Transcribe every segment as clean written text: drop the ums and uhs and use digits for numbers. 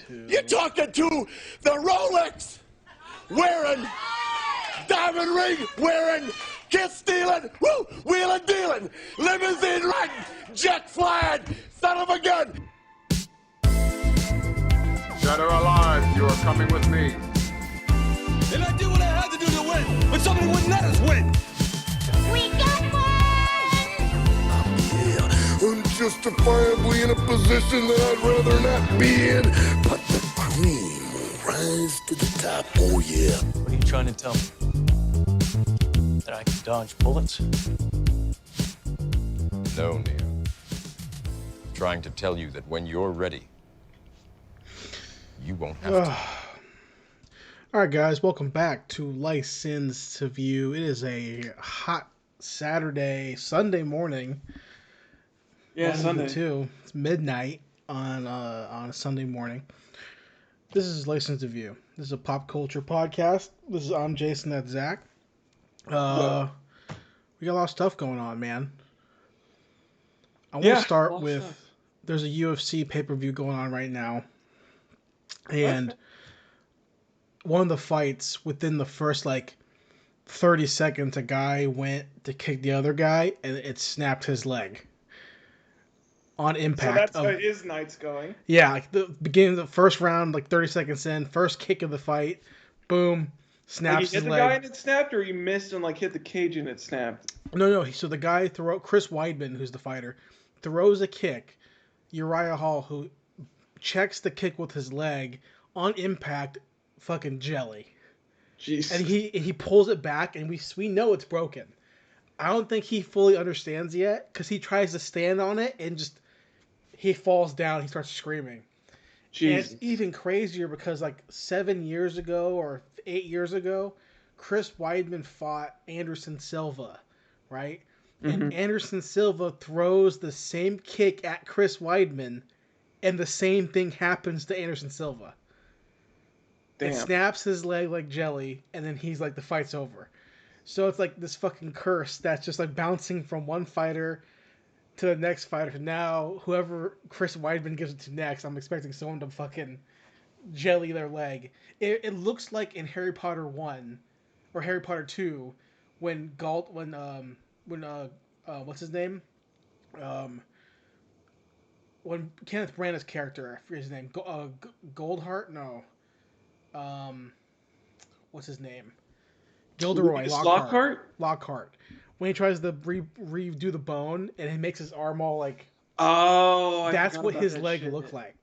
You're talking to the Rolex wearing, diamond ring wearing, kiss stealing, woo, wheeling dealing, limousine riding, jet flying, son of a gun. Dead or alive, you are coming with me. And I did what I had to do to win, but somebody wouldn't let us win. We got one! I'm justifiably in a position that I'd rather not be in, but the cream will rise to the top, oh yeah. What are you trying to tell me? That I can dodge bullets? No, Neo. Trying to tell you that when you're ready, you won't have to. All right, guys, welcome back to License to View. It is a hot Sunday morning. Yeah, Sunday. Too. It's midnight on a Sunday morning. This is License to View. This is a pop culture podcast. I'm Jason. That's Zach. We got a lot of stuff going on, man. I want to start with. There's a UFC pay-per-view going on right now, and one of the fights, within the first 30 seconds, a guy went to kick the other guy and it snapped his leg on impact. So that's how his night's going. Yeah, the beginning of the first round, 30 seconds in, first kick of the fight, boom, snaps his leg. You hit the guy and it snapped, or you missed and hit the cage and it snapped? No. So the guy Chris Weidman, who's the fighter, throws a kick. Uriah Hall, who checks the kick with his leg, on impact, fucking jelly. Jeez. And he pulls it back, and we know it's broken. I don't think he fully understands yet, because he tries to stand on it, and he falls down, he starts screaming. Jeez. And it's even crazier because 7 years ago or 8 years ago, Chris Weidman fought Anderson Silva, right? Mm-hmm. And Anderson Silva throws the same kick at Chris Weidman, and the same thing happens to Anderson Silva. Damn. It snaps his leg like jelly, and then he's the fight's over. So it's this fucking curse that's just bouncing from one fighter to the next fighter. Now, whoever Chris Weidman gives it to next, I'm expecting someone to fucking jelly their leg. It looks like in Harry Potter 1 or Harry Potter 2 when what's his name? When Kenneth Branagh's character, I forget his name, Goldheart? No. What's his name? Gilderoy Lockhart. When he tries to redo the bone and he makes his arm all that's what his leg looked like.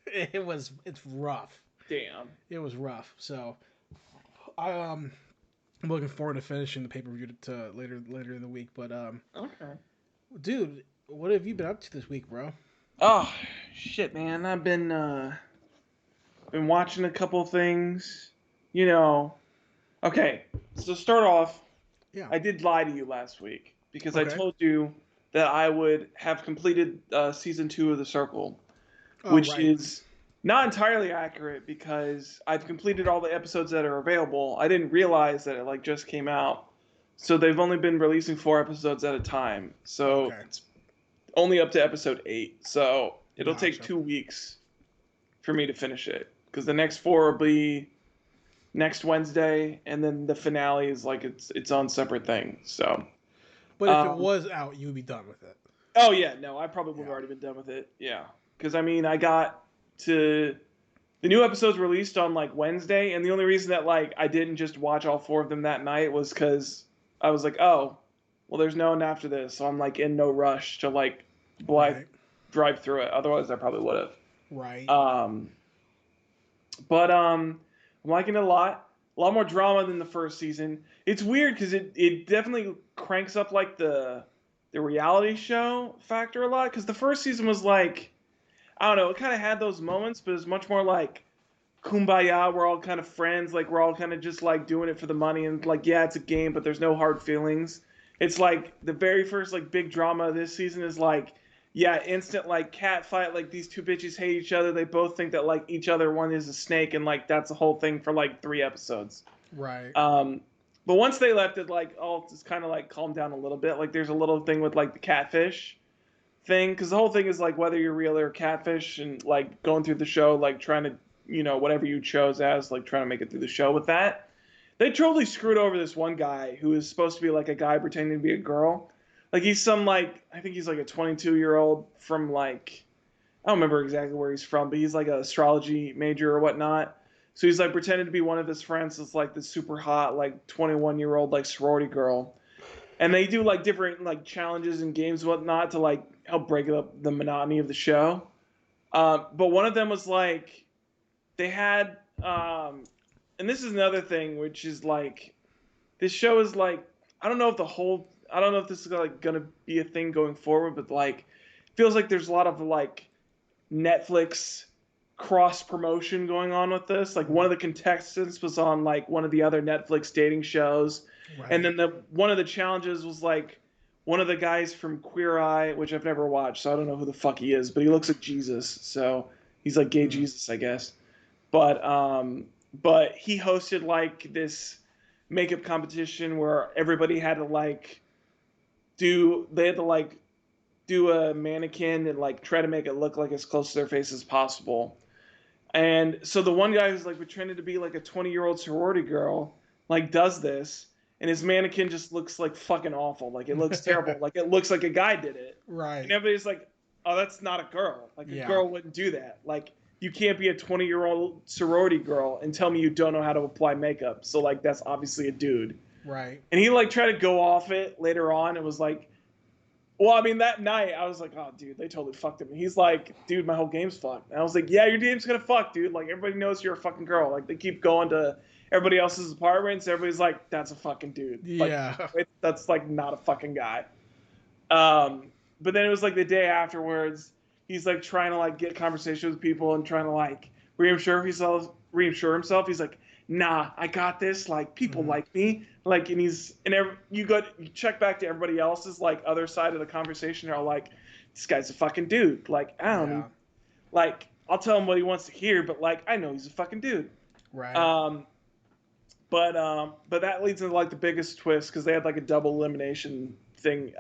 It's rough. Damn. It was rough. So I'm looking forward to finishing the pay-per-view to later in the week. But okay. Dude, what have you been up to this week, bro? Oh shit, man! I've been watching a couple things. Okay, so start off. Yeah. I did lie to you last week because I told you that I would have completed season 2 of The Circle, which is not entirely accurate because I've completed all the episodes that are available. I didn't realize that it just came out, so they've only been releasing 4 episodes at a time. So it's only up to episode 8. So it'll take 2 weeks for me to finish it because the next 4 will be next Wednesday, and then the finale is its own separate thing. So, but if it was out, you would be done with it. Oh yeah, no, I probably would have already been done with it. Yeah, because I got to the new episodes released on Wednesday, and the only reason that I didn't just watch all 4 of them that night was because I was oh, well, there's no one after this, so I'm in no rush to drive through it. Otherwise, I probably would have. Right. But I'm liking it a lot. A lot more drama than the first season. It's weird because it definitely cranks up the reality show factor a lot. Because the first season was I don't know, it kind of had those moments, but it's much more kumbaya. We're all kind of friends. We're all kind of just doing it for the money and yeah, it's a game, but there's no hard feelings. It's the very first big drama of this season is yeah, instant cat fight. These two bitches hate each other. They both think that each other one is a snake, and that's the whole thing for 3 episodes. Right. But once they left it, all just kind of calmed down a little bit. There's a little thing with the catfish, thing, because the whole thing is like whether you're real or catfish, and like going through the show, like trying to, whatever you chose as, like trying to make it through the show with that. They totally screwed over this one guy who is supposed to be like a guy pretending to be a girl. Like he's some like, I think he's like a 22-year-old from like, I don't remember exactly where he's from, but he's like an astrology major or whatnot. So he's like pretending to be one of his friends that's like this super hot, like 21-year-old like sorority girl. And they do like different like challenges and games and whatnot to like help break up the monotony of the show. But one of them was like, they had, and this is another thing, which is like, this show is like, I don't know if this is like gonna be a thing going forward, but like, it feels like there's a lot of like Netflix cross promotion going on with this. Like one of the contestants was on like one of the other Netflix dating shows, right. And then one of the challenges was like one of the guys from Queer Eye, which I've never watched, so I don't know who the fuck he is, but he looks like Jesus, so he's like gay Jesus, I guess. But he hosted like this makeup competition where everybody had to like do a mannequin and like try to make it look like as close to their face as possible. And so the one guy who's like pretending to be like a 20-year-old sorority girl like does this, and his mannequin just looks like fucking awful. Like it looks terrible. Like it looks like a guy did it. Right. And everybody's like, oh, that's not a girl. Like a girl wouldn't do that. Like you can't be a 20-year-old sorority girl and tell me you don't know how to apply makeup. So like that's obviously a dude. Right. And he like tried to go off it later on. It was like, well, I mean, that night I was like, oh, dude, they totally fucked him. And he's like, dude, my whole game's fucked. And I was like, yeah, your game's gonna fuck, dude. Like everybody knows you're a fucking girl. Like they keep going to everybody else's apartments. Everybody's like, that's a fucking dude. Like, yeah. That's like not a fucking guy. But then it was like the day afterwards, he's like trying to like get conversation with people and trying to like reassure himself. He's like, nah, I got this. Like people like me. Like, and you check back to everybody else's like other side of the conversation. They're all like, this guy's a fucking dude. Like, I don't know. Like, I'll tell him what he wants to hear, but like, I know he's a fucking dude. Right. But that leads into like the biggest twist, because they had like a double elimination thing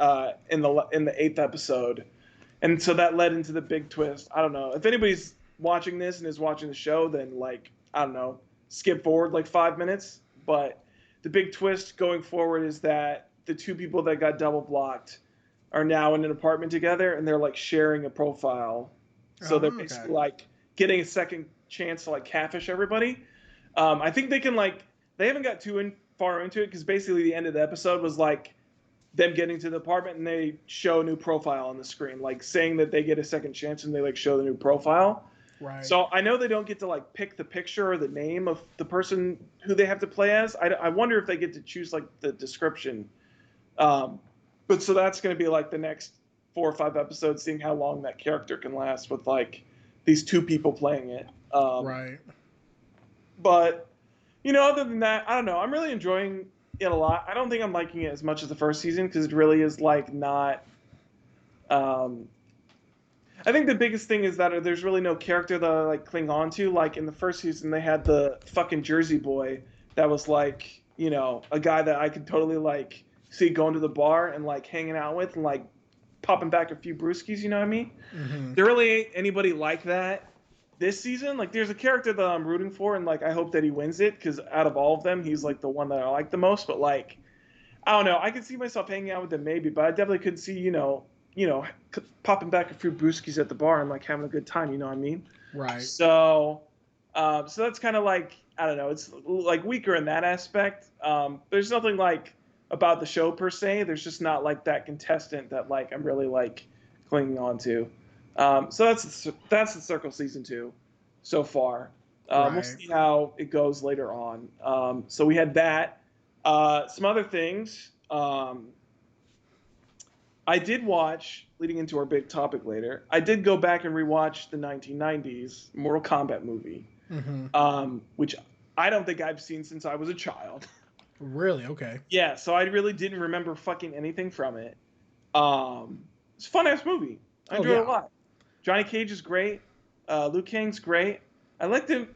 in the 8th episode, and so that led into the big twist. I don't know if anybody's watching this and is watching the show, then like, I don't know, skip forward like 5 minutes. But the big twist going forward is that the two people that got double blocked are now in an apartment together, and they're like sharing a profile. So they're basically like getting a second chance to like catfish everybody. I think they can like, they haven't got too far into it, because basically the end of the episode was like them getting to the apartment and they show a new profile on the screen, like saying that they get a second chance, and they like show the new profile. Right. So I know they don't get to like pick the picture or the name of the person who they have to play as. I wonder if they get to choose like the description. But so that's going to be like the next 4 or 5 episodes, seeing how long that character can last with like these two people playing it. Right. But, other than that, I don't know. I'm really enjoying it a lot. I don't think I'm liking it as much as the first season, because it really is like not... I think the biggest thing is that there's really no character that I like cling on to. Like in the first season, they had the fucking Jersey boy that was like, a guy that I could totally like see going to the bar and like hanging out with and like popping back a few brewskis, you know what I mean? Mm-hmm. There really ain't anybody like that this season. Like there's a character that I'm rooting for, and like I hope that he wins it, because out of all of them, he's like the one that I like the most. But like, I don't know. I could see myself hanging out with him maybe, but I definitely could see, popping back a few brewskis at the bar and like having a good time, you know what I mean? Right. So that's kind of like, I don't know, it's like weaker in that aspect. There's nothing like about the show per se. There's just not like that contestant that like I'm really like clinging on to. So that's the Circle season 2 so far. We'll see how it goes later on. So we had that. Some other things. I did watch, leading into our big topic later, I did go back and rewatch the 1990s Mortal Kombat movie, which I don't think I've seen since I was a child. Really? Okay. Yeah, so I really didn't remember fucking anything from it. It's a fun-ass movie. I enjoyed it a lot. Johnny Cage is great. Liu Kang's great. I like this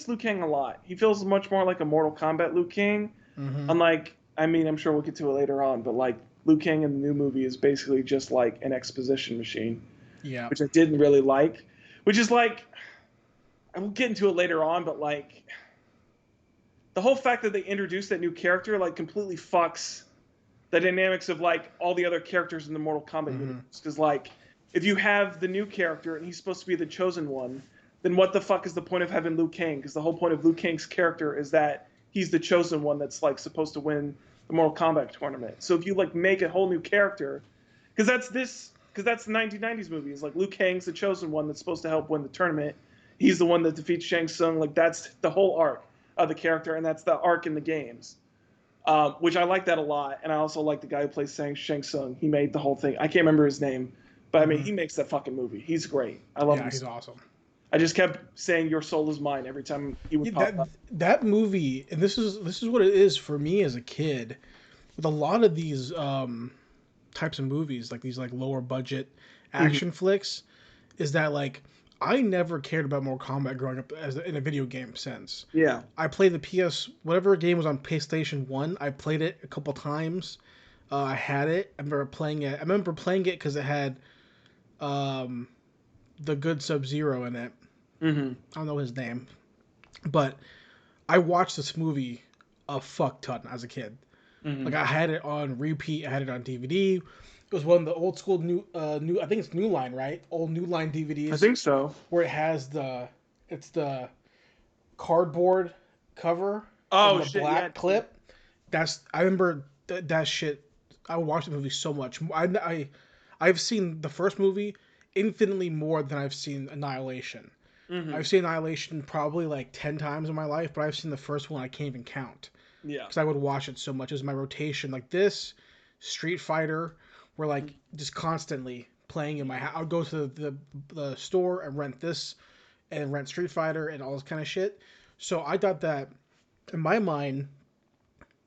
Liu Kang a lot. He feels much more like a Mortal Kombat Liu Kang. Unlike, I mean, I'm sure we'll get to it later on, but like Liu Kang in the new movie is basically just like an exposition machine. Yeah. Which I didn't really like. Which is like, I will get into it later on, but like, the whole fact that they introduced that new character like completely fucks the dynamics of like all the other characters in the Mortal Kombat universe. Because like, if you have the new character and he's supposed to be the chosen one, then what the fuck is the point of having Liu Kang? Because the whole point of Liu Kang's character is that he's the chosen one that's like supposed to win the Mortal Kombat tournament. So if you like make a whole new character, because that's the 1990s movie. It's like Liu Kang's the chosen one that's supposed to help win the tournament. He's the one that defeats Shang Tsung. Like that's the whole arc of the character, and that's the arc in the games. Which I like that a lot, and I also like the guy who plays Shang Tsung. He made the whole thing. I can't remember his name, but I mean, he makes that fucking movie. He's great. I love him. Yeah, he's awesome. I just kept saying "Your soul is mine" every time he would pop up. That movie, and this is what it is for me as a kid, with a lot of these types of movies, like these like lower budget action flicks, is that like I never cared about Mortal Kombat growing up in a video game sense. Yeah. I played the whatever game was on PlayStation 1. I played it a couple times. I had it. I remember playing it. Because it had the good Sub-Zero in it. I don't know his name. But I watched this movie a fuck ton as a kid. Like I had it on repeat. I had it on DVD. It was one of the old school new I think it's New Line, right? Old New Line DVDs. I think so. Where it has the cardboard cover. Oh, the shit, black yeah. clip. I remember that shit. I would watch the movie so much. I've seen the first movie infinitely more than I've seen Annihilation. I've seen Annihilation probably like 10 times in my life, but I've seen the first one I can't even count. Yeah. Because I would watch it so much. It was my rotation. Like this, Street Fighter, were like just constantly playing in my house. I would go to the store and rent this and rent Street Fighter and all this kind of shit. So I thought that, in my mind,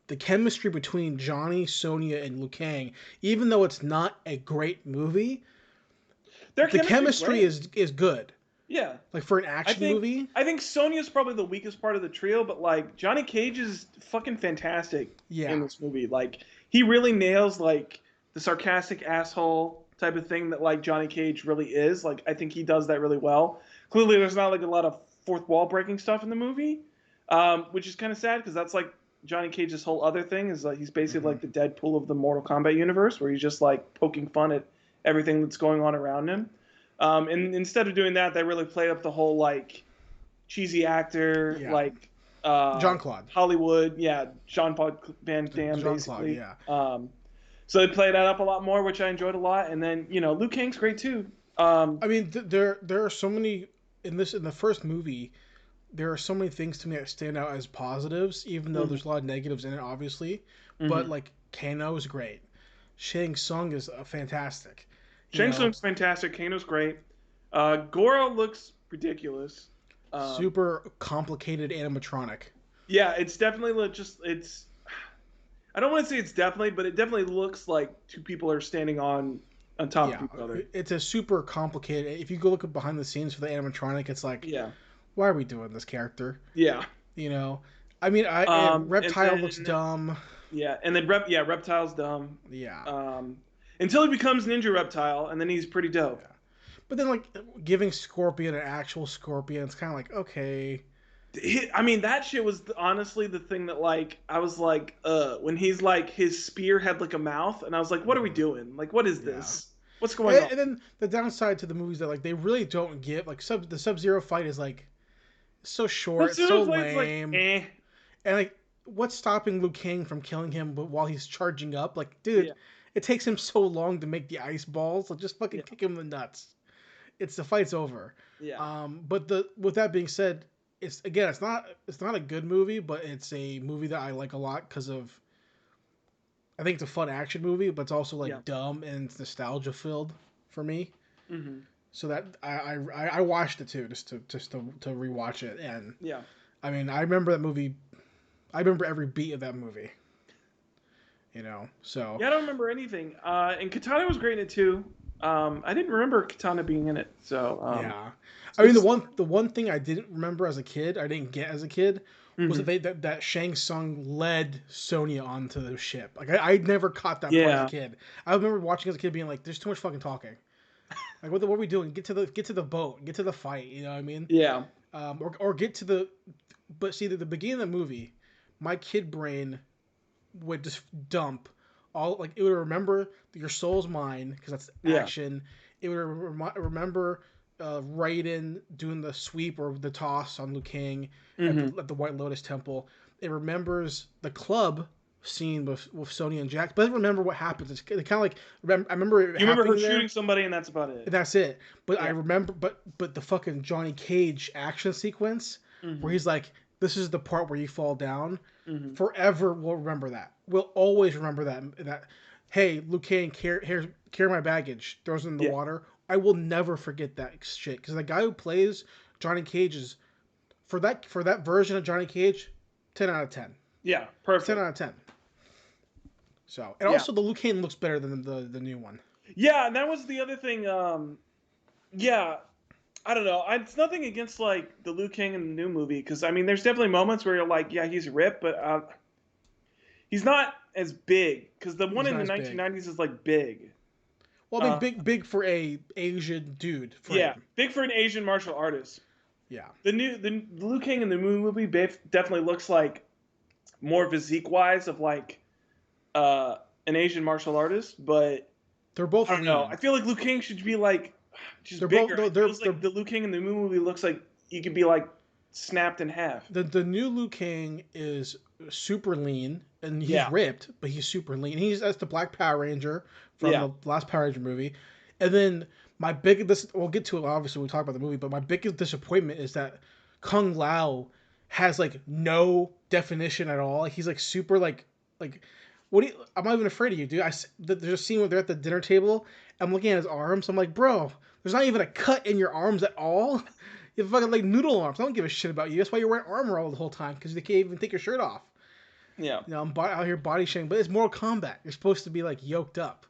the chemistry between Johnny, Sonya, and Liu Kang, even though it's not a great movie, the chemistry is good. Yeah. Like for an action movie. I think Sonya's probably the weakest part of the trio, but like Johnny Cage is fucking fantastic in this movie. Like he really nails like the sarcastic asshole type of thing that like Johnny Cage really is. Like I think he does that really well. Clearly there's not like a lot of fourth wall breaking stuff in the movie, which is kind of sad because that's like Johnny Cage's whole other thing is like he's basically like the Deadpool of the Mortal Kombat universe where he's just like poking fun at everything that's going on around him. And instead of doing that, they really played up the whole like cheesy actor, like Jean-Claude Hollywood, Jean-Claude Van Damme, basically. Yeah. So they played that up a lot more, which I enjoyed a lot. And then Liu Kang's great too. I mean, there are so many in the first movie. There are so many things to me that stand out as positives, even though there's a lot of negatives in it, obviously. But like Kano is great. Shang Tsung is fantastic. Shang Tsung's fantastic. Kano's great. Goro looks ridiculous. Super complicated animatronic. Yeah, it's definitely it's. I don't want to say it's definitely, but it definitely looks like two people are standing on top of each other. It's a super complicated. If you go look behind the scenes for the animatronic, it's like, why are we doing this character? Yeah. I mean, Reptile looks dumb. Yeah, and then Reptile's dumb. Yeah. Until he becomes Ninja Reptile, and then he's pretty dope. Yeah. But then, like, giving Scorpion an actual Scorpion, it's kind of like, okay. I mean, that shit was honestly the thing that, like, I was like, when he's like, his spear had like a mouth, and I was like, what are we doing? Like, what is this? What's going on? And then the downside to the movies that, like, they really don't give, like, the Sub-Zero fight is, like, so short, it's so lame. Like, eh. And, like, what's stopping Liu Kang from killing him while he's charging up? Like, dude, it takes him so long to make the ice balls. So just fucking kick him in the nuts. The fight's over. Yeah. But with that being said, it's not a good movie, but it's a movie that I like a lot because of. I think it's a fun action movie, but it's also like dumb and it's nostalgia filled for me. Mm-hmm. So that I watched it too, just to rewatch it, and I mean I remember that movie. I remember every beat of that movie. So I don't remember anything. And Katana was great in it too. I didn't remember Katana being in it. So I mean the one thing I didn't remember as a kid, I didn't get as a kid, was that Shang Tsung led Sonya onto the ship. Like I never caught that part as a kid. I remember watching as a kid being like, "There's too much fucking talking. Like what are we doing? Get to the boat. Get to the fight. You know what I mean? Yeah. Or get to the. But see, the beginning of the movie, my kid brain would just dump all, like, it would remember your soul's mine because that's action. It would remember Raiden doing the sweep or the toss on Liu Kang at the White Lotus Temple. It remembers the club scene with Sonya and Jack, but it doesn't remember what happens. It's kind of like I remember it. You remember her there, shooting somebody, and that's about it. and that's it. But I remember, but the fucking Johnny Cage action sequence where he's like, "This is the part where you fall down." Forever, we'll remember that. We'll always remember that. Hey, Liu Kang, carry my baggage. Throws it in the water. I will never forget that shit because the guy who plays Johnny Cage is for that version of Johnny Cage, 10 out of 10. Yeah, perfect. 10 out of 10. So, and also the Liu Kang looks better than the new one. Yeah, and that was the other thing. I don't know. It's nothing against like the Liu Kang in the new movie because I mean, there's definitely moments where you're like, yeah, he's ripped, but he's not as big because the one in the 1990s is like big. Well, I mean, big for a Asian dude. Big for an Asian martial artist. Yeah. The Liu Kang in the movie definitely looks like more physique wise of like an Asian martial artist, but they're both. I don't know. I feel like Liu Kang should be like just bigger. The Liu Kang in the movie looks like he could be like snapped in half. The new Liu Kang is super lean and he's ripped, but he's super lean. That's the Black Power Ranger from the last Power Ranger movie. And then we'll get to it obviously when we talk about the movie, but my biggest disappointment is that Kung Lao has like no definition at all. He's like super like I'm not even afraid of you, dude. There's a scene where they're at the dinner table. I'm looking at his arms. I'm like, bro, there's not even a cut in your arms at all. You have fucking like noodle arms. I don't give a shit about you. That's why you're wearing armor all the whole time because they can't even take your shirt off. Yeah. You know, I'm out here body shaming, but it's Mortal Kombat. You're supposed to be like yoked up.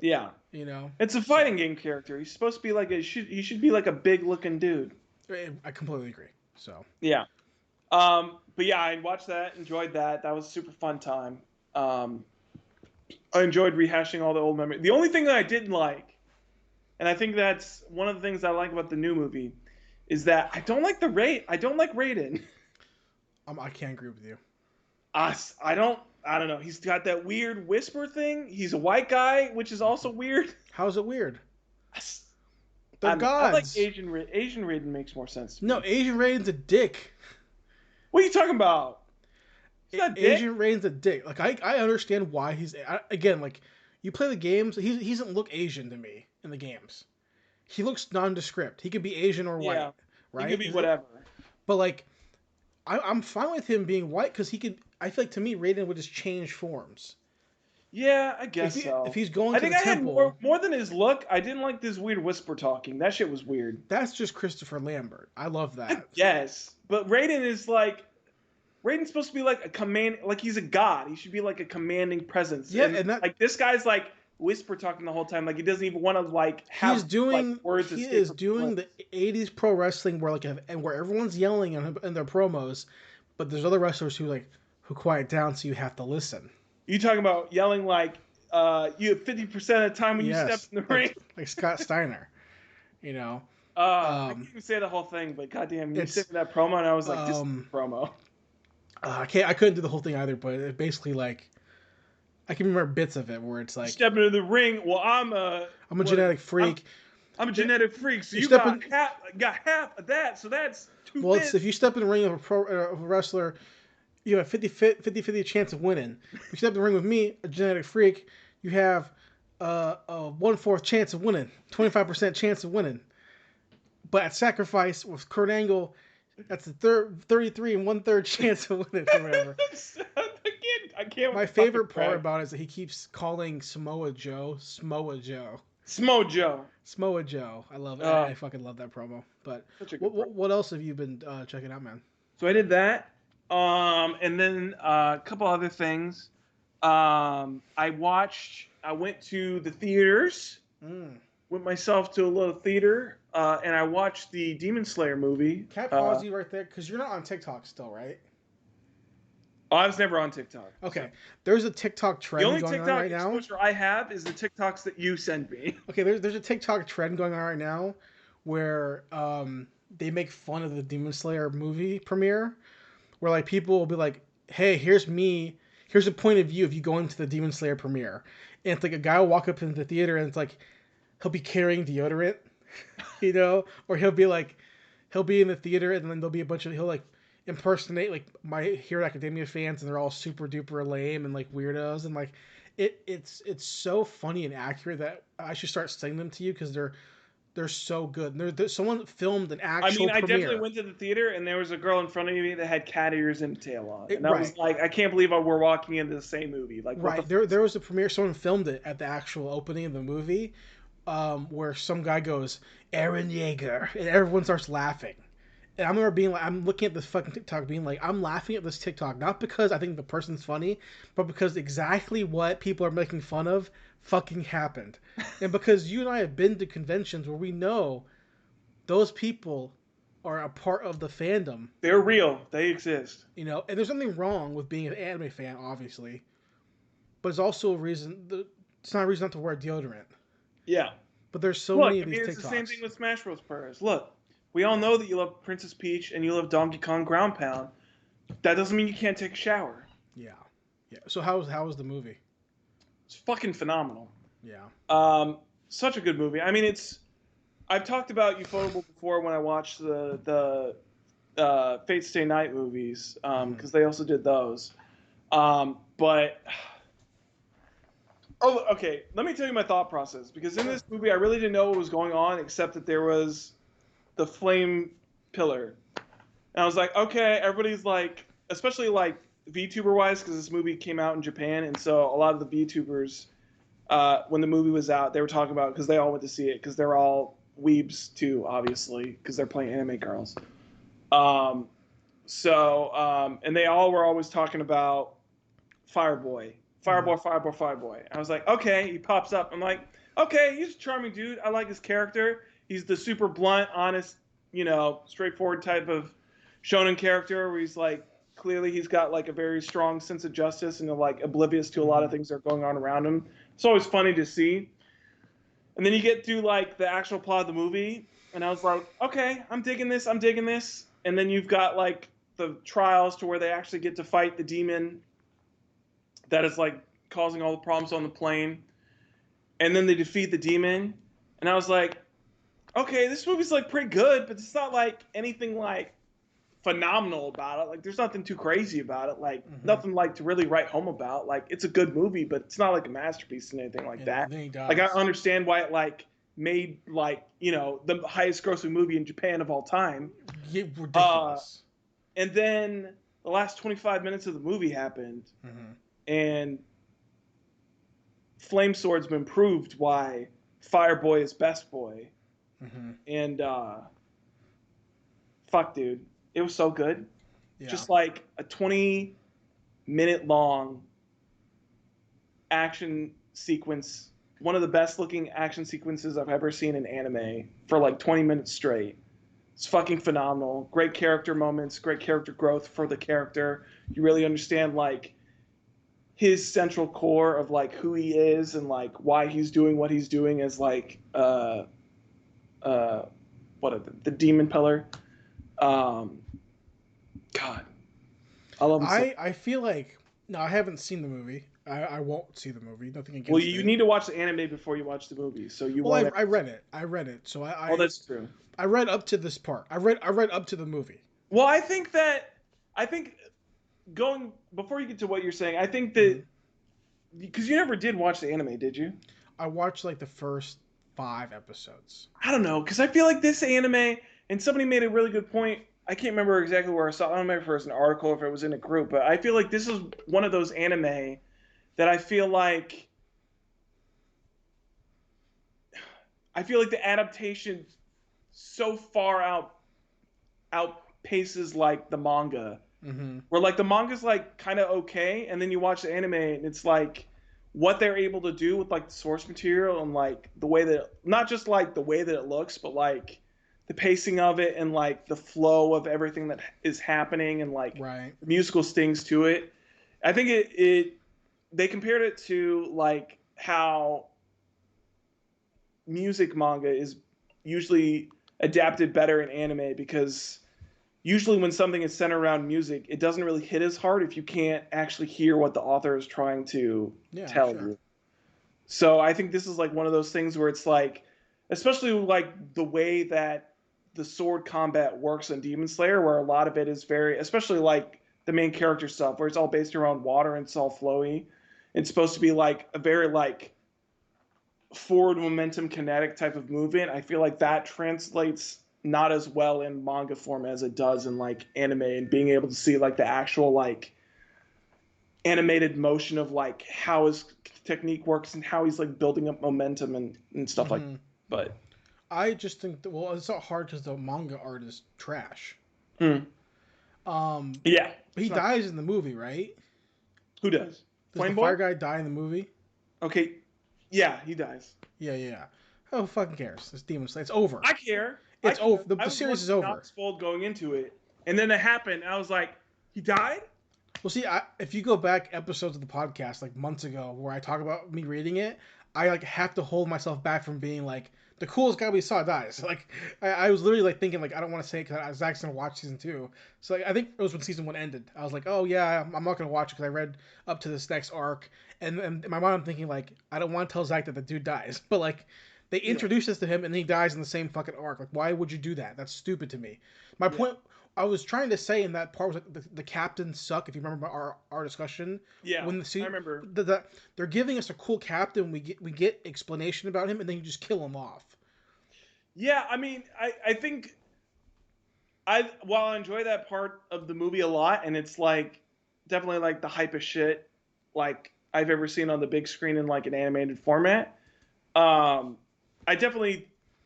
Yeah. You know, it's a fighting game character. He's supposed to be like he should be like a big looking dude. I completely agree. So. Yeah. But yeah, I watched that, enjoyed that. That was a super fun time. I enjoyed rehashing all the old memories. The only thing that I didn't like, and I think that's one of the things I like about the new movie, is that I don't like Raiden. I can't agree with you. I don't know. He's got that weird whisper thing. He's a white guy, which is also weird. How's it weird? They're gods. I like Asian Raiden makes more sense to me. No, Asian Raiden's a dick. What are you talking about? Asian Raiden's a dick. Like I understand why again, like you play the games, he doesn't look Asian to me in the games. He looks nondescript. He could be Asian or white, right? He could be whatever. But like, I'm fine with him being white because he could. I feel like to me, Raiden would just change forms. Yeah, I guess so. If he's going to the temple, had more than his look. I didn't like this weird whisper talking. That shit was weird. That's just Christopher Lambert. I love that. Yes, but Raiden is like. Raiden's supposed to be like a command, like he's a god. He should be like a commanding presence. Yeah, and like this guy's like whisper talking the whole time. Like he doesn't even want to like have words. He is doing the '80s pro wrestling where where everyone's yelling in their promos, but there's other wrestlers who quiet down, so you have to listen. You talking about yelling like you have 50% of the time when you step in the ring, like Scott Steiner, you know. I can't even say the whole thing, but goddamn, you said that promo, and I was like, this is a promo. I couldn't do the whole thing either, but it basically like I can remember bits of it where it's like step into the ring. Well, I'm a genetic freak. I'm a genetic freak, so you got half of that, so that's 2 bits. If you step in the ring of a wrestler, you have a 50-50 chance of winning. If you step in the ring with me, a genetic freak, you have a 1/4 chance of winning, 25% chance of winning. But at Sacrifice with Kurt Angle, that's a 33 1/3 chance of winning or whatever. I can't. My favorite part about it is that he keeps calling Samoa Joe Smo Joe. I love it. I fucking love that promo. But what else have you been checking out, man? So I did that, and then a couple other things. I went to the theaters. Went myself to a little theater, and I watched the Demon Slayer movie. Can I pause you right there? Because you're not on TikTok still, right? Oh, I was never on TikTok. Okay, there's a TikTok trend The only going TikTok on right now. exposure I have is the TikToks that you send me. Okay, there's a TikTok trend going on right now where they make fun of the Demon Slayer movie premiere, where like people will be like, "Hey, here's a point of view of you going to the Demon Slayer premiere," and it's like a guy will walk up into the theater and it's like he'll be carrying deodorant, or he'll be in the theater and then there'll be he'll like impersonate like My Hero Academia fans and they're all super duper lame and like weirdos and like it's so funny and accurate that I should start sending them to you because they're so good. And someone filmed an actual I premiere. definitely went to the theater and there was a girl in front of me that had cat ears and a tail on, and I Right. was like, I can't believe we're walking into the same movie. Like, what Right. the There was a premiere. Someone filmed it at the actual opening of the movie, where some guy goes, "Aaron Yeager," and everyone starts laughing. And I remember being like, I'm looking at this fucking TikTok, being like, I'm laughing at this TikTok not because I think the person's funny, but because exactly what people are making fun of fucking happened, and because you and I have been to conventions where we know those people are a part of the fandom. They're real. They exist. And there's nothing wrong with being an anime fan, obviously, but it's also a reason. It's not a reason not to wear deodorant. Yeah. But there's so Look, many of these TikToks. it's the same thing with Smash Bros. Purrs. Look, we all know that you love Princess Peach and you love Donkey Kong Ground Pound. That doesn't mean you can't take a shower. Yeah. So how was the movie? It's fucking phenomenal. Yeah. Such a good movie. I mean, I've talked about Ufotable before when I watched the Fate Stay Night movies, because they also did those. But okay. Let me tell you my thought process, because in this movie I really didn't know what was going on except that there was the flame pillar, and I was like, okay, everybody's like, especially like VTuber wise, because this movie came out in Japan, and so a lot of the VTubers, when the movie was out, they were talking about, because they all went to see it because they're all weebs too, obviously, because they're playing anime girls. And they all were always talking about Fireboy. I was like, okay, he pops up. I'm like, okay, he's a charming dude. I like his character. He's the super blunt, honest, straightforward type of shonen character where he's like, clearly he's got like a very strong sense of justice and like oblivious to a lot of things that are going on around him. It's always funny to see. And then you get through like the actual plot of the movie, and I was like, okay, I'm digging this. And then you've got like the trials to where they actually get to fight the demon that is like causing all the problems on the plane. And then they defeat the demon. And I was like, okay, this movie's like pretty good, but it's not like anything like phenomenal about it. Like, there's nothing too crazy about it. Like, nothing like to really write home about. Like, it's a good movie, but it's not like a masterpiece and anything like that. Like, I understand why it like made like, the highest grossing movie in Japan of all time. Yeah, ridiculous. And then the last 25 minutes of the movie happened, and Flame Swordsman proved why Fireboy is best boy. And fuck, dude, it was so good. Yeah. Just like a 20-minute long action sequence, one of the best looking action sequences I've ever seen in anime for like 20 minutes straight. It's fucking phenomenal. Great character moments, great character growth for the character. You really understand like his central core of like who he is and like why he's doing what he's doing as like the demon pillar. God, I love him. I feel like I haven't seen the movie. I won't see the movie. Nothing against. Well, you need to watch the anime before you watch the movie. So you. Well, I read it. So I. Oh, that's true. I read up to this part. I read up to the movie. Well, I think going before you get to what you're saying, I think that because you never did watch the anime, did you? I watched like the first 5 episodes. I don't know, because I feel like this anime, and somebody made a really good point. I can't remember exactly where I saw it. I don't remember if it was an article or if it was in a group, but I feel like this is one of those anime that I feel like the adaptation so far outpaces like the manga. Where like the manga's like kind of okay, and then you watch the anime and it's like what they're able to do with like the source material and like the way that, not just like the way that it looks, but like the pacing of it and like the flow of everything that is happening and like the musical stings to it. I think they compared it to like how music manga is usually adapted better in anime, because usually when something is centered around music, it doesn't really hit as hard if you can't actually hear what the author is trying to tell you. So I think this is like one of those things where it's like, especially like the way that the sword combat works in Demon Slayer, where a lot of it is very, especially like the main character stuff, where it's all based around water and it's all flowy. It's supposed to be like a very like forward momentum kinetic type of movement. I feel like that translates not as well in manga form as it does in like anime, and being able to see like the actual like animated motion of like how his technique works and how he's like building up momentum and stuff like that. But I just think that, well, it's not hard because the manga art is trash. yeah, he dies in the movie, right? Who does? Does the fire guy die in the movie? Okay, yeah, he dies. Yeah. Who fucking cares? It's Demon Slayer. It's over. I care. It's over. The series is over. Not spoiled going into it, and then it happened. And I was like, he died. Well, see, if you go back episodes of the podcast like months ago where I talk about me reading it, I like have to hold myself back from being like, the coolest guy we saw dies. Like, I was literally like thinking like, I don't want to say it because Zach's gonna watch season 2. So like, I think it was when season 1 ended. I was like, oh yeah, I'm not gonna watch it because I read up to this next arc, and in my mind I'm thinking like, I don't want to tell Zach that the dude dies, but like, they introduce us to him and then he dies in the same fucking arc. Like, why would you do that? That's stupid to me. My point I was trying to say in that part was like the captains suck. If you remember our discussion, when I remember they're giving us a cool captain, we get explanation about him, and then you just kill him off. Yeah, I mean, I think while I enjoy that part of the movie a lot, and it's like definitely like the hypest shit like I've ever seen on the big screen in like an animated format.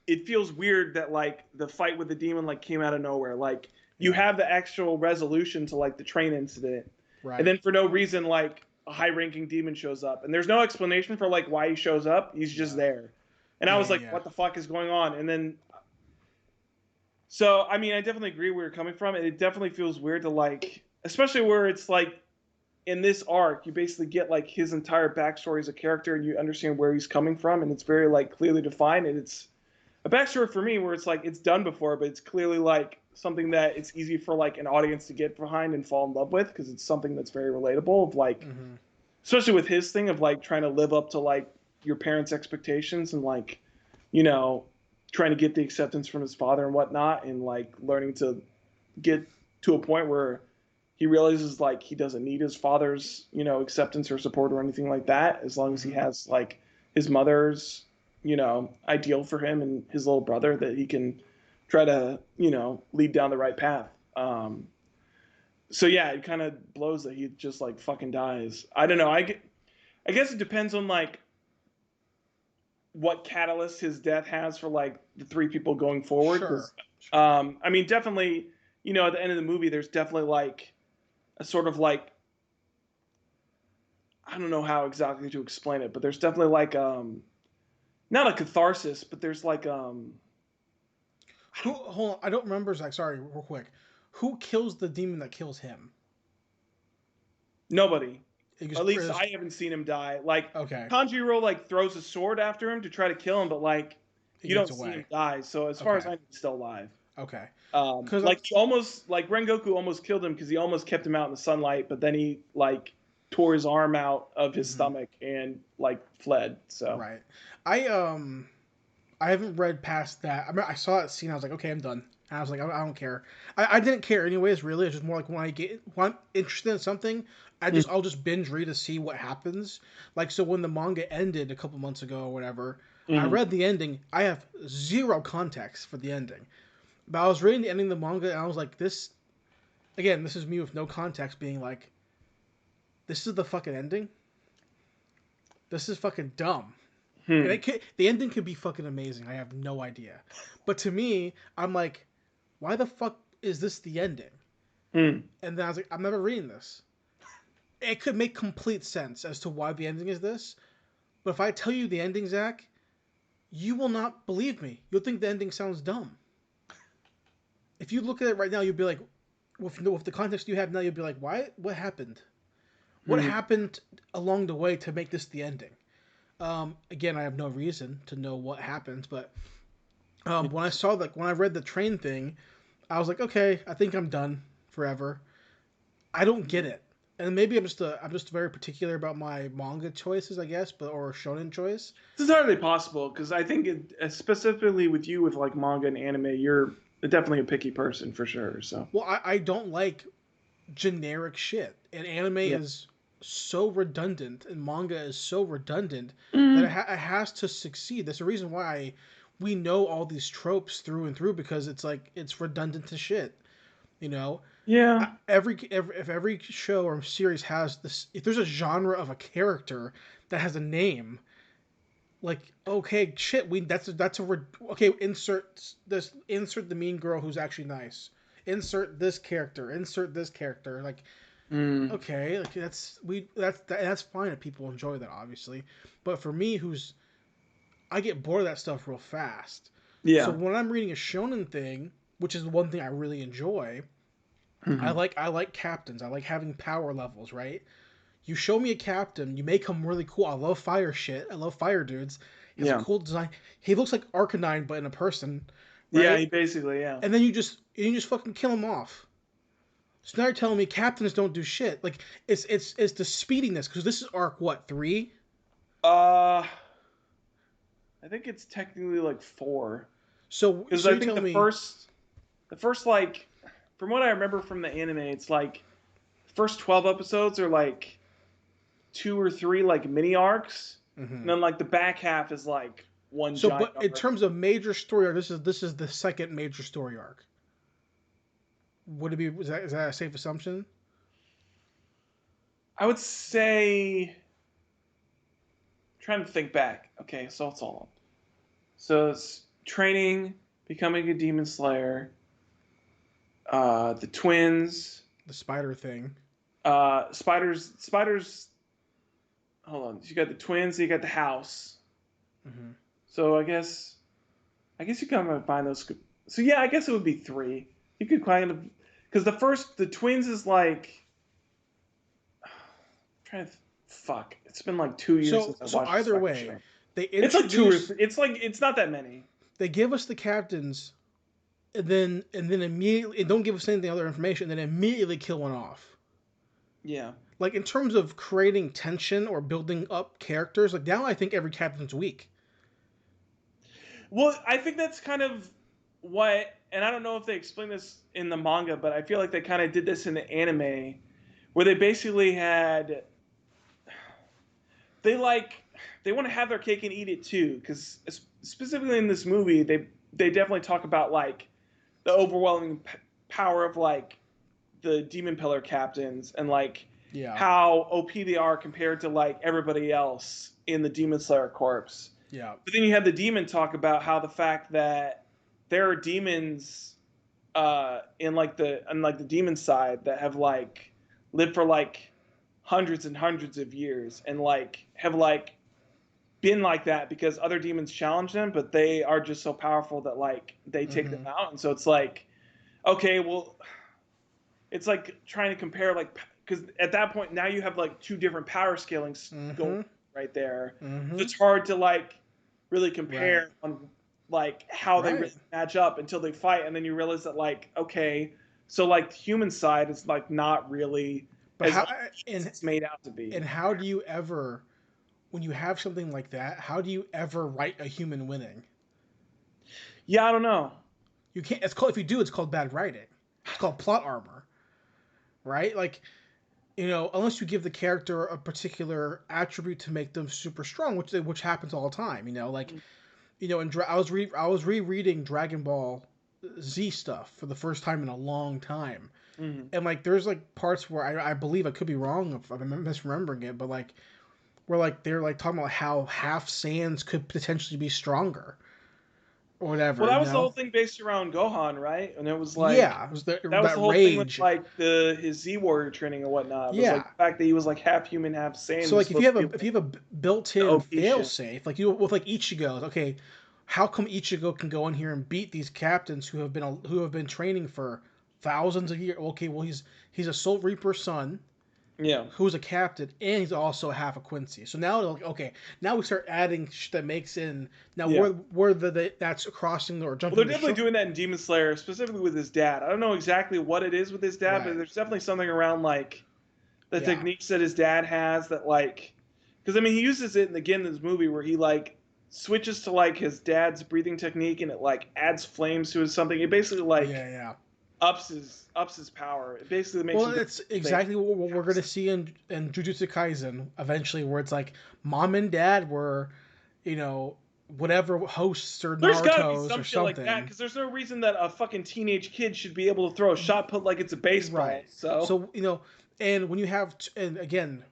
It feels weird that like the fight with the demon like came out of nowhere. Like you have the actual resolution to like the train incident, right? And then for no reason like a high-ranking demon shows up, and there's no explanation for like why he shows up. He's just there, and I was like, what the fuck is going on? And then, so I mean, I definitely agree where you're coming from. It definitely feels weird to like, especially where it's like in this arc, you basically get like his entire backstory as a character, and you understand where he's coming from, and it's very like clearly defined, and it's a backstory for me where it's like it's done before, but it's clearly like something that it's easy for like an audience to get behind and fall in love with, because it's something that's very relatable of like, especially with his thing of like trying to live up to like your parents' expectations and like, you know, trying to get the acceptance from his father and whatnot, and like learning to get to a point where he realizes like he doesn't need his father's, you know, acceptance or support or anything like that, as long as he has like his mother's, you know, ideal for him and his little brother, that he can try to, you know, lead down the right path. So yeah, it kind of blows that he just like fucking dies. I don't know. I guess it depends on like what catalyst his death has for like the three people going forward. Sure. I mean, definitely, you know, at the end of the movie, there's definitely like a sort of like, I don't know how exactly to explain it, but there's definitely like not a catharsis, but there's like hold on, I don't remember, Zach. Sorry, real quick. Who kills the demon that kills him? Nobody. At least I haven't seen him die. Like, okay. Tanjiro like throws a sword after him to try to kill him, but like you don't see him die. So as far as I know, he's still alive. Okay. Like he almost, like Rengoku almost killed him because he almost kept him out in the sunlight, but then he like tore his arm out of his stomach and like fled. So right. I haven't read past that. I mean, I saw that scene. I was like, okay, I'm done. And I was like, I don't care. I didn't care anyways. Really, it's just more like when I'm interested in something, I'll just binge read to see what happens. Like, so when the manga ended a couple months ago or whatever, I read the ending. I have zero context for the ending, but I was reading the ending of the manga and I was like, this is me with no context being like, this is the fucking ending. This is fucking dumb. And the ending could be fucking amazing. I have no idea. But to me, I'm like, why the fuck is this the ending? And then I was like, I'm never reading this. It could make complete sense as to why the ending is this. But if I tell you the ending, Zach, you will not believe me. You'll think the ending sounds dumb. If you look at it right now, you'll be like, with the context you have now, you'll be like, why? What happened? What happened along the way to make this the ending? Again, I have no reason to know what happened, but when I read the train thing, I was like, okay, I think I'm done forever. I don't get it, and maybe I'm just very particular about my manga choices, I guess, or shonen choice. It's entirely possible because I think specifically with you with like manga and anime, you're definitely a picky person for sure. So Well, I don't like generic shit, and anime is so redundant, and manga is so redundant that it has to succeed. There's a reason why we know all these tropes through and through, because it's redundant to shit. You know, yeah, if every show or series has this, if there's a genre of a character that has a name, like, okay, shit, okay, insert the mean girl who's actually nice, insert this character, like, okay, like that's fine if people enjoy that, obviously, but for me, I get bored of that stuff real fast. yeah. So when I'm reading a shonen thing, which is the one thing I really enjoy, I like captains. I like having power levels, right? You show me a captain, you make him really cool. I love fire shit. I love fire dudes. He has a cool design. He looks like Arcanine, but in a person. Right? Yeah, he basically, yeah. And then you just fucking kill him off. So now you're telling me captains don't do shit. Like, it's the speediness, because this is arc what, 3? I think it's technically like 4. So because I think the first like, from what I remember from the anime, it's like first 12 episodes are like 2 or 3 like mini arcs, and then like the back half is like one. So, giant but in arc. terms of major story arc, this is the second major story arc. Would it be? Is that a safe assumption? I would say. Trying to think back. Okay, so it's all. So it's training, becoming a demon slayer. The twins. The spider thing. Spiders. Hold on. You got the twins. You got the house. Mm-hmm. So I guess you kind of find those. So yeah, I guess it would be 3. You could kind of, because the twins is like. I'm trying to fuck. It's been like 2 years since I watched. So either way, show. it's like 2 or 3. It's not that many. They give us the captains, and then immediately, and don't give us any other information, and then immediately kill one off. Yeah. Like, in terms of creating tension or building up characters, like, now I think every captain's weak. Well, I think that's kind of what, and I don't know if they explain this in the manga, but I feel like they kind of did this in the anime, where they basically had, they want to have their cake and eat it too, because specifically in this movie, they definitely talk about like the overwhelming power of like the demon pillar captains, and like how OP they are compared to like everybody else in the Demon Slayer Corps. Yeah. But then you have the demon talk about how the fact that there are demons in the demon side that have like lived for like hundreds and hundreds of years, and like have like been like that because other demons challenge them, but they are just so powerful that like they take them out. And so it's like, okay, well, it's like trying to compare, like, because at that point now you have like 2 different power scalings going right there. So it's hard to like really compare on like how they really match up until they fight, and then you realize that like, okay, so like the human side is like not really it's made out to be. And how do you ever, when you have something like that, how do you ever write a human winning? Yeah, I don't know. You can't. It's called, if you do, it's called bad writing. It's called plot armor, right? Like, you know, unless you give the character a particular attribute to make them super strong, which happens all the time. You know, like, you know, I was rereading Dragon Ball Z stuff for the first time in a long time, and like there's like parts where I believe, I could be wrong if I'm misremembering it, but like where like they're like talking about how half Saiyans could potentially be stronger or whatever. Well, that was the whole thing based around Gohan, right? And it was like, yeah, it was that was the whole rage thing with like his Z Warrior training and whatnot. It was like the fact that he was like half human, half Saiyan. So like if you have a built-in fail-safe, like you with like Ichigo, okay, how come Ichigo can go in here and beat these captains who have been training for thousands of years? Okay, well he's a Soul Reaper's son, Yeah. who's a captain, and he's also half a Quincy. So now, like, okay, now we start adding that makes in now Yeah. where that's crossing or Well, jumping. they're definitely doing that in Demon Slayer, specifically with his dad. I don't know exactly what it is with his dad, Right. but there's definitely something around like the Yeah. techniques that his dad has that like, because I mean he uses it again in this movie where he like switches to like his dad's breathing technique and it like adds flames to his something. It basically like ups his power. It basically makes. Well, it's exactly what we're going to see in Jujutsu Kaisen eventually, where it's like mom and dad were, you know, whatever hosts or there's gotta be Naruto's some or shit something. like that because there's no reason that a fucking teenage kid should be able to throw a shot put like it's a baseball. Right. So you know, and when you have and again,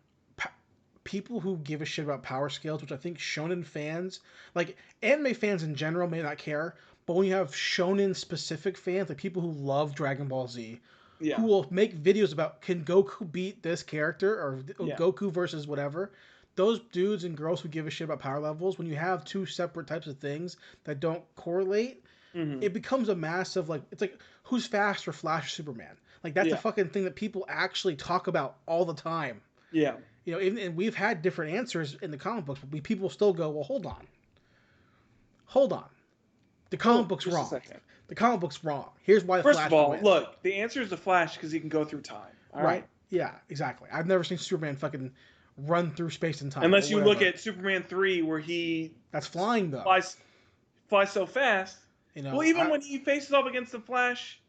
people who give a shit about power scales, which I think shonen fans, like anime fans in general, may not care. But when you have shonen specific fans, like people who love Dragon Ball Z, who will make videos about can Goku beat this character or Goku versus whatever, those dudes and girls who give a shit about power levels, when you have two separate types of things that don't correlate, it becomes a massive, like, it's like who's faster, Flash or Superman? Like that's a fucking thing that people actually talk about all the time. Yeah. You know, and we've had different answers in the comic books, but people still go, well, hold on. The comic book's wrong. The comic book's wrong. Here's why the Flash. Flash First of all, wins. look, the answer is the Flash because he can go through time. All right. Yeah, exactly. I've never seen Superman fucking run through space and time. Unless you look at Superman 3 where that's flying though. Flies so fast. You know, well, even when he faces off against the Flash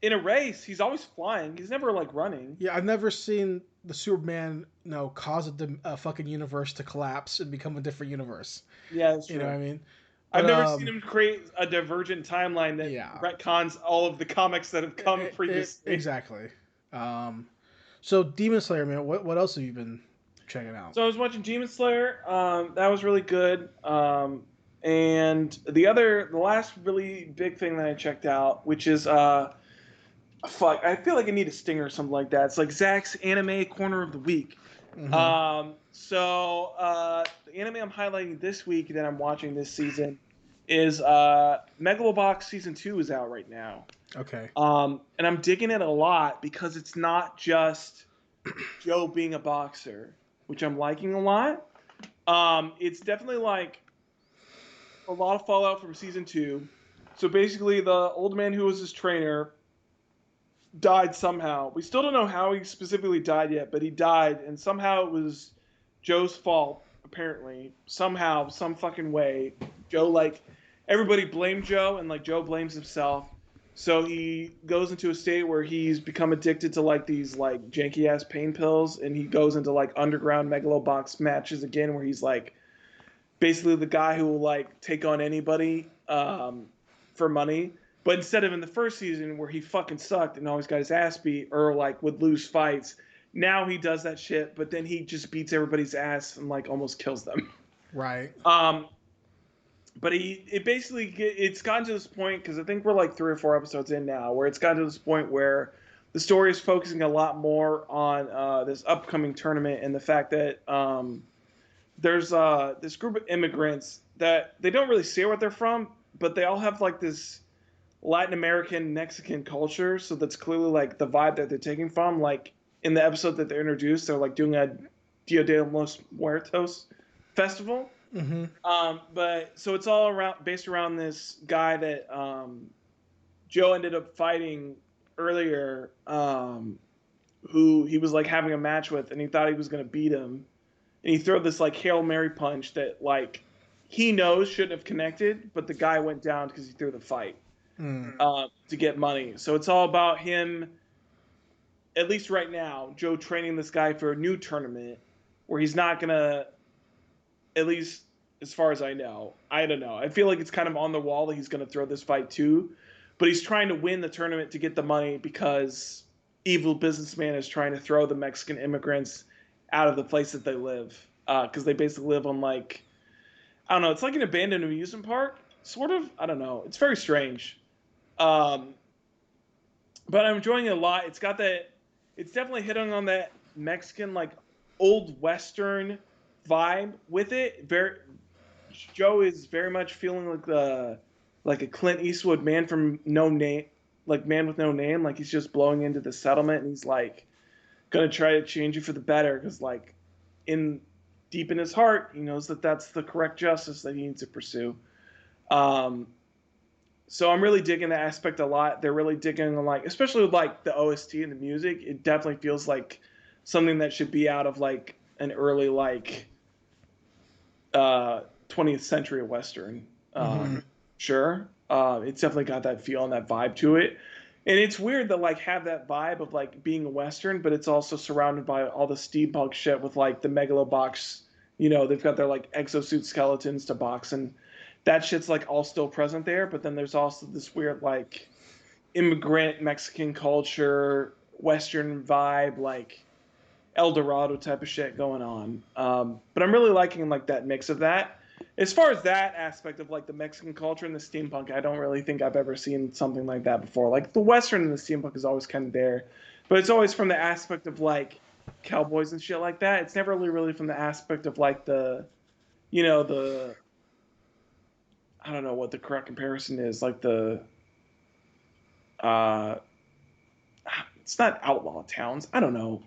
in a race, he's always flying. He's never like running. Yeah, I've never seen the Superman cause a fucking universe to collapse and become a different universe. Yeah, that's true. You know what I mean? I've never seen him create a divergent timeline that retcons all of the comics that have come previously. Exactly. So Demon Slayer, man, what else have you been checking out? So I was watching Demon Slayer. That was really good. And the last really big thing that I checked out, which is I feel like I need a stinger or something like that. It's like Zach's Anime Corner of the Week. Mm-hmm. The anime I'm highlighting this week that I'm watching this season is Megalobox Season 2 is out right now. Okay. And I'm digging it a lot because it's not just Joe being a boxer, which I'm liking a lot. It's definitely like a lot of fallout from Season 2. So basically the old man who was his trainer died somehow. We still don't know how he specifically died yet, but he died, and somehow it was Joe's fault, apparently. Somehow, some fucking way. Joe, like, everybody blamed Joe, and, like, Joe blames himself. So he goes into a state where he's become addicted to, like, these, like, janky-ass pain pills, and he goes into, like, underground Megalobox matches again, where he's, like, basically the guy who will, like, take on anybody for money. But instead of in the first season where he fucking sucked and always got his ass beat or like would lose fights, now he does that shit, but then he just beats everybody's ass and like almost kills them. Right. But it's gotten to this point, because I think we're like 3 or 4 episodes in now, where it's gotten to this point where the story is focusing a lot more on this upcoming tournament and the fact that there's this group of immigrants that they don't really say what they're from, but they all have like this Latin American Mexican culture, so that's clearly like the vibe that they're taking from. Like in the episode that they're introduced, they're like doing a Dia de los Muertos festival. Mm-hmm. But so it's all based around this guy that Joe ended up fighting earlier, who he was like having a match with, and he thought he was gonna beat him, and he threw this like Hail Mary punch that like he knows shouldn't have connected, but the guy went down because he threw the fight. To get money. So it's all about him, at least right now, Joe training this guy for a new tournament where he's not going to, at least as far as I know, I don't know. I feel like it's kind of on the wall that he's going to throw this fight too, but he's trying to win the tournament to get the money because evil businessman is trying to throw the Mexican immigrants out of the place that they live. Because they basically live on like, I don't know, it's like an abandoned amusement park, sort of. I don't know. It's very strange. But I'm enjoying it a lot. It's definitely hitting on that Mexican, like, old Western vibe with it. Joe is very much feeling like a Clint Eastwood man from no name, like Man with No Name. Like he's just blowing into the settlement, and he's like gonna try to change it for the better, because like deep in his heart, he knows that that's the correct justice that he needs to pursue. So I'm really digging that aspect a lot. They're really digging on like, especially with like the OST and the music. It definitely feels like something that should be out of like an early like 20th century Western. Sure, it's definitely got that feel and that vibe to it. And it's weird that like have that vibe of like being a Western, but it's also surrounded by all the steampunk shit with like the megalobox. You know, they've got their like exosuit skeletons to box, and that shit's like all still present there. But then there's also this weird like immigrant Mexican culture, Western vibe, like El Dorado type of shit going on. But I'm really liking like that mix of that. As far as that aspect of like the Mexican culture and the steampunk, I don't really think I've ever seen something like that before. Like the Western and the steampunk is always kind of there, but it's always from the aspect of like cowboys and shit like that. It's never really from the aspect of like the, you know, the, I don't know what the correct comparison is, like the, it's not outlaw towns. I don't know.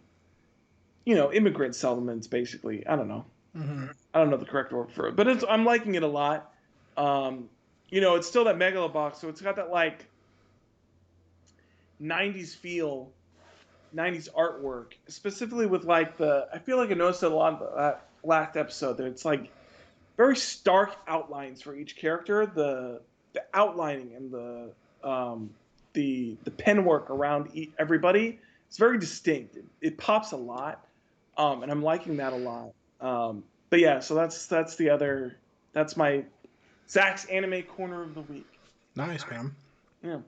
You know, immigrant settlements, basically. I don't know. I don't know the correct word for it, but I'm liking it a lot. You know, it's still that megalobox, so it's got that like 90s feel, 90s artwork, specifically with like I feel like I noticed it a lot in that last episode that it's like very stark outlines for each character. The outlining and the pen work around everybody, it's very distinct. It pops a lot, and I'm liking that a lot. But yeah, so that's my Zach's anime corner of the week. Nice, man. Yeah.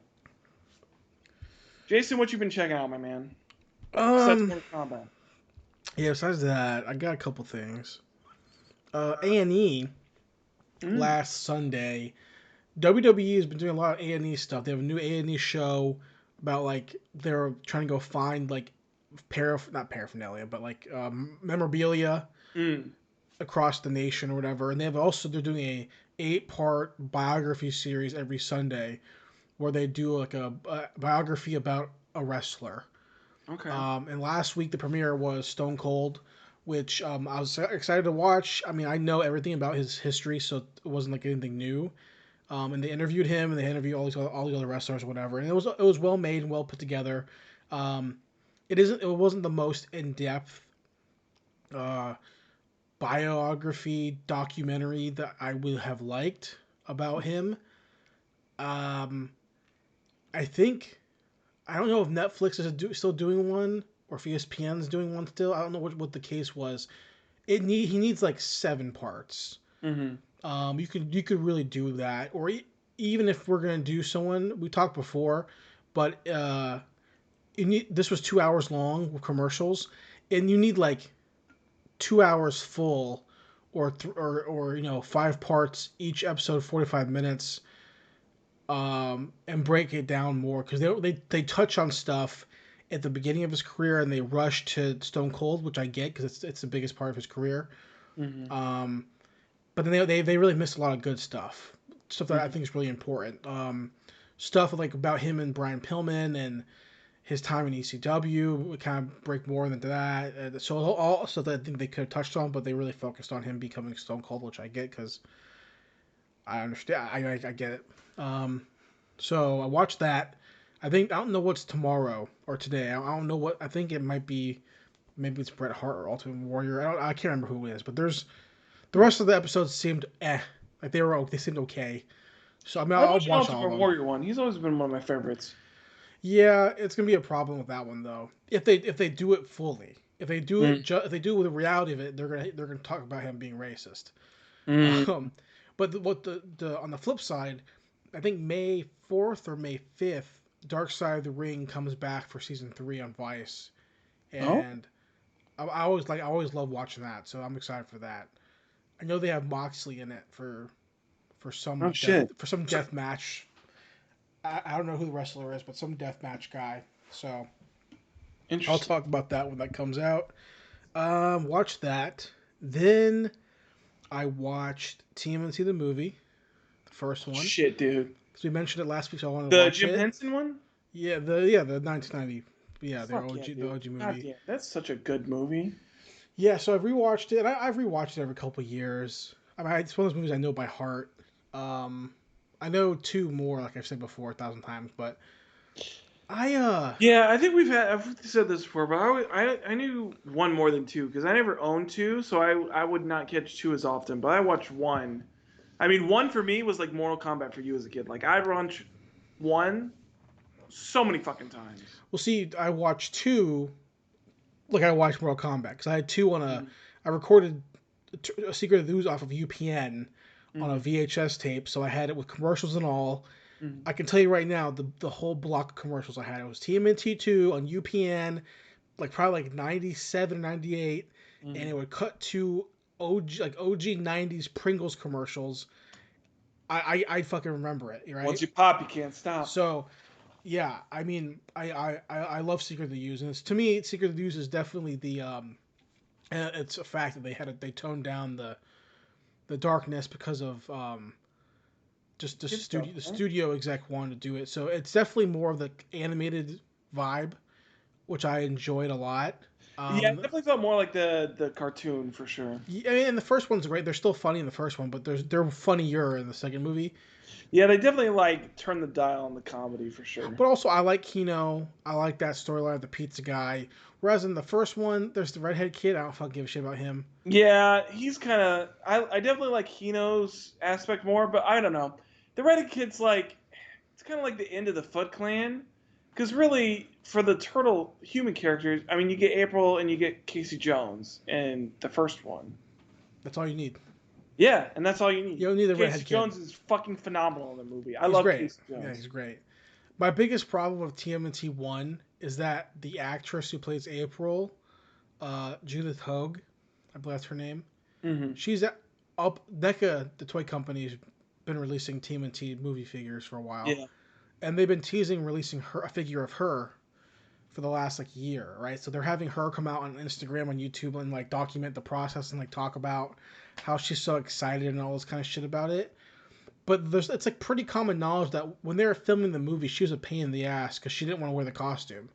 Jason, what you been checking out, my man? Besides Mortal Kombat. Yeah, besides that, I got a couple things. A&E last Sunday, WWE has been doing a lot of A&E stuff. They have a new A&E show about like they're trying to go find like not paraphernalia, but like memorabilia across the nation or whatever. And they're doing a 8-part biography series every Sunday where they do like a biography about a wrestler. Okay. And last week the premiere was Stone Cold, which I was excited to watch. I mean, I know everything about his history, so it wasn't like anything new. And they interviewed him, and they interviewed all the other wrestlers or whatever. And it was well made and well put together. It wasn't the most in-depth biography documentary that I would have liked about him. I don't know if Netflix is still doing one or if ESPN is doing one still. I don't know what the case was. He needs like 7 parts. You could really do that, or even if we're gonna do someone, we talked before, but this was 2 hours long with commercials, and you need like 2 hours full, or 5 parts, each episode 45 minutes, and break it down more, because they touch on stuff at the beginning of his career and they rush to Stone Cold, which I get because it's the biggest part of his career. But then they really missed a lot of good stuff that I think is really important. Stuff like about him and Brian Pillman and his time in ECW would kind of break more into that. So all stuff that I think they could have touched on, but they really focused on him becoming Stone Cold, which I get because I understand. I get it. So I watched that. I don't know what's tomorrow or today. I don't know what. I think it might be. Maybe it's Bret Hart or Ultimate Warrior. I can't remember who it is, but there's. The rest of the episodes seemed like they seemed okay. So I mean, I'll watch all of them. Warrior one. He's always been one of my favorites. Yeah, it's gonna be a problem with that one though. If they do it fully, if they do it if they do it with the reality of it, they're gonna talk about him being racist. But on the flip side, I think May 4th or May 5th, Dark Side of the Ring comes back for season 3 on Vice, and I always love watching that. So I'm excited for that. I know they have Moxley in it for some death match. I don't know who the wrestler is, but some death match guy. So I'll talk about that when that comes out. Watch that. Then I watched TMNT the movie, the first one. Shit, dude. Because we mentioned it last week, so I wanted to watch it. The Jim Henson one? Yeah, the 1990 Yeah, Fuck yeah, the dude. OG movie. God damn, that's such a good movie. Yeah, so I've rewatched it. I've rewatched it every couple of years. I mean, it's one of those movies I know by heart. I know 2 more, like I've said before 1,000 times, but Yeah, I think I've said this before, but I knew 1 more than 2 because I never owned 2, so I would not catch 2 as often. But I watched 1. I mean, 1 for me was like Mortal Kombat for you as a kid. Like I'd watch 1 so many fucking times. Well, see, I watched 2 like I watched Mortal Kombat because I had 2 on a. I recorded a Secret of the Ooze off of UPN on a VHS tape, so I had it with commercials and all. I can tell you right now, the whole block of commercials I had, it was TMNT 2 on UPN, like probably like 97, 98, and it would cut to OG 90s Pringles commercials. I fucking remember it, right? Once you pop, you can't stop. So, yeah, I mean, I love Secret of the Ooze, and to me, Secret of the Ooze is definitely the it's a fact that they toned down the darkness because of just the studio exec wanted to do it. So it's definitely more of the animated vibe, which I enjoyed a lot. Yeah, it definitely felt more like the cartoon for sure. I mean, and the first one's great. They're still funny in the first one, but they're funnier in the second movie. Yeah, they definitely like turn the dial on the comedy for sure. But also, I like Kino. I like that storyline of the pizza guy. Whereas in the first one, there's the redhead kid. I don't fucking give a shit about him. Yeah, he's kind of. I definitely like Kino's aspect more, but I don't know. The redhead kid's like, it's kind of like the end of the Foot Clan, because really for the turtle human characters, I mean, you get April and you get Casey Jones in the first one. That's all you need. Yeah, and that's all you need. You don't need the redhead Casey kid. Jones is fucking phenomenal in the movie. I He's love great. Casey Jones. Yeah, he's great. My biggest problem with TMNT 1 is that the actress who plays April, Judith Hogue, I believe that's her name. She's up. NECA, the toy company, has been releasing TMNT movie figures for a while. Yeah. And they've been teasing releasing a figure of her for the last year, right? So they're having her come out on Instagram, on YouTube, and document the process and talk about how she's so excited and all this kind of shit about it. But it's pretty common knowledge that when they were filming the movie, she was a pain in the ass because she didn't want to wear the costume.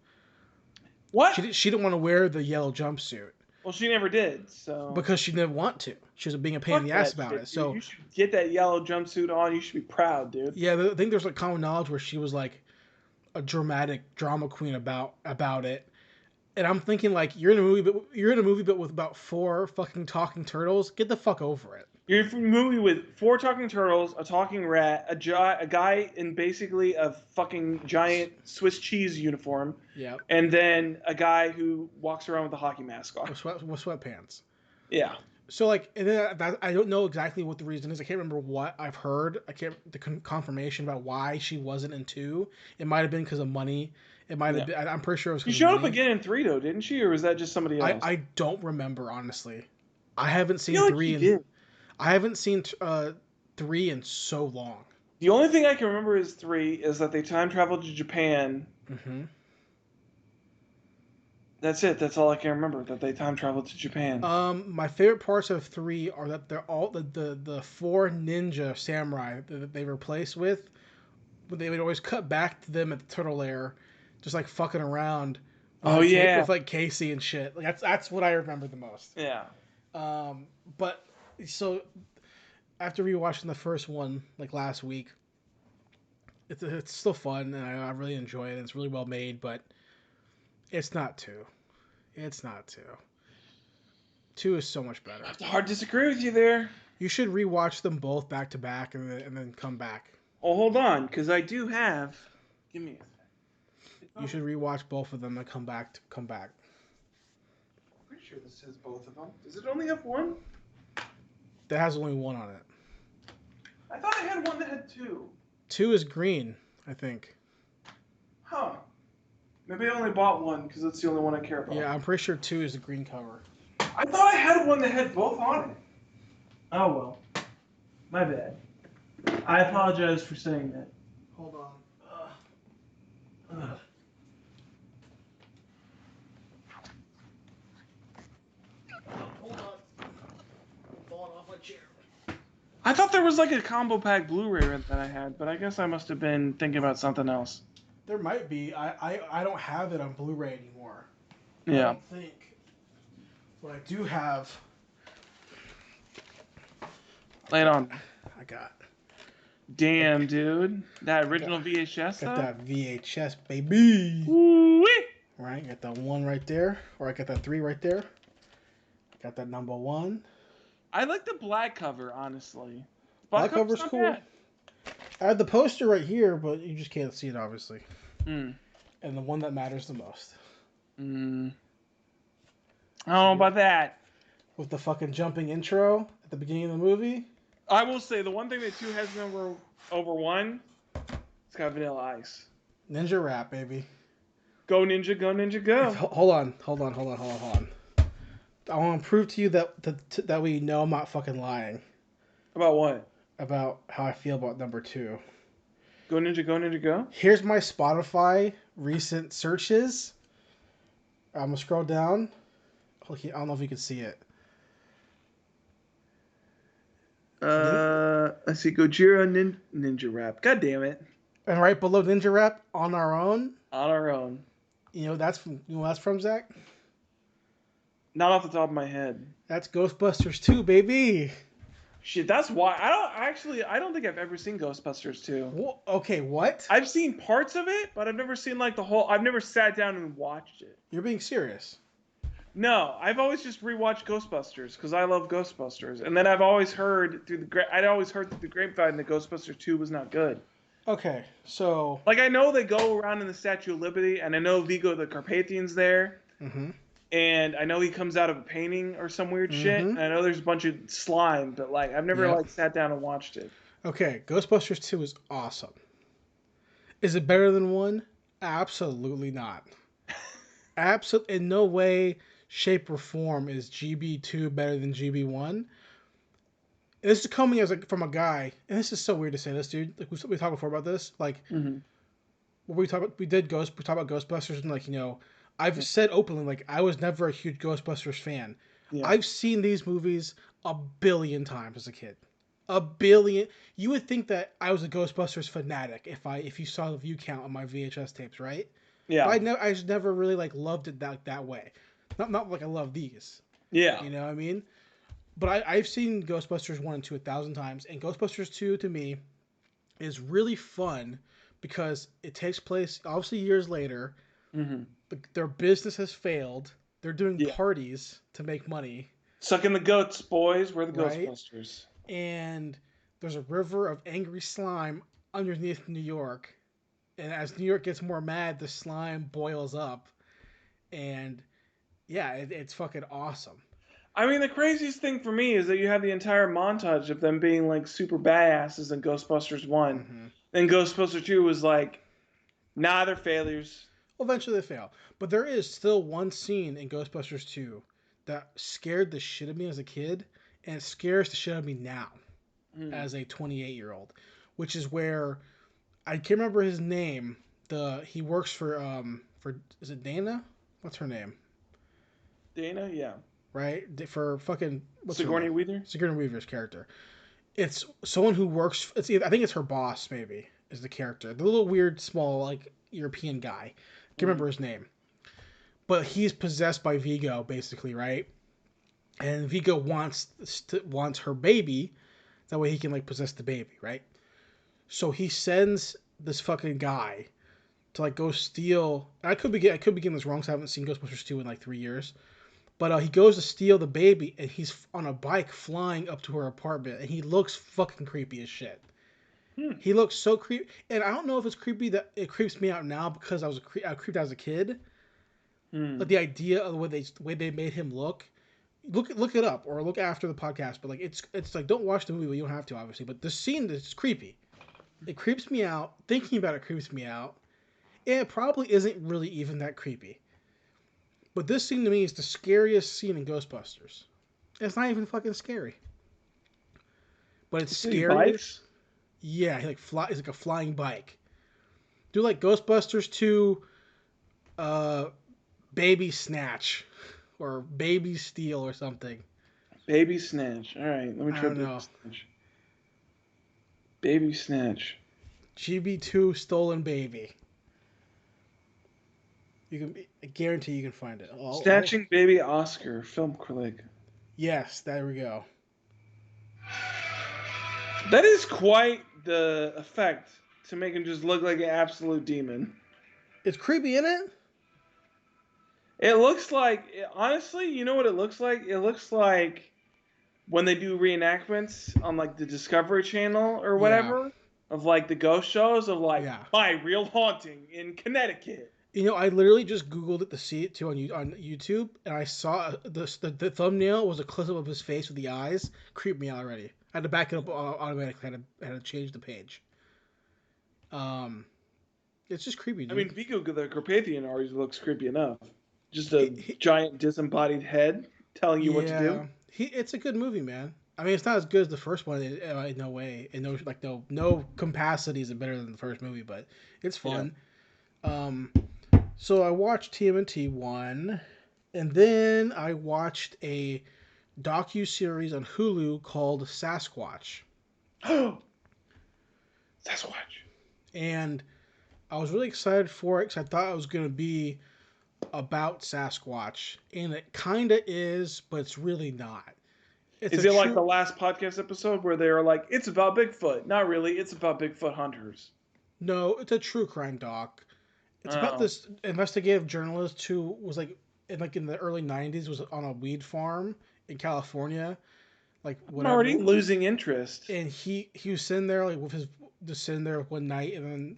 What? She didn't want to wear the yellow jumpsuit. Well, she never did. So because she didn't want to. She was being a pain in the ass about it. So you should get that yellow jumpsuit on. You should be proud, dude. Yeah, I think there's common knowledge where she was a drama queen about it. And I'm thinking you're in a movie but with about 4 fucking talking turtles. Get the fuck over it. You're in a movie with 4 talking turtles, a talking rat, a guy in basically a fucking giant Swiss cheese uniform. Yeah. And then a guy who walks around with a hockey mask on. With sweatpants. Yeah. So and then I don't know exactly what the reason is. I can't remember what I've heard. I can't the confirmation about why she wasn't in 2. It might have been because of money. It might have been. I'm pretty sure it was. She showed up again in 3 though, didn't she? Or was that just somebody else? I don't remember honestly. I haven't seen 3 I haven't seen 3 in so long. The only thing I can remember is 3 is that they time traveled to Japan. Mm-hmm. That's it. That's all I can remember. That they time traveled to Japan. My favorite parts of 3 are that they're all the 4 ninja samurai that they replaced with. They would always cut back to them at the turtle lair, just fucking around. With Casey and shit. That's what I remember the most. Yeah. But so after rewatching the first one last week, it's still fun and I really enjoy it. It's really well made, but it's not 2. It's not 2. 2 is so much better. I have to hard disagree with you there. You should rewatch them both back to back and then come back. Oh, hold on, because I do have. Give me a sec. You should rewatch both of them and come back. I'm pretty sure this says both of them. Does it only have 1? That has only 1 on it. I thought I had 1 that had 2. 2 is green, I think. Huh. Maybe I only bought 1 because it's the only one I care about. Yeah, I'm pretty sure 2 is the green cover. I thought I had 1 that had both on it. Oh well. My bad. I apologize for saying that. Hold on. Hold on. I'm falling off my chair. I thought there was a combo pack Blu-ray that I had, but I guess I must have been thinking about something else. There might be. I don't have it on Blu-ray anymore. I Yeah. don't think. But I do have. Lay it on. I got. Damn, dude. That original VHS Got stuff? that VHS, baby. Ooh-wee. Right, got that 1 right there, or I got that 3 right there. Got that number 1. I like the black cover, honestly. Black cover's not cool. bad. I have the poster right here, but you just can't see it, obviously. Mm. And the one that matters the most. Mm. I don't know about that. With the fucking jumping intro at the beginning of the movie. I will say, the one thing that 2 has over 1, it's got Vanilla Ice. Ninja Rap, baby. Go Ninja, go Ninja, go. Hold on. I want to prove to you that we know I'm not fucking lying. About what? About how I feel about number 2. Go Ninja, go Ninja, go? Here's my Spotify recent searches. I'm going to scroll down. Okay, I don't know if you can see it. Let's see, Gojira Ninja Rap. God damn it. And right below Ninja Rap, On Our Own. On our own. You know that's from Zach? Not off the top of my head. That's Ghostbusters 2, baby. Shit, that's why I don't think I've ever seen Ghostbusters 2. Okay, what? I've seen parts of it, but I've never seen like the whole. I've never sat down and watched it. You're being serious. No, I've always just rewatched Ghostbusters because I love Ghostbusters, and then I'd always heard through the grapevine that Ghostbusters 2 was not good. Okay, so Like, I know they go around in the Statue of Liberty, and I know Vigo the Carpathian's there, and I know he comes out of a painting or some weird shit, and I know there's a bunch of slime, but like I've never like sat down and watched it. Okay, Ghostbusters 2 is awesome. Is it better than 1? Absolutely not. Absolutely, in no way, shape, or form is GB2 better than GB1. This is coming as from a guy, and this is so weird to say this, dude. Like we talked before about this. Like when we talked about Ghostbusters, and like, you know, I've said openly, like, I was never a huge Ghostbusters fan. Yeah. I've seen these movies a billion times as a kid. A billion. You would think that I was a Ghostbusters fanatic if you saw the view count on my VHS tapes, right? Yeah. But I just never really like loved it that way. Not like I love these. Yeah. You know what I mean? But I've seen Ghostbusters 1 and 2 1,000 times, and Ghostbusters 2 to me is really fun because it takes place obviously years later. Their business has failed. They're doing parties to make money. Sucking the goats, boys. We're the Ghostbusters. And there's a river of angry slime underneath New York. And as New York gets more mad, the slime boils up. And yeah, it's fucking awesome. I mean, the craziest thing for me is that you have the entire montage of them being like super badasses in Ghostbusters 1. Then Ghostbusters 2 was like, nah, they're failures. Well, eventually they fail. But there is still one scene in Ghostbusters 2 that scared the shit out of me as a kid, and it scares the shit out of me now as a 28-year-old, which is where I can't remember his name. He works for is it Dana? What's her name? Dana, yeah. Right? For fucking Sigourney Weaver? Sigourney Weaver's character. It's someone who works. I think it's her boss. Maybe is the character. The little weird, small, like European guy. Can't remember his name. But he's possessed by Vigo, basically, right? And Vigo wants her baby. That way he can like possess the baby, right? So he sends this fucking guy to like go steal. I could be getting this wrong because I haven't seen Ghostbusters 2 in like 3 years. But he goes to steal the baby, and he's on a bike flying up to her apartment, and he looks fucking creepy as shit. He looks so creepy, and I don't know if it's creepy that it creeps me out now because I was creeped out as a kid. Like the idea of the way they made him look it up or look after the podcast. But like it's like, don't watch the movie, but you don't have to, obviously. But the scene is creepy. It creeps me out. Thinking about it creeps me out, and it probably isn't really even that creepy. But this scene to me is the scariest scene in Ghostbusters. It's not even fucking scary. But it's scary. Yeah, it's like a flying bike. Do like Ghostbusters 2 Baby Snatch or Baby Steal or something. Baby Snatch. All right, let me try Baby Snatch. Baby Snatch. GB2 Stolen Baby. I guarantee you can find it. Snatching Baby Oscar film critic. Yes, there we go. That is quite the effect to make him just look like an absolute demon. It's creepy, isn't it? It looks like, honestly, you know what it looks like? It looks like when they do reenactments on like the Discovery Channel or whatever of like the ghost shows of like My Real Haunting in Connecticut. You know, I literally just Googled it to see it too on YouTube, and I saw the thumbnail was a close up of his face with the eyes. Creeped me out already. I had to back it up automatically. I had to change the page. It's just creepy, dude. I mean, Vigo the Carpathian already looks creepy enough. Just a giant disembodied head telling you what to do. It's a good movie, man. I mean, it's not as good as the first one in no way. In no capacity is it better than the first movie, but it's fun. Yeah. So I watched TMNT 1, and then I watched a docu-series on Hulu called Sasquatch. Sasquatch. And I was really excited for it because I thought it was going to be about Sasquatch, and it kind of is, but it's really not. Is it like the last podcast episode where they were like, it's about Bigfoot? Not really, it's about Bigfoot hunters. No, it's a true crime doc. It's about this investigative journalist who was in the early 90s, was on a weed farm in California. Like, whatever. I'm already losing interest. And he was sitting there just sitting there one night, and then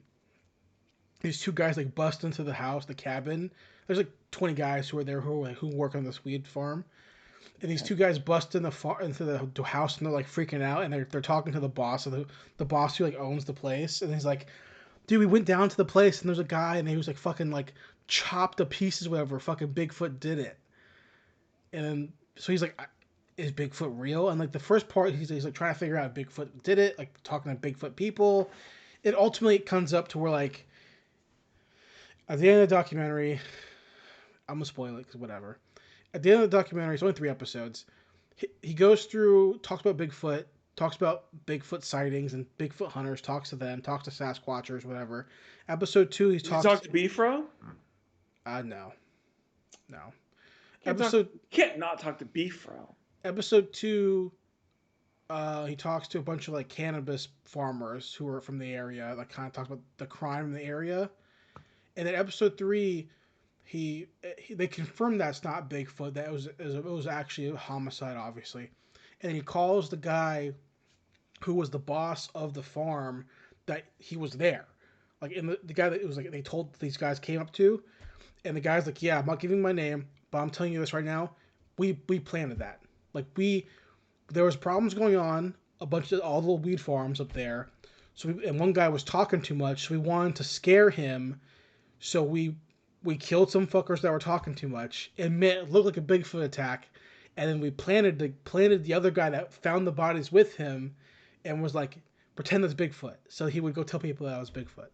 these two guys bust into the house, the cabin. There's 20 guys who are there who work on this weed farm. And these two guys bust into the house, and they're freaking out, and they're talking to the boss, the boss who owns the place, and he's like, dude, we went down to the place and there's a guy and he was fucking chopped to pieces, whatever. Fucking Bigfoot did it. And so he's like, is Bigfoot real? And the first part, he's trying to figure out if Bigfoot did it, talking to Bigfoot people. It ultimately comes up to where at the end of the documentary, I'm gonna spoil it because whatever. At the end of the documentary, it's only 3 episodes. He goes through, talks about Bigfoot. Talks about Bigfoot sightings and Bigfoot hunters, talks to them, talks to Sasquatchers, whatever. Episode 2, he's talking... Did you talk to Beefro? No. Can't not talk to Beefro. Episode 2, he talks to a bunch of cannabis farmers who are from the area, kind of talks about the crime in the area. And then episode 3, they confirmed that's not Bigfoot, that it was actually a homicide, obviously. And he calls the guy who was the boss of the farm that he was there. The guy that it was they told these guys came up to, and the guy's like, yeah, I'm not giving my name, but I'm telling you this right now, we planted that. There was problems going on, all the weed farms up there, and one guy was talking too much, so we wanted to scare him, so we killed some fuckers that were talking too much. It looked like a Bigfoot attack. And then we planted the other guy that found the bodies with him, and was pretend that's Bigfoot. So he would go tell people that was Bigfoot.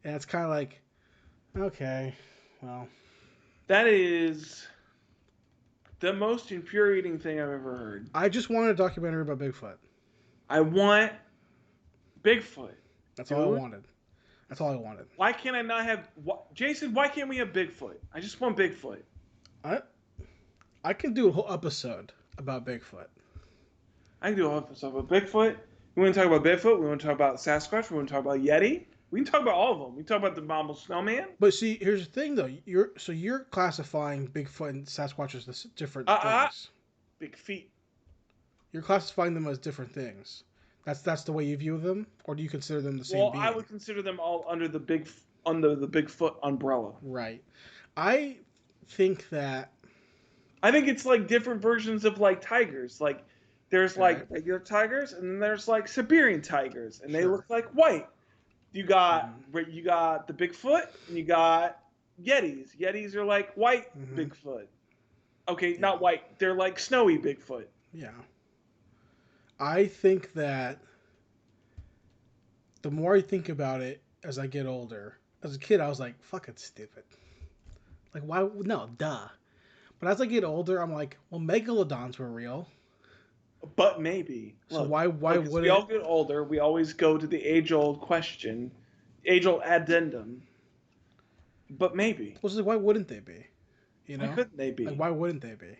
And it's kind of okay, well. That is the most infuriating thing I've ever heard. I just wanted a documentary about Bigfoot. I want Bigfoot. That's all I wanted. That's all I wanted. Why can't I not have... Jason, why can't we have Bigfoot? I just want Bigfoot. I can do a whole episode about Bigfoot. I can do a whole episode about Bigfoot. We want to talk about Bigfoot. We want to talk about Sasquatch. We want to talk about Yeti. We can talk about all of them. We can talk about the Abominable Snowman. But see, here's the thing, though. You're classifying Bigfoot and Sasquatch as different things. Big feet. You're classifying them as different things. That's the way you view them, or do you consider them the same being? I would consider them all under the Bigfoot umbrella. Right. I think it's different versions of tigers. There's regular tigers, and then there's Siberian tigers, and they look like white. You got the Bigfoot, and you got Yetis. Yetis are white Bigfoot. Okay, not white. They're snowy Bigfoot. Yeah. I think that the more I think about it as I get older, as a kid I was fucking stupid. Why? No, duh. But as I get older, I'm well, megalodons were real. But maybe. So look, why would we all get older? We always go to the age-old question, age-old addendum. but maybe. Well, it's like, why wouldn't they be? You know? Why couldn't they be? Like, why wouldn't they be?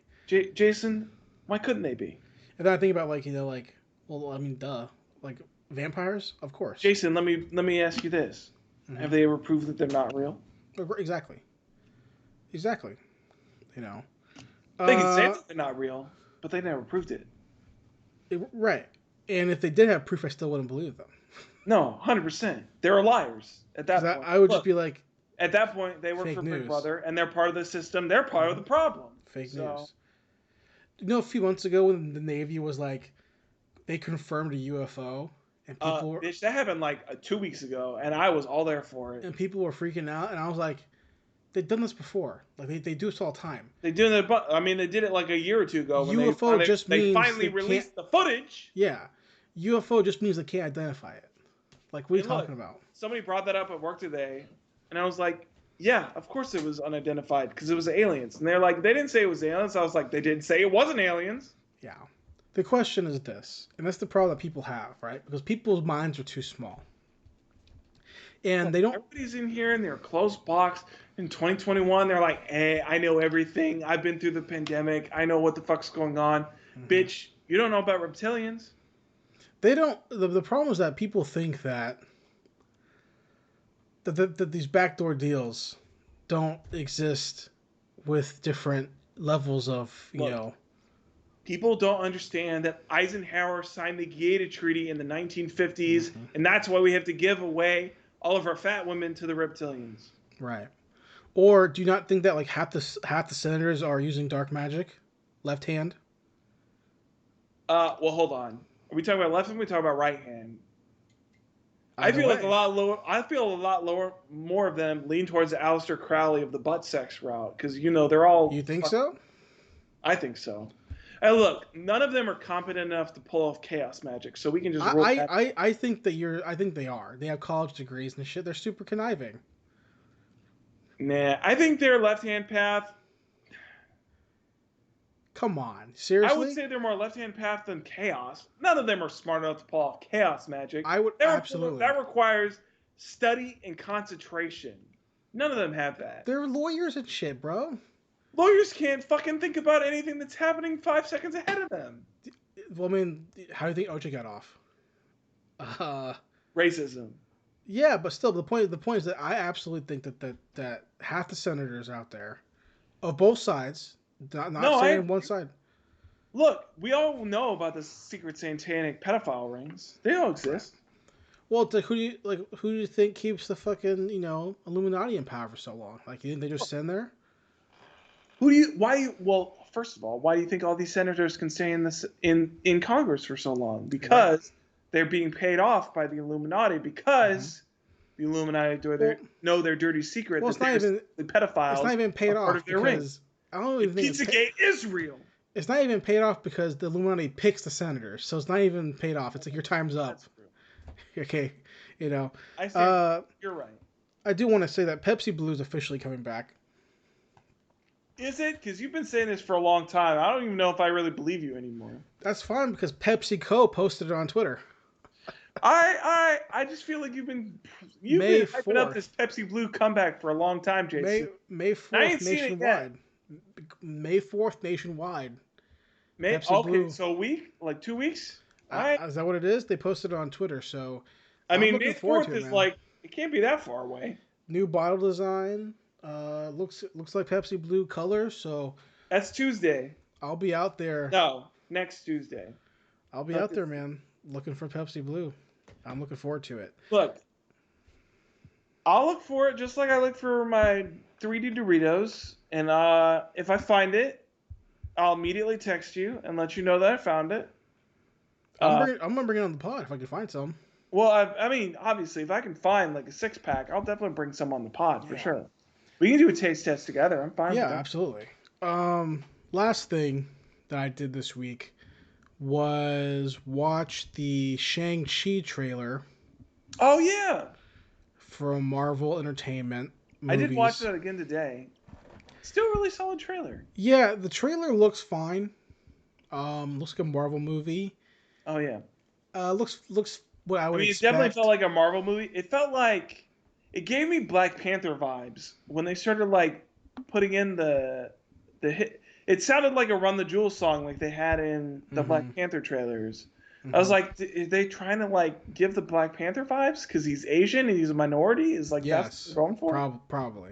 Jason, why couldn't they be? And then I think about well, I mean, duh, like vampires, of course. Jason, let me ask you this: Have they ever proved that they're not real? Exactly. You know. They can say that they're not real, but they never proved it. Right. And if they did have proof, I still wouldn't believe them. No, 100%. They're liars at that point. I would just be like, at that point, they work for Big Brother, and they're part of the system. They're part of the problem. Fake news. You know, a few months ago when the Navy was like, they confirmed a UFO, and people were... Bitch, that happened like 2 weeks ago, and I was all there for it. And people were freaking out, and I was like, they've done this before. Like, they do this all the time. They did it, I mean, they did it like a year or two ago. When UFO they finally released the footage. Yeah. UFO just means they can't identify it. Like, what are you talking about? Somebody brought that up at work today, and I was like, yeah, of course it was unidentified, because it was aliens. And they're like, they didn't say it was aliens. I was like, they didn't say it wasn't aliens. Yeah. The question is this, and that's the problem that people have, right? Because people's minds are too small. And they don't... Everybody's in here in their closed box in 2021. They're like, hey, I know everything. I've been through the pandemic. I know what the fuck's going on. Bitch, you don't know about reptilians. They don't... The problem is that people think that these backdoor deals don't exist with different levels of, you know... People don't understand that Eisenhower signed the Gaeta Treaty in the 1950s, and that's why we have to give away all of our fat women to the reptilians. Right. Or do you not think that like half the senators are using dark magic, left hand? Well, hold on. Are we talking about left hand? Or are we talking about right hand? I feel like a lot lower. I feel a lot lower. More of them lean towards the Aleister Crowley of the butt sex route, because they're all. You think so? I think so. And look, none of them are competent enough to pull off chaos magic, so we can just. I think that I think they are. They have college degrees and shit. They're super conniving. Nah, I think their left-hand path. Come on, seriously? I would say they're more left-hand path than chaos. None of them are smart enough to pull off chaos magic. I would absolutely. That requires study and concentration. None of them have that. They're lawyers and shit, bro. Lawyers can't fucking think about anything that's happening 5 seconds ahead of them. Well, I mean, how do you think OJ got off? Racism. Yeah, but still, the point is that I absolutely think that half the senators out there, of both sides, not saying one side. Look, we all know about the secret satanic pedophile rings. They all exist. Well, who do you think keeps the fucking Illuminati in power for so long? Like, you think they just sit there? Well, first of all, why do you think all these senators can stay in Congress for so long? Because they're being paid off by the Illuminati, because the Illuminati know their dirty secret that the pedophiles it's not even paid off part of their rings. I don't even think Pizzagate is real. It's not even paid off because the Illuminati picks the senators, so it's not even paid off. It's like your time's up. Okay, I say you're right. I do want to say that Pepsi Blue is officially coming back. Is it? Because you've been saying this for a long time. I don't even know if I really believe you anymore. That's fine, because PepsiCo posted it on Twitter. I just feel like you've been hyping up this Pepsi Blue comeback for a long time, Jason. May 4th nationwide. May 4th nationwide. Okay, Blue. so a week? Like 2 weeks? Is that what it is? They posted it on Twitter, so I mean, May 4th is like, it can't be that far away. New bottle design. Looks like Pepsi Blue color, so that's Tuesday. I'll be out there. No, next Tuesday. I'll be out there, man, looking for Pepsi Blue. I'm looking forward to it. Look, I'll look for it just like I look for my 3D Doritos, and if I find it, I'll immediately text you and let you know that I found it. I'm gonna bring it on the pod if I can find some. Well, I mean, obviously, if I can find like a 6-pack, I'll definitely bring some on the pod for sure. We can do a taste test together. I'm fine with that. Yeah, absolutely. Last thing that I did this week was watch the Shang Chi trailer. Oh, yeah. From Marvel Entertainment movies. I did watch that again today. Still a really solid trailer. Yeah, the trailer looks fine. Looks like a Marvel movie. Oh, yeah. Looks what I would expect. It definitely felt like a Marvel movie. It felt like It gave me Black Panther vibes when they started like putting in the hit. It sounded like a Run the Jewels song like they had in the Black Panther trailers. I was like, are they trying to like give the Black Panther vibes because he's Asian and he's a minority? Is like that's what they're going for? Probably.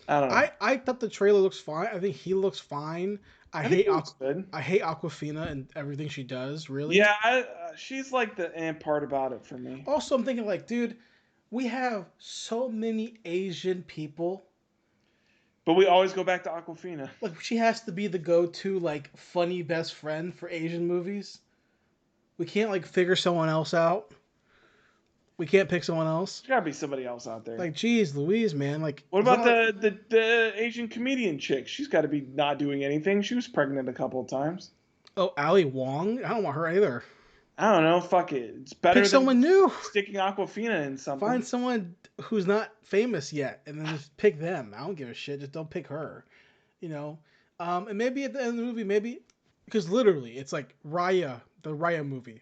I don't know. I thought the trailer looks fine. I think he looks fine. I hate Aquafina and everything she does. Really. Yeah, she's like the part about it for me. Also, I'm thinking like, dude, we have so many Asian people. But we always go back to Aquafina. Like, she has to be the go-to, like, funny best friend for Asian movies. We can't, like, figure someone else out. We can't pick someone else. There's gotta be somebody else out there. Like, geez, Louise, man. Like, what about the Asian comedian chick? She's got to be not doing anything. She was pregnant a couple of times. Oh, Ali Wong? I don't want her either. I don't know. Fuck it. It's better Pick someone new. Sticking Aquafina in something. Find someone who's not famous yet, and then just pick them. I don't give a shit. Just don't pick her. You know? And maybe at the end of the movie, maybe... Because literally, it's like Raya, the Raya movie.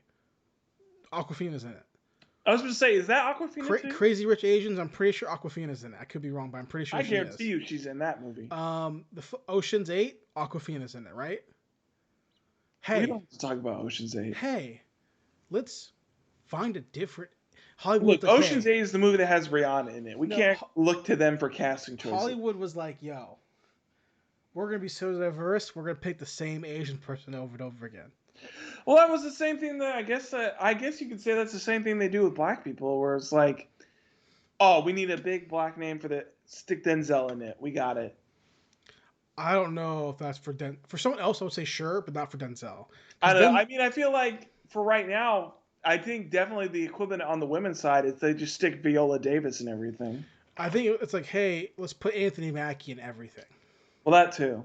Aquafina's in it. I was going to say, is that Aquafina too? Crazy Rich Asians, I'm pretty sure Aquafina's in it. I could be wrong, but I'm pretty sure she is. I guarantee you she's in that movie. Ocean's 8, Aquafina's in it, right? Hey. We don't have to talk about Ocean's 8. Hey. Let's find a different... Hollywood. Look, Ocean's 8 is the movie that has Rihanna in it. We can't look to them for casting choices. Hollywood was like, yo, we're going to be so diverse, we're going to pick the same Asian person over and over again. Well, that was the same thing that I guess you could say that's the same thing they do with black people, where it's like, oh, we need a big black name stick Denzel in it. We got it. I don't know if that's for someone else. I would say sure, but not for Denzel. I don't know. I mean, I feel like for right now, I think definitely the equivalent on the women's side is they just stick Viola Davis and everything. I think it's like, hey, let's put Anthony Mackie in everything. Well, that too.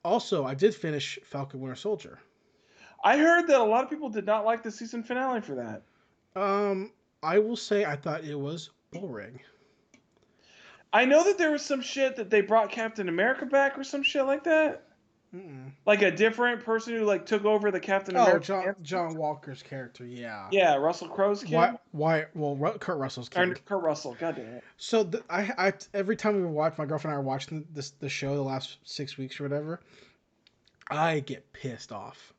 Also, I did finish Falcon Winter Soldier. I heard that a lot of people did not like the season finale for that. I will say I thought it was boring. I know that there was some shit that they brought Captain America back or some shit like that. Mm-mm. Like a different person who like took over the Captain America. Oh, John Walker's character, yeah. Yeah, Russell Crowe's kid. Why? Well, Kurt Russell's kid. Kurt Russell, goddamn it. So I every time we watch, my girlfriend and I are watching the show the last 6 weeks or whatever, I get pissed off.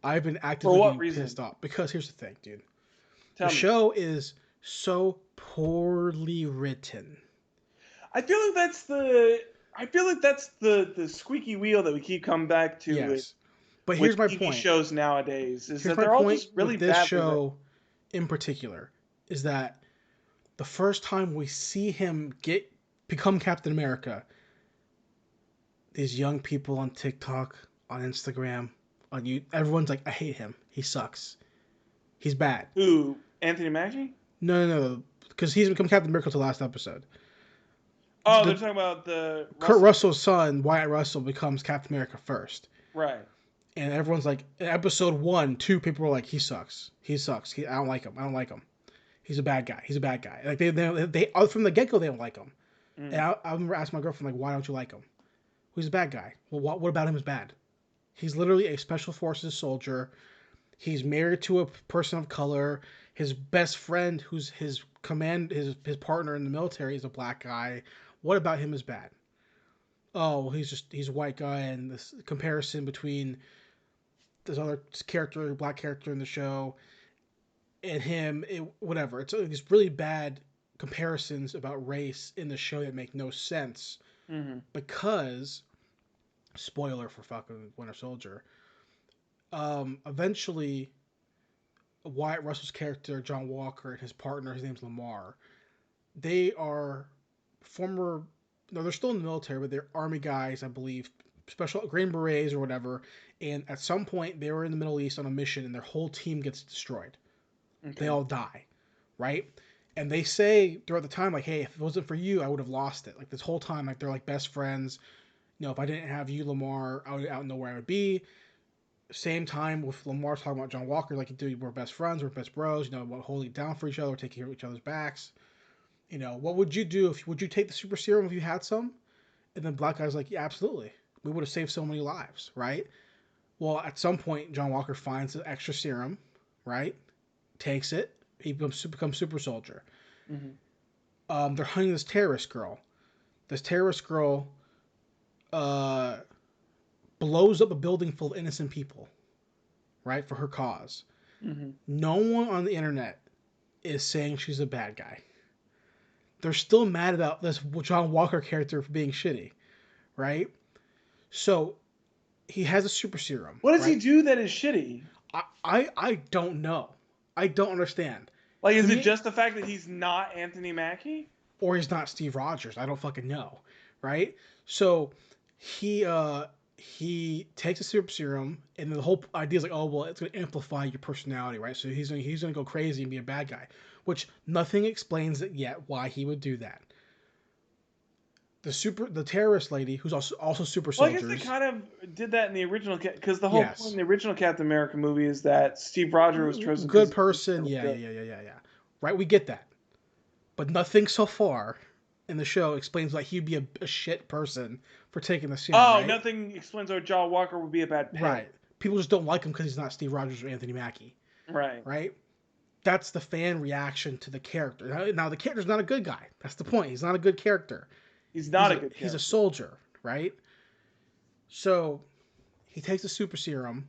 I've been actively pissed off because here's the thing, dude. The show is so poorly written. I feel like that's the squeaky wheel that we keep coming back to. Yes. But here's my TV point. Shows nowadays is that they're all just really bad. This show, in particular, is that the first time we see him become Captain America, these young people on TikTok, on Instagram, on YouTube, everyone's like, I hate him. He sucks. He's bad. Who? Anthony Mackie? No. Because he's become Captain America till the last episode. Oh, they're talking about the... Kurt Russell's son, Wyatt Russell, becomes Captain America first. Right. And everyone's like, in episode 1, 2 people were like, he sucks. I don't like him. He's a bad guy. Like they from the get-go, they don't like him. Mm. And I remember asking my girlfriend, like, why don't you like him? He's a bad guy. Well, what about him is bad? He's literally a special forces soldier. He's married to a person of color. His best friend, who's his partner in the military, is a black guy. What about him is bad? Oh, he's a white guy, and this comparison between this other character, black character in the show, and him, whatever. It's these really bad comparisons about race in the show that make no sense because, spoiler for fucking Winter Soldier, eventually Wyatt Russell's character, John Walker, and his partner, his name's Lamar, they are they're still in the military, but they're army guys, I believe, special Green Berets or whatever, and at some point they were in the Middle East on a mission and their whole team gets destroyed. Okay. They all die, right? And they say throughout the time, like, hey, if it wasn't for you, I would have lost it. Like, this whole time, like, they're like best friends. You know, if I didn't have you, Lamar, I don't know where I would be. Same time with Lamar talking about John Walker, like, dude, we're best friends, we're best bros, you know, we're holding down for each other, taking care of each other's backs. You know, what would you do would you take the super serum if you had some? And then black guy's like, yeah, absolutely. We would have saved so many lives, right? Well, at some point, John Walker finds the extra serum, right? Takes it. He becomes super soldier. Mm-hmm. they're hunting this terrorist girl. This terrorist girl blows up a building full of innocent people, right, for her cause. Mm-hmm. No one on the internet is saying she's a bad guy. They're still mad about this John Walker character for being shitty, right? So he has a super serum. What does he right? do that is shitty? I don't know. I don't understand. Like, is it just the fact that he's not Anthony Mackie? Or he's not Steve Rogers? I don't fucking know, right? So he takes a super serum, and the whole idea is like, oh well, it's gonna amplify your personality, right? So he's gonna go crazy and be a bad guy, which nothing explains it yet why he would do that. The terrorist lady, who's also super soldiers. Well, I guess they kind of did that in the original, because the whole point in the original Captain America movie is that Steve Rogers was chosen. Good person, yeah. Right, we get that, but nothing so far in the show explains why he'd be a shit person for taking the serum. Oh, right? Nothing explains why John Walker would be a bad parent. Right. People just don't like him because he's not Steve Rogers or Anthony Mackie. Right. Right? That's the fan reaction to the character. Now the character's not a good guy. That's the point. He's not a good character. He's not a good character. He's a soldier, right? So he takes the super serum.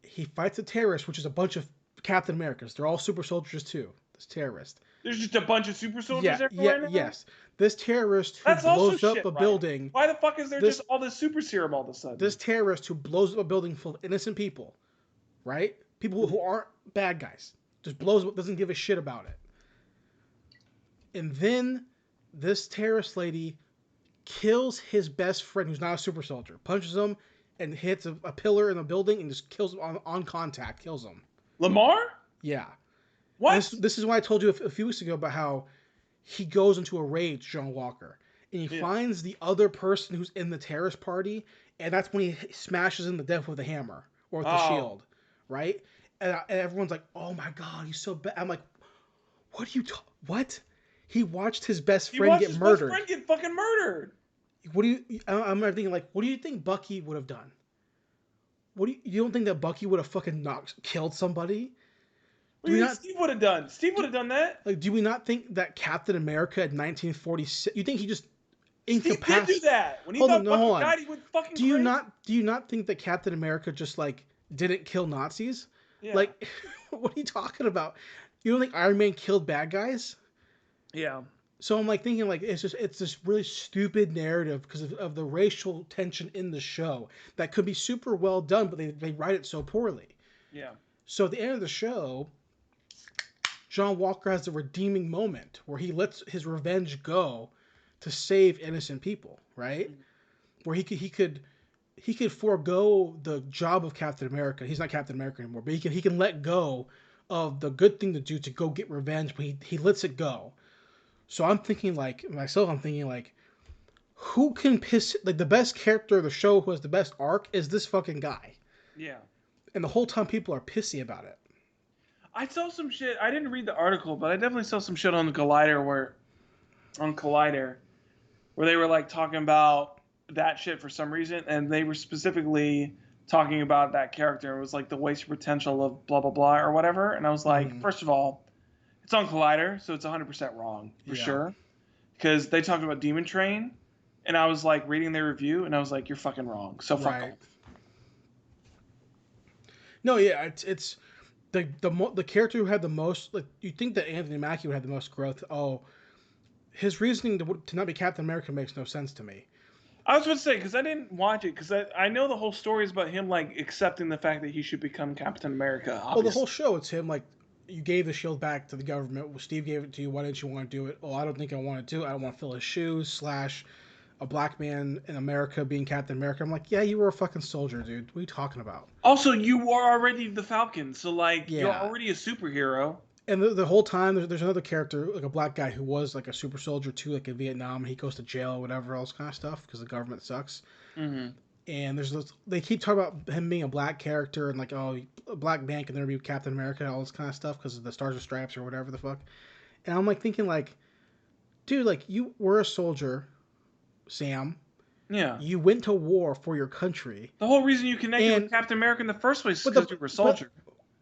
He fights a terrorist, which is a bunch of Captain Americas. They're all super soldiers too. This terrorist. There's just a bunch of super soldiers everywhere now? Yes. This terrorist who blows up a building. Why the fuck is there just all this super serum all of a sudden? This terrorist who blows up a building full of innocent people, right? People who aren't bad guys. Just blows up, doesn't give a shit about it. And then this terrorist lady kills his best friend, who's not a super soldier, punches him and hits a pillar in the building and just kills him on contact, kills him. Lamar? Yeah. What? This is why I told you a few weeks ago about how he goes into a rage, John Walker, and he finds the other person who's in the terrorist party, and that's when he smashes him to death with a hammer or with the shield, right? And everyone's like, "Oh my god, he's so bad." I'm like, "What are you what?" He watched his best friend get murdered. Best friend get fucking murdered. What do you? I'm thinking like, what do you think Bucky would have done? You don't think that Bucky would have fucking killed somebody? What do you think Steve would have done? Steve would have done that. Like, do we not think that Captain America in 1946? You think he just incapacitated? Steve did do that when he thought Bucky died. He went fucking. Do you not think that Captain America just like didn't kill Nazis? Yeah. Like, what are you talking about? You don't think Iron Man killed bad guys? Yeah. So I'm like thinking like it's this really stupid narrative because of the racial tension in the show that could be super well done, but they write it so poorly. Yeah. So at the end of the show, John Walker has a redeeming moment where he lets his revenge go to save innocent people, right? Where he could forego the job of Captain America. He's not Captain America anymore, but he can let go of the good thing to do to go get revenge, but he lets it go. So I'm thinking like who can piss like the best character of the show who has the best arc is this fucking guy. Yeah. And the whole time people are pissy about it. I saw some shit. I didn't read the article, but I definitely saw some shit on Collider where they were like talking about that shit for some reason, and they were specifically talking about that character. It was like the wasted potential of blah blah blah or whatever. And I was like, first of all, it's on Collider, so it's 100% wrong for sure. Because they talked about Demon Train, and I was like reading their review, and I was like, you're fucking wrong. So fuck off. No, yeah, it's the character who had the most. Like, you think that Anthony Mackie would have the most growth? Oh, his reasoning to not be Captain America makes no sense to me. I was going to say, because I didn't watch it, because I know the whole story is about him like accepting the fact that he should become Captain America. Obviously. Well, the whole show, it's him like, you gave the shield back to the government. Well, Steve gave it to you. Why didn't you want to do it? Oh, I don't think I want to do it. I don't want to fill his shoes. / a black man in America being Captain America. I'm like, yeah, you were a fucking soldier, dude. What are you talking about? Also, you were already the Falcon, so like you're already a superhero. And the whole time, there's another character, like a black guy who was like a super soldier too, like in Vietnam, and he goes to jail or whatever else kind of stuff because the government sucks. Mm-hmm. And they keep talking about him being a black character and like, oh, a black man can never be Captain America and all this kind of stuff because of the Stars and Stripes or whatever the fuck. And I'm like thinking like, dude, like you were a soldier, Sam. Yeah. You went to war for your country. The whole reason you connected with Captain America in the first place is because you were a soldier.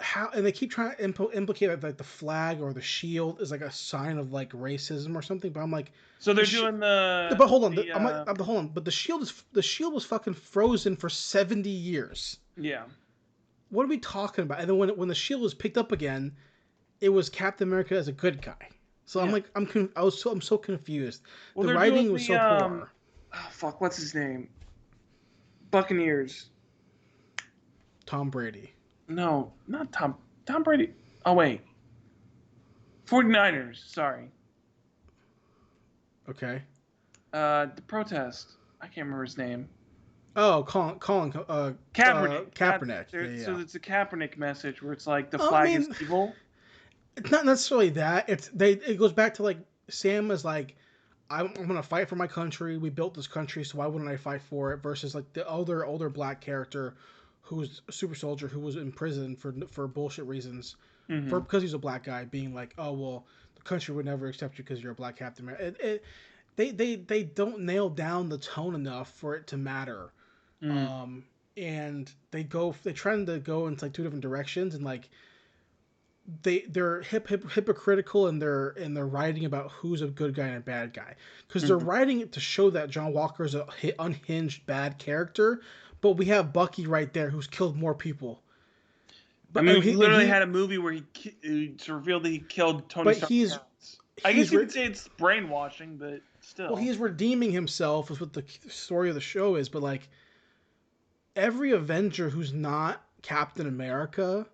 how, and they keep trying to implicate like the flag or the shield is like a sign of like racism or something. But I'm like, So they're doing the. but hold on, the, I'm like, hold on. But the shield was fucking frozen for 70 years. Yeah. What are we talking about? And then when the shield was picked up again, it was Captain America as a good guy. So I'm like, I'm so confused. Well, the writing was so poor. Oh, fuck, what's his name? Buccaneers. Tom Brady. No, not Tom. Tom Brady. Oh wait. 49ers. Sorry. Okay. The protest. I can't remember his name. Oh, Colin Kaepernick. Kaepernick. Yeah. So it's a Kaepernick message where it's like the flag is evil. It's not necessarily that. It goes back to like Sam is like, I'm gonna fight for my country. We built this country, so why wouldn't I fight for it? Versus like the older black character, who's a super soldier who was in prison for bullshit reasons, because he's a black guy, being like, oh well, the country would never accept you because you're a black Captain America. They don't nail down the tone enough for it to matter. And they try to go into like two different directions, and like they're hypocritical in their writing about who's a good guy and a bad guy, because they're writing it to show that John Walker's a unhinged bad character, but we have Bucky right there who's killed more people. But I mean, he literally had a movie where he revealed that he killed Tony Stark's parents. I guess you could say it's brainwashing, but still. Well, he's redeeming himself is what the story of the show is, but like every Avenger who's not Captain America,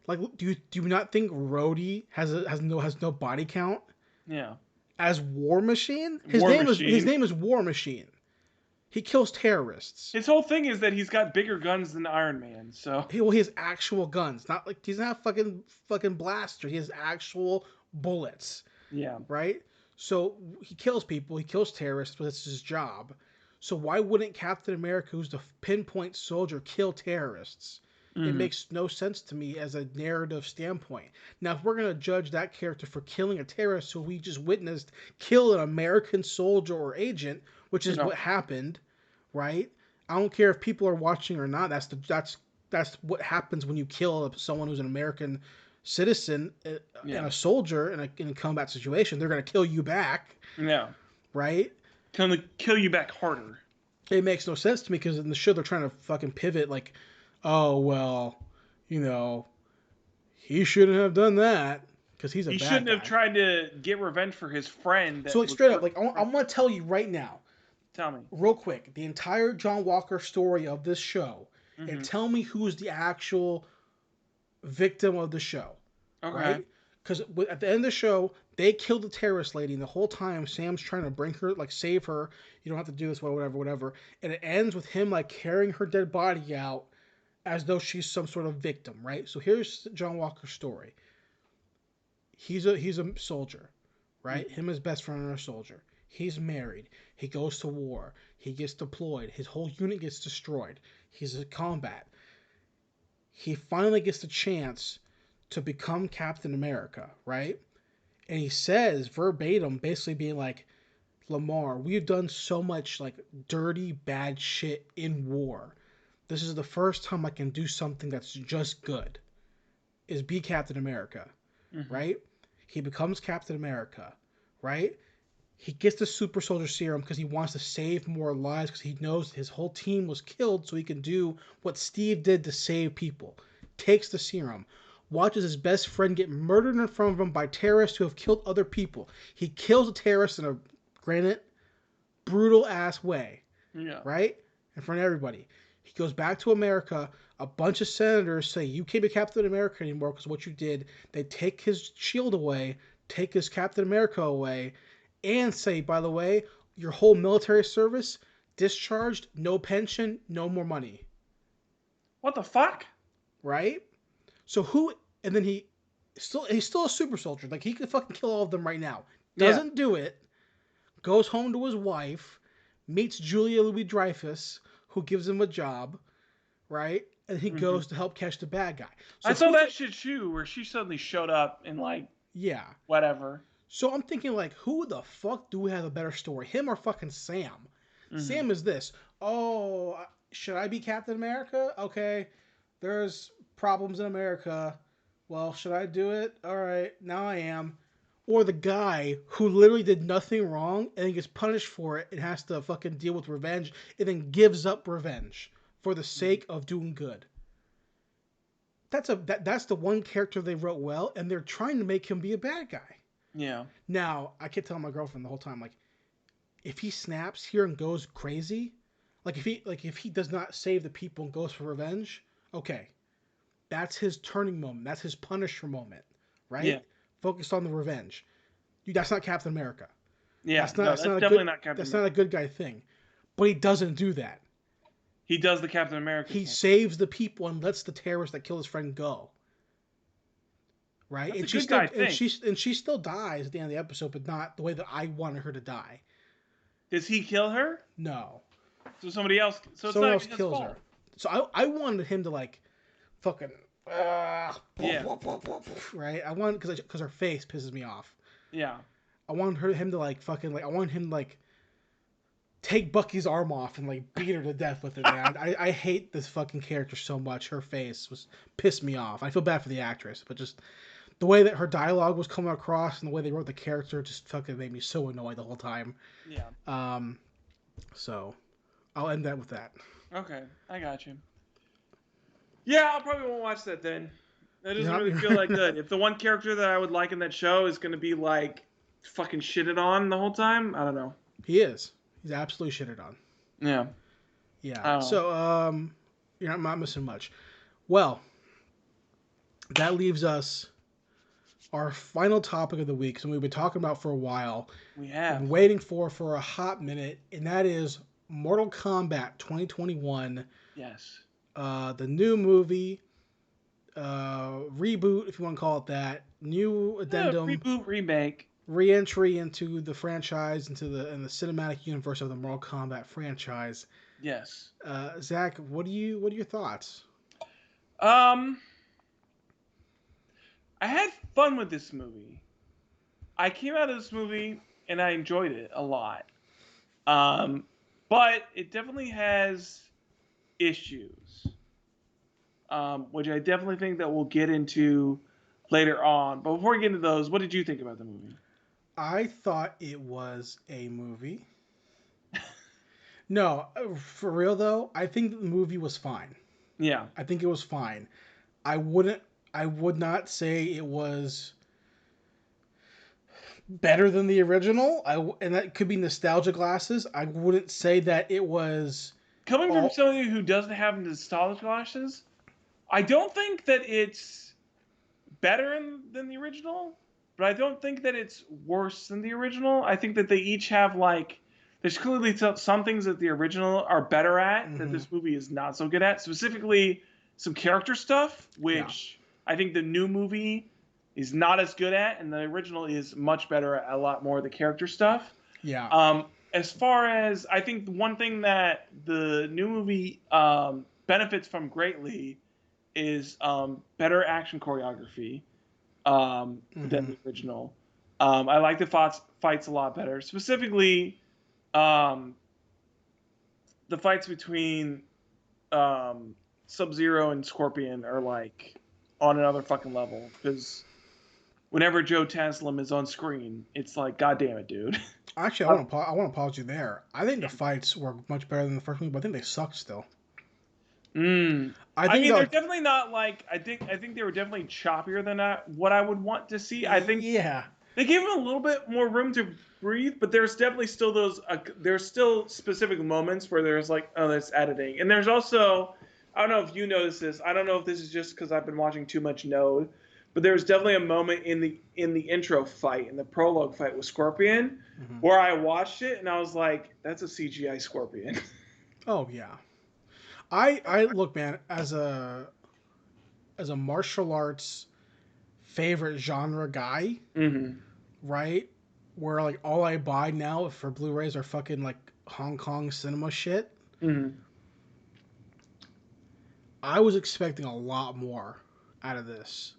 like do you not think Rhodey has no body count? Yeah. As War Machine? His name is War Machine. He kills terrorists. His whole thing is that he's got bigger guns than Iron Man, so he has actual guns. Not like he's not fucking blaster. He has actual bullets. Yeah. Right? So he kills people, he kills terrorists, but it's his job. So why wouldn't Captain America, who's the pinpoint soldier, kill terrorists? It makes no sense to me as a narrative standpoint. Now, if we're going to judge that character for killing a terrorist who we just witnessed kill an American soldier or agent, which is what happened, right? I don't care if people are watching or not. That's what happens when you kill someone who's an American citizen and a soldier in a combat situation. They're going to kill you back. Yeah. Right? Gonna kill you back harder. It makes no sense to me because in the show they're trying to fucking pivot like, oh, well, he shouldn't have done that because he's a bad guy. He shouldn't have tried to get revenge for his friend. So, like, straight up, like, I'm going to tell you right now. Tell me. Real quick. The entire John Walker story of this show. And tell me who's the actual victim of the show. Okay. Right? Because at the end of the show, they killed the terrorist lady, and the whole time Sam's trying to bring her, like, save her. You don't have to do this, whatever. And it ends with him, like, carrying her dead body out as though she's some sort of victim, right? So here's John Walker's story. He's a soldier, right? Him and his best friend are a soldier. He's married. He goes to war. He gets deployed. His whole unit gets destroyed. He's in combat. He finally gets the chance to become Captain America, right? And he says verbatim, basically being like, Lamar, we've done so much like dirty, bad shit in war. This is the first time I can do something that's just good. Is be Captain America, right? He becomes Captain America, right? He gets the super soldier serum because he wants to save more lives because he knows his whole team was killed so he can do what Steve did to save people. Takes the serum. Watches his best friend get murdered in front of him by terrorists who have killed other people. He kills a terrorist in a, granted, brutal-ass way. Yeah. Right? In front of everybody. He goes back to America. A bunch of senators say, you can't be Captain America anymore because of what you did. They take his shield away, take his Captain America away, and say, by the way, your whole military service, discharged, no pension, no more money. What the fuck? Right? So who... And then he's still a super soldier. Like, he could fucking kill all of them right now. Doesn't do it. Goes home to his wife. Meets Julia Louis-Dreyfus, who gives him a job. Right? And he goes to help catch the bad guy. So I saw that shit too, where she suddenly showed up and like... Yeah. Whatever. So I'm thinking, like, who the fuck do we have a better story? Him or fucking Sam? Sam is this. Oh, should I be Captain America? Okay. There's problems in America. Well, should I do it? All right, now I am. Or the guy who literally did nothing wrong and then gets punished for it and has to fucking deal with revenge and then gives up revenge for the sake of doing good. That's the one character they wrote well, and they're trying to make him be a bad guy. Yeah. Now, I kept telling my girlfriend the whole time, like, if he snaps here and goes crazy, if he does not save the people and goes for revenge, okay, that's his turning moment. That's his Punisher moment, right? Yeah. Focused on the revenge. That's not Captain America. Yeah, that's definitely not Captain That's America. not a good guy thing. But he doesn't do that. He does the Captain America He thing. saves the people and lets the terrorist that killed his friend go. Right? That's a good guy thing. And she still dies at the end of the episode, but not the way that I wanted her to die. Does he kill her? No. So somebody else. So Someone it's else not kills his fault. her. So I wanted him to like, fucking, Yeah. right? I wanted because her face pisses me off. Yeah. I wanted him to like fucking like I wanted him to like take Bucky's arm off and like beat her to death with it, man. I hate this fucking character so much. Her face was pissed me off. I feel bad for the actress, but just the way that her dialogue was coming across and the way they wrote the character just fucking made me so annoyed the whole time. Yeah. So I'll end that with that. Okay, I got you. Yeah, I probably won't watch that then. That doesn't really feel that good. If the one character that I would like in that show is going to be like fucking shitted on the whole time, I don't know. He is. He's absolutely shitted on. Yeah. Yeah. So you're not missing much. Well, that leaves us our final topic of the week, something we've been talking about for a while. We have. Been waiting for a hot minute, and that is Mortal Kombat 2021. Yes. The new movie, reboot, if you want to call it that, new addendum, Reboot, remake, re-entry into the franchise, into the cinematic universe of the Mortal Kombat franchise. Yes. Zach, what are your thoughts? I had fun with this movie. I came out of this movie and I enjoyed it a lot. But it definitely has issues, which I definitely think that we'll get into later on. But before we get into those, what did you think about the movie? I thought it was a movie. No, for real though, I think the movie was fine. Yeah. I think it was fine. I would not say it was better than the original. And that could be nostalgia glasses. I wouldn't say that it was Coming from somebody who doesn't have nostalgia glasses, I don't think that it's better than the original, but I don't think that it's worse than the original. I think that they each have like, there's clearly some things that the original are better at that this movie is not so good at. Specifically, some character stuff, which I think the new movie is not as good at, and the original is much better at a lot more of the character stuff. Yeah. As far as, I think the one thing that the new movie benefits from greatly is better action choreography than the original. I like the fights a lot better. Specifically, the fights between Sub-Zero and Scorpion are like on another fucking level. Because whenever Joe Taslim is on screen, it's like, God damn it, dude. Actually, I want to pause you there. I think the fights were much better than the first movie, but I think they sucked still. I mean, they're definitely not like, I think they were definitely choppier than what I would want to see. I think they gave him a little bit more room to breathe, but there's definitely still there's still specific moments where there's like, oh, that's editing. And there's also, I don't know if you noticed this. I don't know if this is just because I've been watching too much Node, but there was definitely a moment in the intro fight, in the prologue fight with Scorpion, where I watched it and I was like, that's a CGI Scorpion. Oh yeah. I look, man, as a martial arts favorite genre guy, right? Where like all I buy now for Blu-rays are fucking like Hong Kong cinema shit. I was expecting a lot more out of this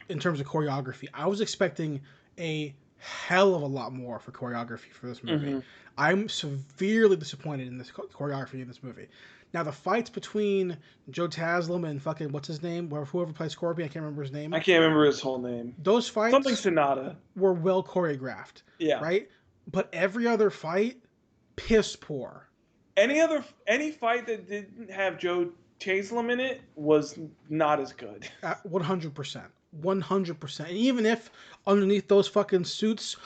in terms of choreography. I was expecting a hell of a lot more for choreography for this movie. Mm-hmm. I'm severely disappointed in this choreography in this movie. Now, the fights between Joe Taslim and fucking, what's his name? Whoever plays Scorpion, I can't remember his name. I can't remember his whole name. Those fights Something Sonata. were well choreographed. Yeah. Right? But every other fight, piss poor. Any fight that didn't have Joe Taslim in it was not as good. 100%. 100%. And even if underneath those fucking suits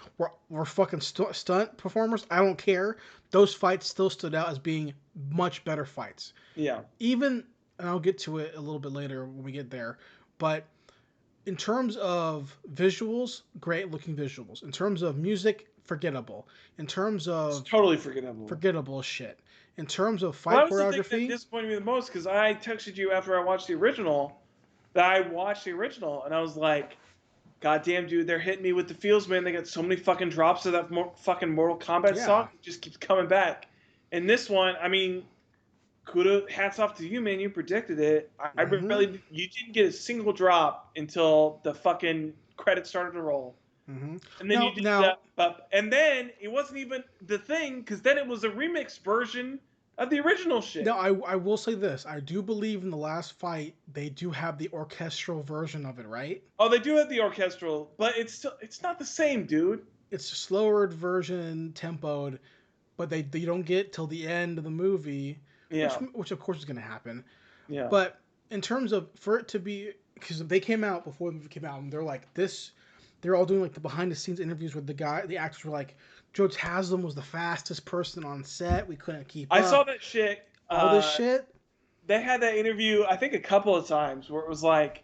were fucking stunt performers, I don't care. Those fights still stood out as being much better fights. Yeah. Even, and I'll get to it a little bit later when we get there, but in terms of visuals, great looking visuals. In terms of music, forgettable. In terms of... It's totally forgettable. Forgettable shit. In terms of fight choreography... That was the thing that disappointed me the most, because I texted you after I watched the original, and I was like, God damn, dude, they're hitting me with the feels, man. They got so many fucking drops of that fucking Mortal Kombat song. It just keeps coming back. And this one, I mean, hats off to you, man. You predicted it. I really, you didn't get a single drop until the fucking credits started to roll. Mm-hmm. And then you did that. And then it wasn't even the thing, because then it was a remixed version of the original shit. No, I will say this. I do believe in the last fight, they do have the orchestral version of it, right? Oh, they do have the orchestral, but it's not the same, dude. It's a slower version, tempoed, but you don't get till the end of the movie, which of course is going to happen. Yeah. But in terms of, for it to be, because they came out before the movie came out, and they're like, they're all doing like the behind the scenes interviews with the actors were like, Joe Taslim was the fastest person on set. We couldn't keep up. I saw that shit. All this shit. They had that interview, I think, a couple of times where it was like,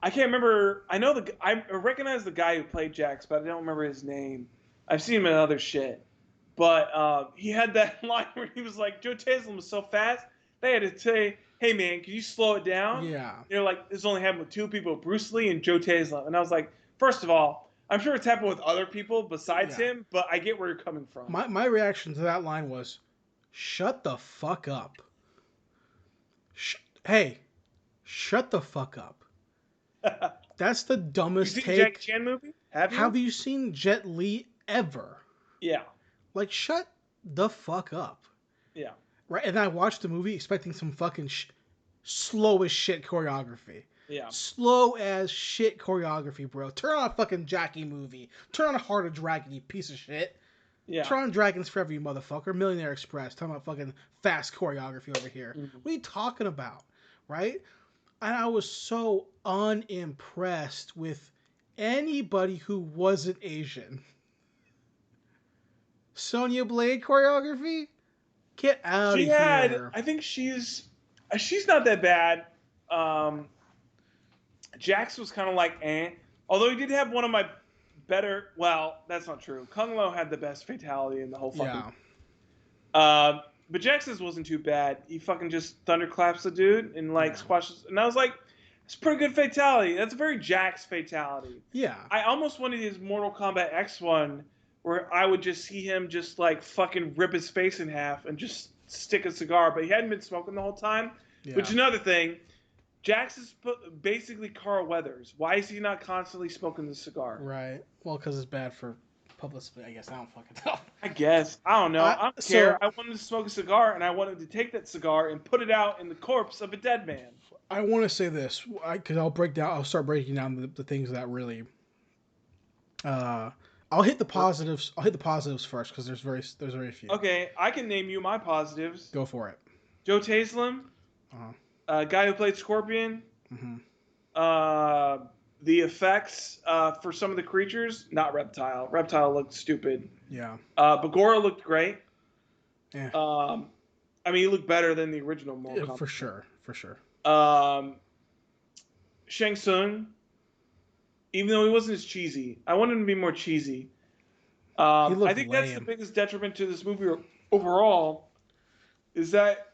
I can't remember. I recognize the guy who played Jax, but I don't remember his name. I've seen him in other shit. But he had that line where he was like, Joe Taslim was so fast, they had to say, hey, man, can you slow it down? Yeah. They're like, this only happened with two people, Bruce Lee and Joe Taslim. And I was like, first of all, I'm sure it's happened with other people besides him, but I get where you're coming from. My reaction to that line was, shut the fuck up. Hey, shut the fuck up. That's the dumbest take. You seen the Jackie Chan movie? Have you seen Jet Li ever? Yeah. Like, shut the fuck up. Yeah. Right? And I watched the movie expecting some fucking slow as shit choreography. Yeah. Slow as shit choreography, bro. Turn on a fucking Jackie movie. Turn on a Heart of Dragon, you piece of shit. Yeah. Turn on Dragons Forever, you motherfucker. Millionaire Express. Talking about fucking fast choreography over here. Mm-hmm. What are you talking about? Right? And I was so unimpressed with anybody who wasn't Asian. Sonya Blade choreography? Get out of here. I think she's not that bad. Jax was kind of like, although he did have one of my better, well, that's not true. Kung Lao had the best fatality in the whole fucking. Yeah. But Jax's wasn't too bad. He fucking just thunderclaps the dude and squashes. And I was like, it's a pretty good fatality. That's a very Jax fatality. Yeah. I almost wanted his Mortal Kombat X one where I would just see him just like fucking rip his face in half and just stick a cigar. But he hadn't been smoking the whole time. Yeah. Which is another thing. Jax is basically Carl Weathers. Why is he not constantly smoking the cigar? Right. Well, because it's bad for publicity, I guess. I don't fucking know. I guess. I don't know. I don't care. I wanted to smoke a cigar, and I wanted to take that cigar and put it out in the corpse of a dead man. I want to say this, because I'll start breaking down the things that really... I'll hit the positives. I'll hit the positives first, because there's very few. Okay, I can name you my positives. Go for it. Joe Taslim. Guy who played Scorpion. Mm-hmm. The effects for some of the creatures, not Reptile. Reptile looked stupid. Yeah. Bagora looked great. Yeah. I mean, he looked better than the original Mortal Kombat. For sure. Shang Tsung, even though he wasn't as cheesy, I wanted him to be more cheesy. I think that's the biggest detriment to this movie overall, is that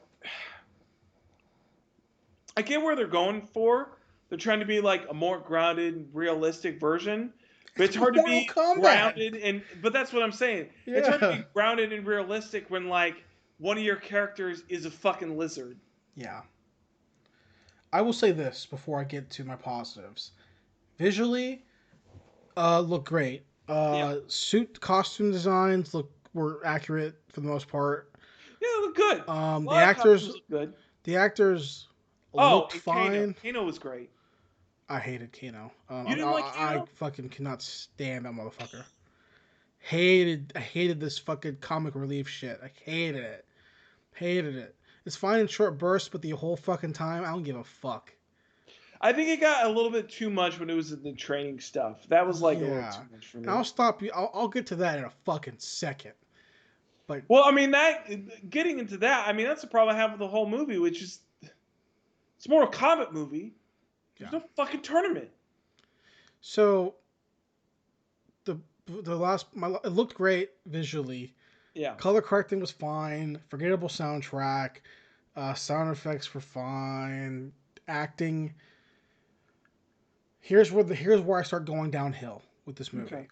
I get where they're going for. They're trying to be like a more grounded, realistic version. But it's hard to be grounded but that's what I'm saying. Yeah. It's hard to be grounded and realistic when like one of your characters is a fucking lizard. Yeah. I will say this before I get to my positives. Visually, look great. Suit costume designs were accurate for the most part. Yeah, they look good. The actors look good. The actors looked and fine. Kano was great. I hated Kano. You didn't like I Kano? fucking cannot stand that motherfucker. I hated this fucking comic relief shit. I hated it. Hated it. It's fine in short bursts, but the whole fucking time, I don't give a fuck. I think it got a little bit too much when it was in the training stuff. That was like a little too much for me. I'll stop you. I'll get to that in a fucking second. But well, I mean, getting into that, I mean, that's the problem I have with the whole movie, which is it's more a Kombat movie. There's no fucking tournament. So it looked great visually. Yeah. Color correcting was fine. Forgettable soundtrack. Sound effects were fine. Acting. Here's where I start going downhill with this movie. Okay.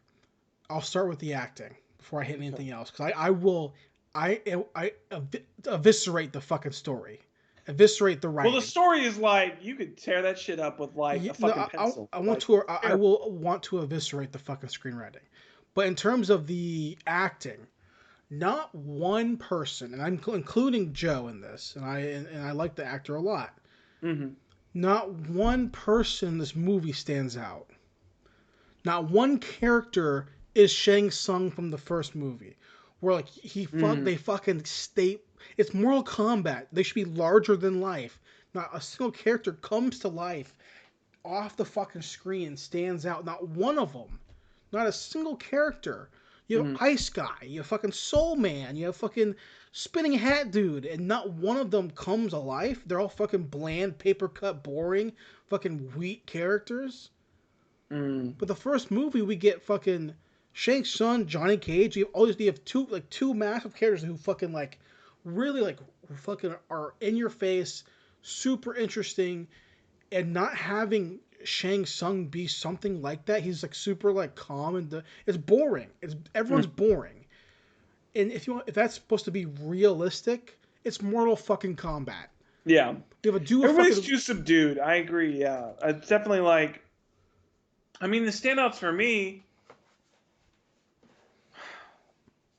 I'll start with the acting before I hit anything else, because I will eviscerate the fucking story, eviscerate the writing. Well, the story is like you could tear that shit up with like a fucking pencil. I will want to eviscerate the fucking screenwriting, but in terms of the acting, not one person, and I'm including Joe in this, and I like the actor a lot. Mm-hmm. Not one person in this movie stands out. Not one character is Shang Tsung from the first movie, where like they fucking state it's Mortal Kombat. They should be larger than life. Not a single character comes to life off the fucking screen and stands out. Not one of them. Not a single character. You have Ice Guy, you have fucking Soul Man, you have fucking Spinning Hat Dude, and not one of them comes alive. They're all fucking bland, paper cut, boring, fucking weak characters. But the first movie, we get fucking Shang Tsung, Johnny Cage. You have two massive characters who fucking like really like fucking are in your face, super interesting, and not having Shang Tsung be something like that. He's like super like calm and it's boring. Everyone's boring. And if that's supposed to be realistic, it's Mortal fucking Kombat. Yeah. Everybody's too subdued. I agree. Yeah, it's definitely like. I mean, the standouts for me.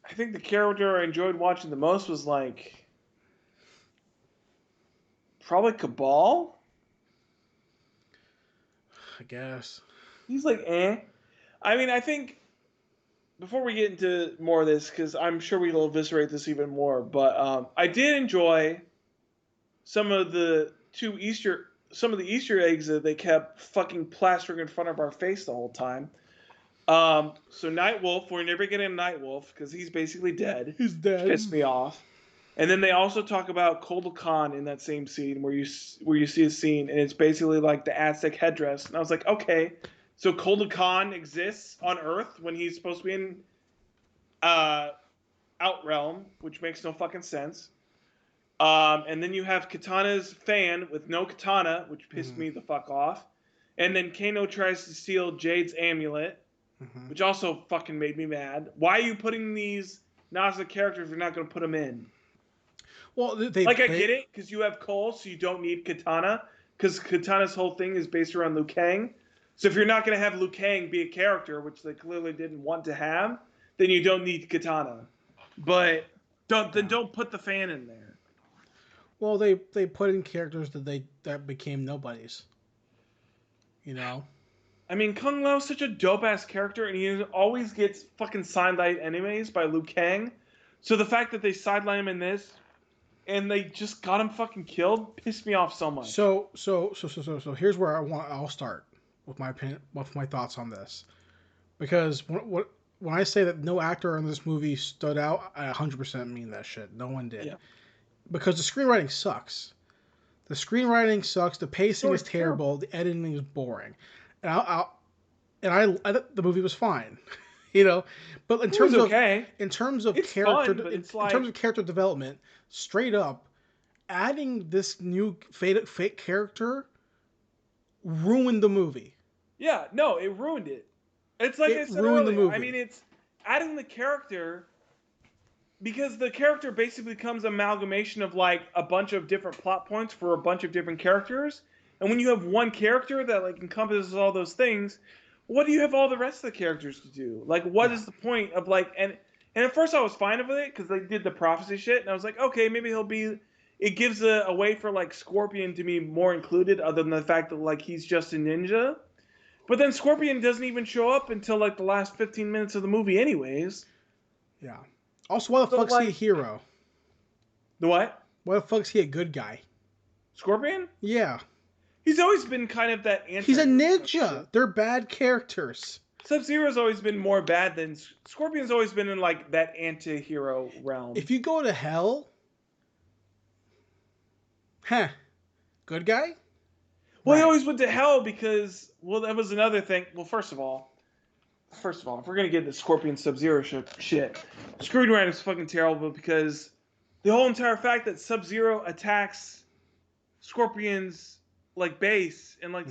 I think the character I enjoyed watching the most was like. Probably Cabal. I guess. He's like, eh. I mean, I think before we get into more of this, because I'm sure we'll eviscerate this even more, but I did enjoy some of the Easter eggs that they kept fucking plastering in front of our face the whole time. So Nightwolf, we're never getting Nightwolf because he's basically dead. He's dead. Pissed me off. And then they also talk about Kotal Khan in that same scene where you see a scene and it's basically like the Aztec headdress. And I was like, okay, so Kotal Khan exists on Earth when he's supposed to be in Outrealm, which makes no fucking sense. And then you have Katana's fan with no katana, which pissed me the fuck off. And then Kano tries to steal Jade's amulet, which also fucking made me mad. Why are you putting these Nazca characters if you're not going to put them in? Well, I get it, because you have Cole, so you don't need Katana, because Katana's whole thing is based around Liu Kang. So if you're not going to have Liu Kang be a character, which they clearly didn't want to have, then you don't need Katana. But don't put the fan in there. Well, they put in characters that became nobodies. You know? I mean, Kung Lao's such a dope-ass character, and he always gets fucking sidelined anyways by Liu Kang. So the fact that they sideline him in this, and they just got him fucking killed, pissed me off so much. So here's where I'll start with my opinion, with my thoughts on this, because when I say that no actor in this movie stood out, I 100% mean that shit. No one did, because the screenwriting sucks. The screenwriting sucks. The pacing is terrible. The editing is boring, and the movie was fine. You know, but in terms of character development, straight up, adding this new fake character ruined the movie. Yeah, no, it ruined it. It's like I said ruined earlier. the movie. I mean, it's adding the character because the character basically becomes an amalgamation of like a bunch of different plot points for a bunch of different characters. And when you have one character that like encompasses all those things, what do you have all the rest of the characters to do? Like, what is the point of like? And at first I was fine with it because they did the prophecy shit, and I was like, okay, maybe he'll be. It gives a way for like Scorpion to be more included, other than the fact that like he's just a ninja. But then Scorpion doesn't even show up until like the last 15 minutes of the movie, anyways. Yeah. Also, why the fuck's he a hero? The what? Why the fuck's he a good guy? Scorpion? Yeah. He's always been kind of that anti. He's a ninja. They're bad characters. Sub-Zero's always been more bad than Scorpion's always been in like that anti-hero realm. If you go to hell, good guy? Well, he always went to hell because, well, that was another thing. Well, first of all, if we're gonna get into Scorpion Sub-Zero shit, Screwdriver is fucking terrible because the whole entire fact that Sub-Zero attacks Scorpion's like base and like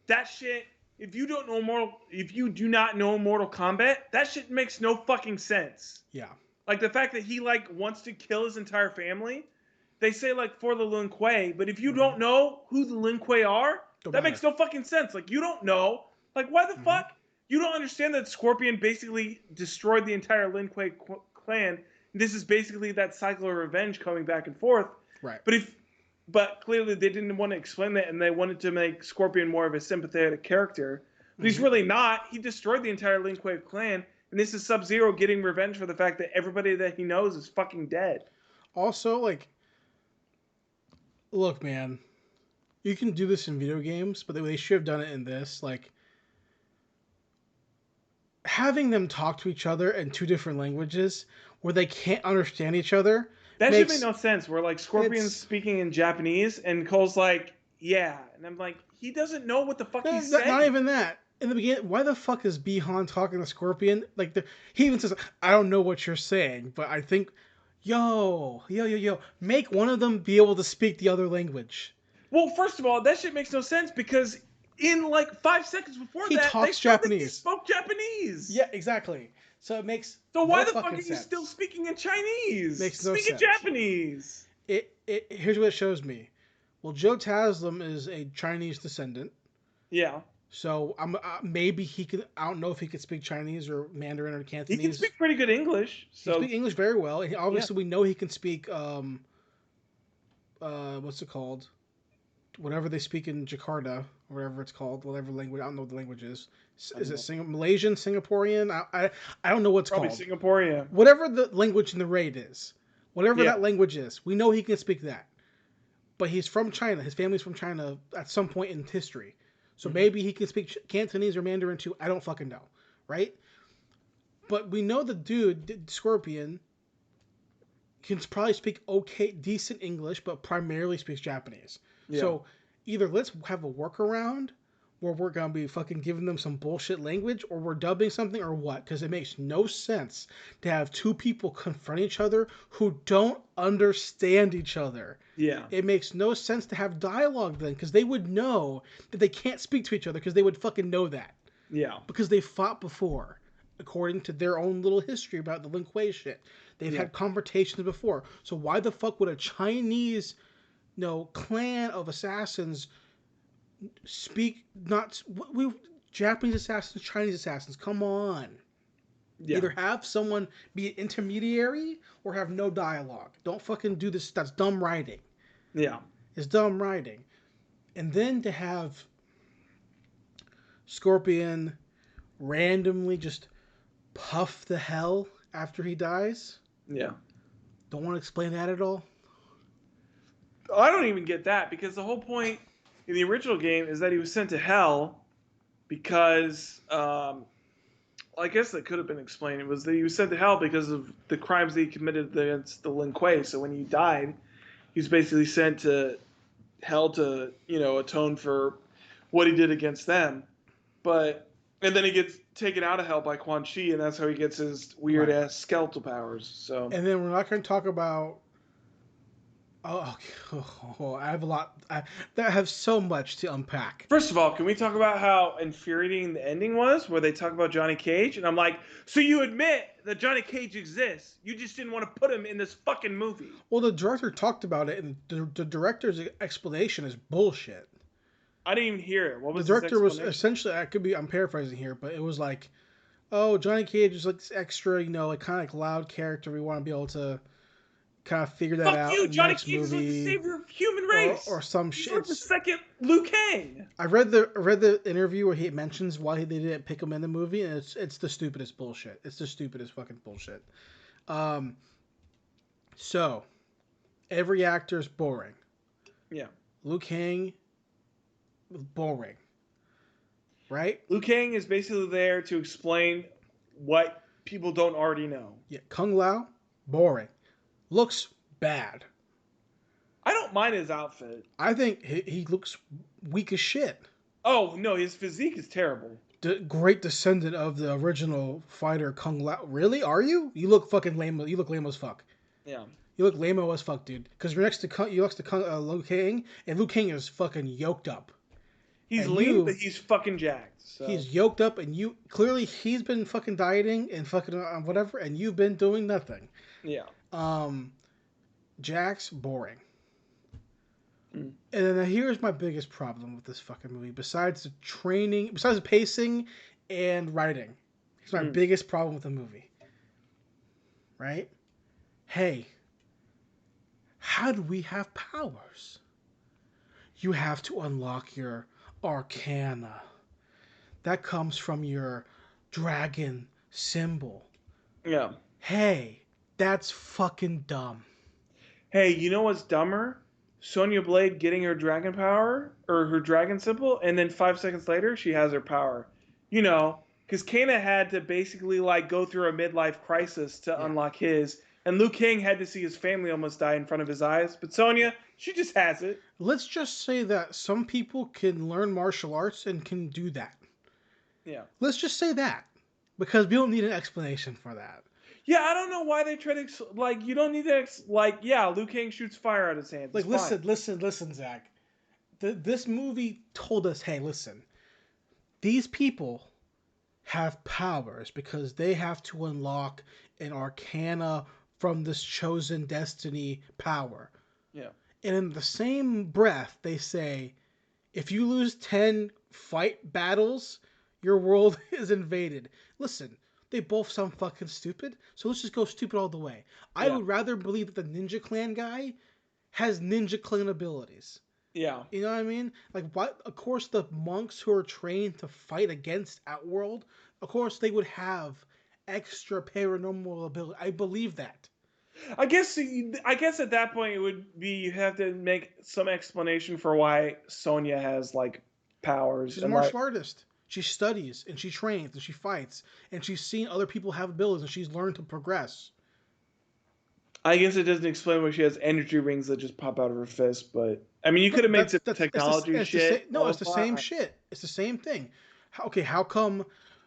that shit. If you do not know Mortal Kombat, that shit makes no fucking sense. Yeah. Like the fact that he like wants to kill his entire family. They say like for the Lin Kuei, but if you don't know who the Lin Kuei are, that makes no fucking sense. Like you don't know. Like why the fuck? You don't understand that Scorpion basically destroyed the entire Lin Kuei clan. This is basically that cycle of revenge coming back and forth. Right. But clearly they didn't want to explain that, and they wanted to make Scorpion more of a sympathetic character. But he's really not. He destroyed the entire Lin Kuei clan, and this is Sub-Zero getting revenge for the fact that everybody that he knows is fucking dead. Also, like, look, man, you can do this in video games, but they should have done it in this. Like, having them talk to each other in two different languages where they can't understand each other. That should make no sense. Where like Scorpion's speaking in Japanese and Cole's like, yeah, and I'm like, he doesn't know what the fuck he's saying. Not even that. In the beginning, why the fuck is Bihan talking to Scorpion? Like, he even says, I don't know what you're saying, but I think, yo, make one of them be able to speak the other language. Well, first of all, that shit makes no sense because in like 5 seconds before he talks Japanese. He spoke Japanese. Yeah, exactly. So it makes why the fuck are you still speaking in Chinese? Makes no sense. Speak in Japanese. Here's what it shows me. Well, Joe Taslim is a Chinese descendant. Yeah. So maybe he could. I don't know if he could speak Chinese or Mandarin or Cantonese. He can speak pretty good English. So he can speak English very well. And obviously, we know he can speak. What's it called? Whatever they speak in Jakarta, or whatever it's called, whatever language. I don't know what the language is. Is it Malaysian, Singaporean? I don't know what's probably called. Singaporean. Whatever the language in the raid is, whatever that language is, we know he can speak that. But he's from China. His family's from China at some point in history. So maybe he can speak Cantonese or Mandarin too. I don't fucking know, right? But we know the dude, Scorpion, can probably speak decent English, but primarily speaks Japanese. Yeah. So either let's have a workaround where we're going to be fucking giving them some bullshit language, or we're dubbing something, or what? Because it makes no sense to have two people confront each other who don't understand each other. Yeah. It makes no sense to have dialogue then, because they would know that they can't speak to each other, because they would fucking know that. Yeah. Because they fought before, according to their own little history about the Lin Kuei shit. They've had confrontations before. So why the fuck would a Chinese, clan of assassins speak Japanese assassins, Chinese assassins? Come on. Yeah. Either have someone be an intermediary or have no dialogue. Don't fucking do this. That's dumb writing. Yeah. It's dumb writing. And then to have Scorpion randomly just puff the hell after he dies. Yeah. Don't want to explain that at all? I don't even get that, because the whole point in the original game is that he was sent to hell because, I guess that could have been explained. It was that he was sent to hell because of the crimes that he committed against the Lin Kuei. So when he died, he was basically sent to hell to, atone for what he did against them. And then he gets taken out of hell by Quan Chi, and that's how he gets his weird-ass skeletal powers. So. And then we're not going to talk about... I have a lot... I have so much to unpack. First of all, can we talk about how infuriating the ending was, where they talk about Johnny Cage? And I'm like, so you admit that Johnny Cage exists, you just didn't want to put him in this fucking movie. Well, the director talked about it, and the director's explanation is bullshit. I didn't even hear it. What was the director was explanation? essentially, I'm paraphrasing here, but it was like, oh, Johnny Cage is like this extra, like kind of like loud character. We want to be able to kind of figure that Fuck out you, in the Johnny next Cage is like the movie, savior of human race. or some He's shit. like the second Liu Kang. I read the interview where he mentions why they didn't pick him in the movie, and it's the stupidest bullshit. It's the stupidest fucking bullshit. So every actor is boring. Yeah. Liu Kang, boring. Right? Liu Kang is basically there to explain what people don't already know. Yeah. Kung Lao, boring. Looks bad. I don't mind his outfit. I think he looks weak as shit. Oh no, his physique is terrible. Great descendant of the original fighter Kung Lao. Really? Are you? You look fucking lame. You look lame as fuck. Yeah. You look lame as fuck, dude. Because you're next to Liu Kang, and Liu Kang is fucking yoked up. He's And lean, you- but he's fucking jacked. So. He's yoked up, and he's been fucking dieting and fucking whatever, and you've been doing nothing. Yeah. Jack's boring. Mm. And then here's my biggest problem with this fucking movie. Besides the pacing and writing, here's my biggest problem with the movie. Right? Hey, how do we have powers? You have to unlock your arcana. That comes from your dragon symbol. Yeah. Hey, that's fucking dumb. Hey, you know what's dumber? Sonya Blade getting her dragon power or her dragon symbol, and then 5 seconds later she has her power. You know, because Kana had to basically like go through a midlife crisis to unlock his, and Liu Kang had to see his family almost die in front of his eyes. But Sonya, she just has it. Let's just say that some people can learn martial arts and can do that. Yeah. Let's just say that. Because we don't need an explanation for that. Yeah, I don't know why they try to like. You don't need to Liu Kang shoots fire out of his hands. Like, It's fine. listen, Zach. This movie told us, hey, listen. These people have powers because they have to unlock an arcana from this chosen destiny power. Yeah. And in the same breath, they say, if you lose 10 fight battles, your world is invaded. Listen, they both sound fucking stupid, so let's just go stupid all the way. I would rather believe that the Ninja Clan guy has Ninja Clan abilities. Yeah. You know what I mean? Like, what? Of course, the monks who are trained to fight against Outworld, of course, they would have extra paranormal ability. I believe that. I guess at that point it would be you have to make some explanation for why Sonya has like powers. She's a martial artist. She studies and she trains and she fights and she's seen other people have abilities and she's learned to progress. I guess it doesn't explain why she has energy rings that just pop out of her fist, but I mean you could have made some technology shit. It's the same shit. It's the same thing. How come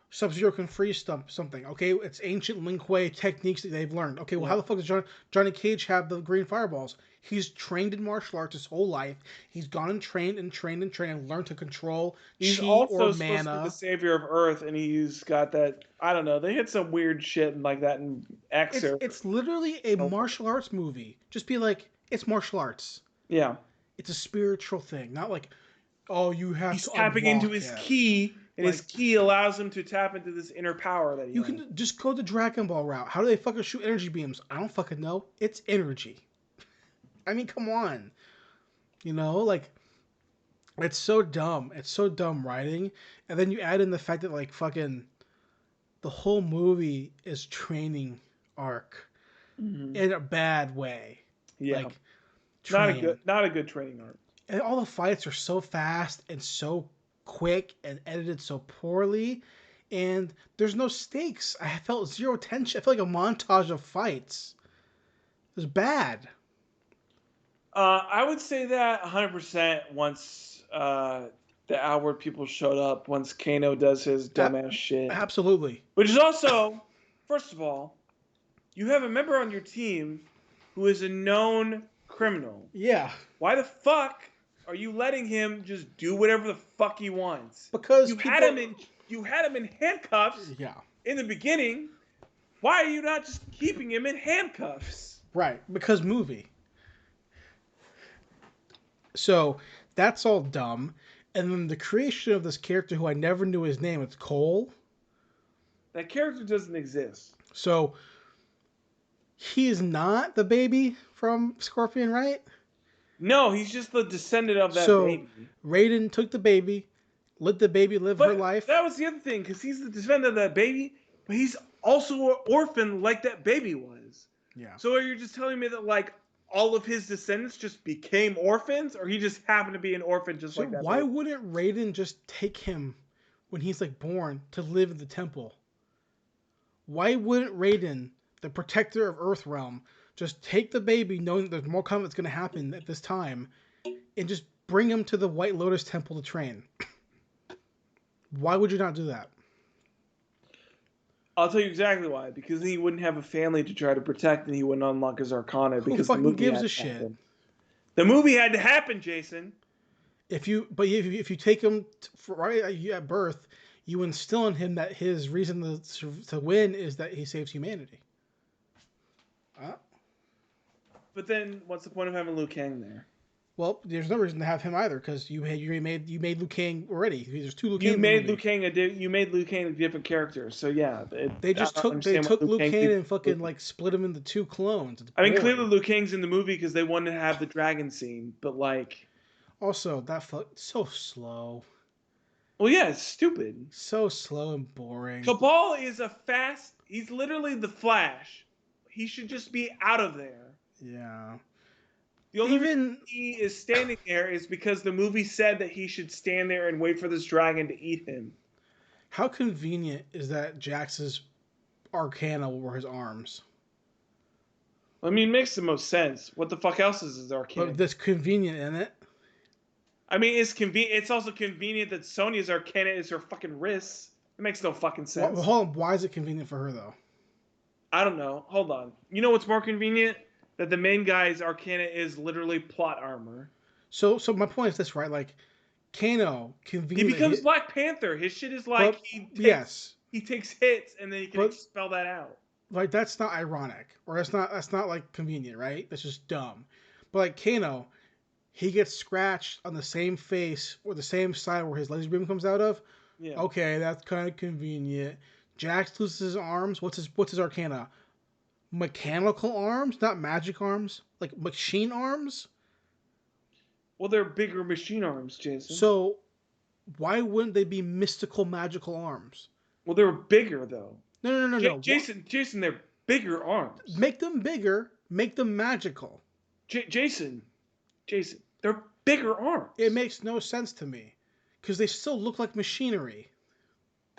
Sub-Zero can freeze something? Okay, it's ancient Lin Kuei techniques that they've learned. Okay, well, how the fuck does Johnny Cage have the green fireballs? He's trained in martial arts his whole life. He's gone and trained and learned to control He's chi also or supposed mana. to be the savior of Earth, and he's got that. I don't know. They hit some weird shit like that in X. It's literally a martial arts movie. Just be like, it's martial arts. Yeah. It's a spiritual thing, not like, oh, you have He's to tapping into his ki, and his ki allows him to tap into this inner power that he You has. can just go the Dragon Ball route. How do they fucking shoot energy beams? I don't fucking know. It's energy. I mean, come on. You know, like, it's so dumb. It's so dumb writing. And then you add in the fact that, like, fucking the whole movie is training arc in a bad way. Yeah. Like, Not a good training arc. And all the fights are so fast and so quick and edited so poorly. And there's no stakes. I felt zero tension. I felt like a montage of fights. It was bad. I would say that 100% once the Outward people showed up, once Kano does his dumbass shit. Absolutely. Which is also, first of all, you have a member on your team who is a known criminal. Yeah. Why the fuck are you letting him just do whatever the fuck he wants? Because you had him in handcuffs. Yeah. In the beginning. Why are you not just keeping him in handcuffs? Right. Because movie. So that's all dumb. And then the creation of this character who I never knew his name, it's Cole. That character doesn't exist. So he is not the baby from Scorpion, right? No, he's just the descendant of that So baby. Raiden took the baby, let the baby live her life. That was the other thing, because he's the descendant of that baby, but he's also an orphan like that baby was. Yeah. So are you just telling me that like all of his descendants just became orphans, or he just happened to be an orphan just like that? Why wouldn't Raiden just take him when he's like born to live in the temple? Why wouldn't Raiden, the protector of Earthrealm, just take the baby, knowing that there's more combat that's going to happen at this time, and just bring him to the White Lotus Temple to train? Why would you not do that? I'll tell you exactly why. Because he wouldn't have a family to try to protect, and he wouldn't unlock his Arcana. Who because fucking the movie gives had a to shit? happen. The movie had to happen, Jason. If you take him right at birth, you instill in him that his reason to win is that he saves humanity. But then, what's the point of having Liu Kang there? Well, there's no reason to have him either, because you made Liu Kang already. There's two Liu Kang. You made Liu Kang a different character. So yeah, they took Liu Kang and fucking like split him into two clones. I mean, clearly Liu Kang's in the movie because they wanted to have the dragon scene, but like, also that so slow. Well, yeah, it's stupid. So slow and boring. Cabal is he's literally the Flash. He should just be out of there. Yeah. The only reason he is standing there is because the movie said that he should stand there and wait for this dragon to eat him. How convenient is that Jax's Arcana were his arms? I mean, it makes the most sense. What the fuck else is his Arcana? But that's convenient, isn't it? I mean, it's convenient. It's also convenient that Sonya's Arcana is her fucking wrists. It makes no fucking sense. Well, hold on. Why is it convenient for her, though? I don't know. Hold on. You know what's more convenient? That the main guy's Arcana is literally plot armor. So my point is this, right? Like, Kano convenient. He becomes Black Panther. His shit is like he takes hits and then he can expel that out. Like, that's not ironic, or that's not like convenient, right? That's just dumb. But like Kano, he gets scratched on the same face or the same side where his laser beam comes out of. Yeah. Okay, that's kind of convenient. Jax loses his arms. What's his Arcana? Mechanical arms, not magic arms, like machine arms. Well, they're bigger machine arms, Jason. So, why wouldn't they be mystical, magical arms? Well, they're bigger though. No. Jason, they're bigger arms. Make them bigger. Make them magical. Jason, they're bigger arms. It makes no sense to me, because they still look like machinery.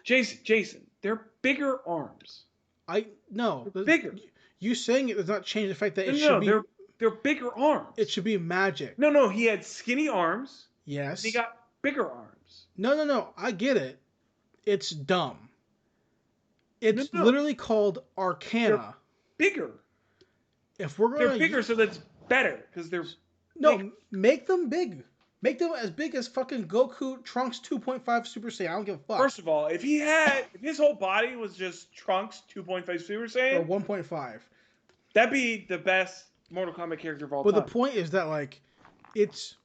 Jason, they're bigger arms. They're bigger. You saying it does not change the fact that it should be. They're bigger arms. It should be magic. No. He had skinny arms. Yes. He got bigger arms. No. I get it. It's dumb. It's literally called Arcana. They're bigger. If we're going, they're bigger, so that's better because they're. No, make them big. Make them as big as fucking Goku Trunks 2.5 Super Saiyan. I don't give a fuck. First of all, if his whole body was just Trunks 2.5 Super Saiyan. Or 1.5. That'd be the best Mortal Kombat character of all time. But the point is that, like, it's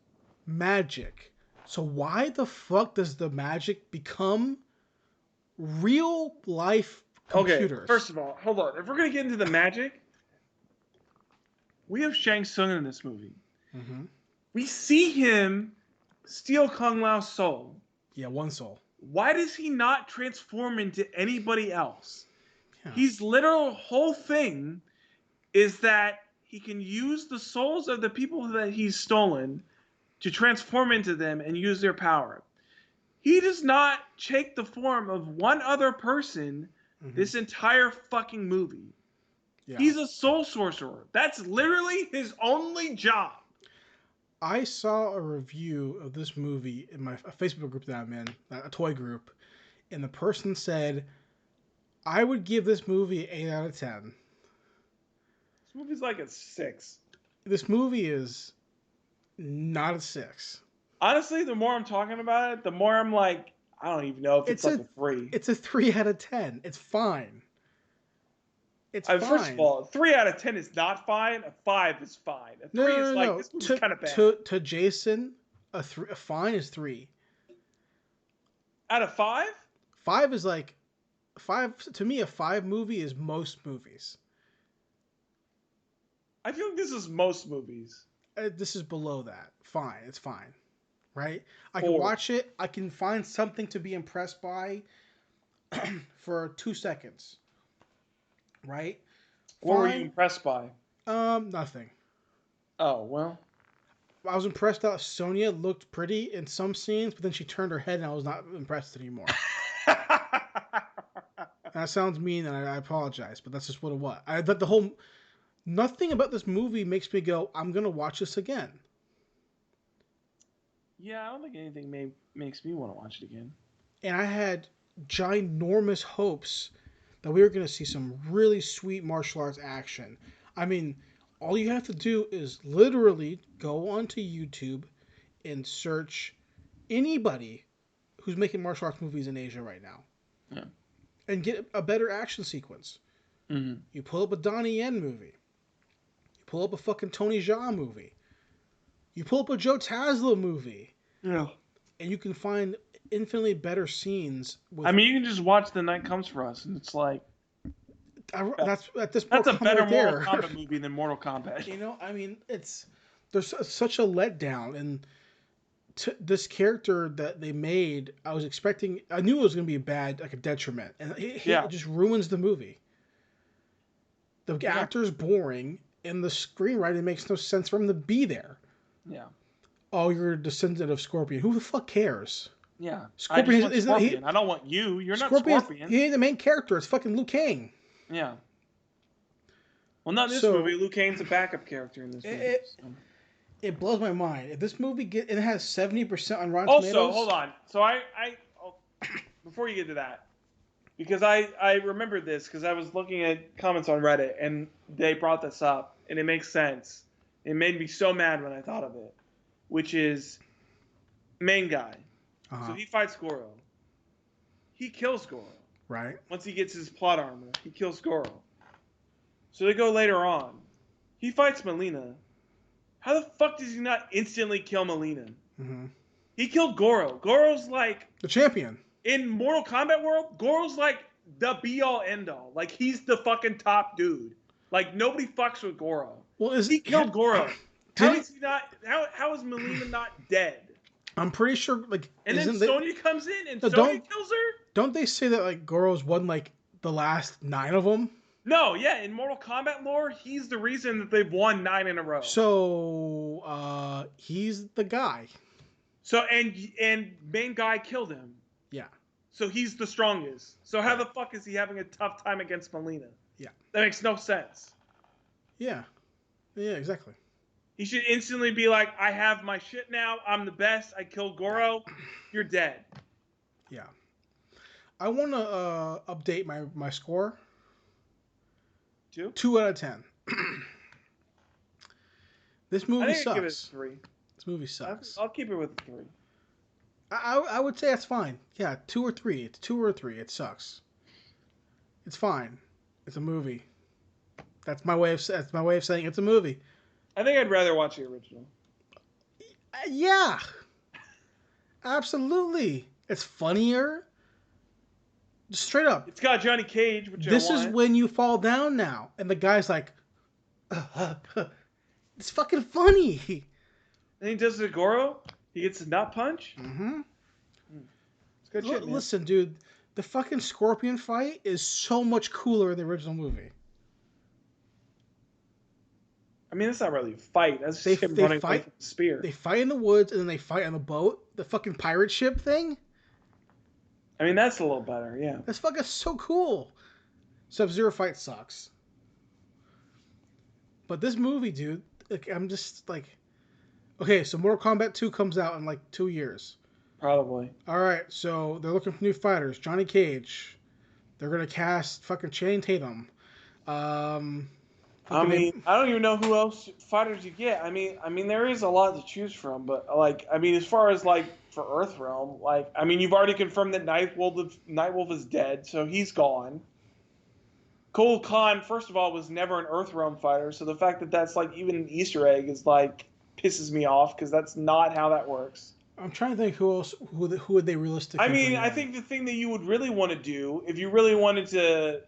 magic. So why the fuck does the magic become real life computers? Okay, first of all, hold on. If we're going to get into the magic, we have Shang Tsung in this movie. Mm-hmm. We see him steal Kung Lao's soul. Yeah, one soul. Why does he not transform into anybody else? Yeah. His literal whole thing is that he can use the souls of the people that he's stolen to transform into them and use their power. He does not take the form of one other person this entire fucking movie. Yeah. He's a soul sorcerer. That's literally his only job. I saw a review of this movie in my Facebook group that I'm in, a toy group, and the person said, I would give this movie 8 out of 10. This movie's like a 6. This movie is not a 6. Honestly, the more I'm talking about it, the more I'm like, I don't even know if it's like a 3. It's a 3 out of 10. It's fine. It's fine. First of all, 3 out of 10 is not fine. A 5 is fine. A 3 is like, this movie's kind of bad. To Jason, a fine is 3. Out of 5? 5 is like 5 to me. A 5 movie is most movies. I feel like this is most movies. This is below that. Fine, it's fine, right? I can 4. watch it. I can find something to be impressed by for 2 seconds, right? What were you Fine. impressed by? Nothing. Oh, well. I was impressed that Sonya looked pretty in some scenes, but then she turned her head and I was not impressed anymore. That sounds mean and I apologize, but that's just what it was. Nothing about this movie makes me go, I'm going to watch this again. Yeah, I don't think anything makes me want to watch it again. And I had ginormous hopes that we were going to see some really sweet martial arts action. I mean, all you have to do is literally go onto YouTube and search anybody who's making martial arts movies in Asia right now. Yeah. And get a better action sequence. Mm-hmm. You pull up a Donnie Yen movie. You pull up a fucking Tony Jaa movie. You pull up a Joe Taslim movie. Yeah. And you can find infinitely better scenes. I mean, you can just watch The Night Comes For Us, and it's like... That's a better right Mortal Kombat movie than Mortal Kombat. You know, I mean, there's such a letdown, and this character that they made, I was expecting. I knew it was going to be bad, like a detriment, and it just ruins the movie. The actor's boring, and the screenwriting makes no sense for him to be there. Yeah. Oh, you're a descendant of Scorpion. Who the fuck cares? Yeah. Scorpion isn't Scorpion. I don't want you. You're not Scorpion. He ain't the main character. It's fucking Liu Kang. Yeah. Well, not in this movie. Liu Kang's a backup character in this movie. It blows my mind. If this movie it has 70% on Rotten Tomatoes. Also, hold on. So before you get to that, because I remembered this because I was looking at comments on Reddit and they brought this up and it makes sense. It made me so mad when I thought of it, which is main guy. So he fights Goro. He kills Goro. Right. Once he gets his plot armor, he kills Goro. So they go later on. He fights Melina. How the fuck does he not instantly kill Melina? Mm-hmm. He killed Goro. Goro's like... the champion. In Mortal Kombat world, Goro's like the be-all, end-all. Like, he's the fucking top dude. Like, nobody fucks with Goro. Well, he killed Goro. How is he not... How is Melina not dead? I'm pretty sure, like... And then Sonya comes in and Sonya kills her? Don't they say that, like, Goro's won, like, the last 9 of them? No, yeah. In Mortal Kombat lore, he's the reason that they've won 9 in a row. So, he's the guy. So, and main guy killed him. Yeah. So he's the strongest. So how the fuck is he having a tough time against Melina? Yeah. That makes no sense. Yeah. Yeah, exactly. He should instantly be like, I have my shit now. I'm the best. I killed Goro. You're dead. Yeah. I want to update my score. 2? 2 out of 10. This movie sucks. I'd give it 3. This movie sucks. I'll keep it with 3. I would say that's fine. Yeah, 2 or 3. It's 2 or 3. It sucks. It's fine. It's a movie. That's my way of saying it's a movie. I think I'd rather watch the original. Yeah. Absolutely. It's funnier. Straight up. It's got Johnny Cage, which this is when you fall down now. And the guy's like, it's fucking funny. And he does it to Goro. He gets a nut punch. Mm-hmm. It's good shit, man. Listen, dude. The fucking Scorpion fight is so much cooler in the original movie. I mean, that's not really a fight. That's just him running away from the spear. They fight in the woods, and then they fight on the boat. The fucking pirate ship thing. I mean, that's a little better, yeah. That's fucking so cool. Sub-Zero fight sucks. But this movie, dude, like, I'm just like... Okay, so Mortal Kombat 2 comes out in like 2 years. Probably. Alright, so they're looking for new fighters. Johnny Cage. They're going to cast fucking Channing Tatum. I mean, I don't even know who else fighters you get. I mean, there is a lot to choose from, but like, I mean, as far as like for Earthrealm, like, I mean, you've already confirmed that Nightwolf is dead, so he's gone. Cole Khan, first of all, was never an Earthrealm fighter, so the fact that that's like even an Easter egg is like pisses me off because that's not how that works. I'm trying to think who else. Who would they realistically? I mean, bring I in? think the thing that you would really want to do, if you really wanted to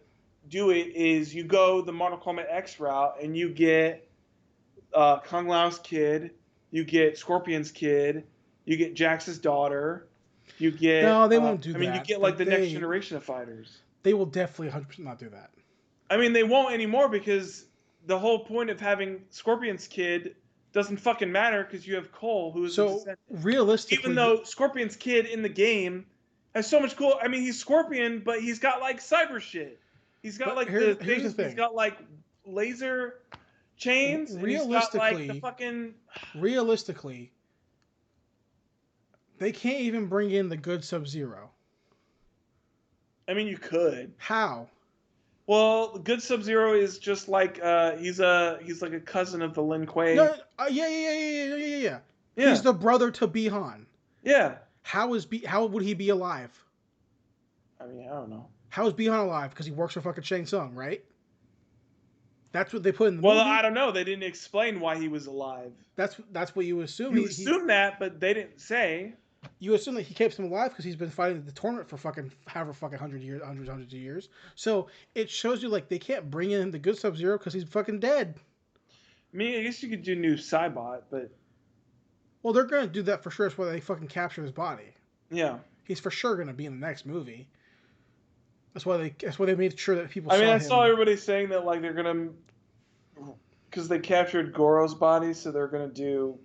do it, is you go the Mortal Kombat X route and you get Kung Lao's kid, you get Scorpion's kid, you get Jax's daughter, you get. No, they won't do that. I mean, you get like the next generation of fighters. They will definitely 100% not do that. I mean, they won't anymore because the whole point of having Scorpion's kid doesn't fucking matter because you have Cole, who's a descendant. Realistically, Even though Scorpion's kid in the game has so much cool. I mean, he's Scorpion, but he's got like cyber shit. He's got like here's the the things. thing. He's got like laser chains. And he's got like the fucking. Realistically, they can't even bring in the good Sub-Zero. I mean, you could. How? Well, good Sub-Zero is just like he's like a cousin of the Lin Kuei. No, yeah. He's the brother to Bi-Han. Yeah. How would he be alive? I mean, I don't know. How is Bi-Han alive? Because he works for fucking Shang Tsung, right? That's what they put in the movie. Well, I don't know. They didn't explain why he was alive. That's what you assume. You assume that, but they didn't say. You assume that he keeps him alive because he's been fighting the tournament for fucking however fucking hundreds of years. So it shows you like they can't bring in the good Sub-Zero because he's fucking dead. I mean, I guess you could do new Cybot, but well, they're gonna do that for sure. That's why they fucking capture his body. Yeah, he's for sure gonna be in the next movie. That's why they made sure that people. I saw everybody saying that like they're gonna, because they captured Goro's body, so they're gonna do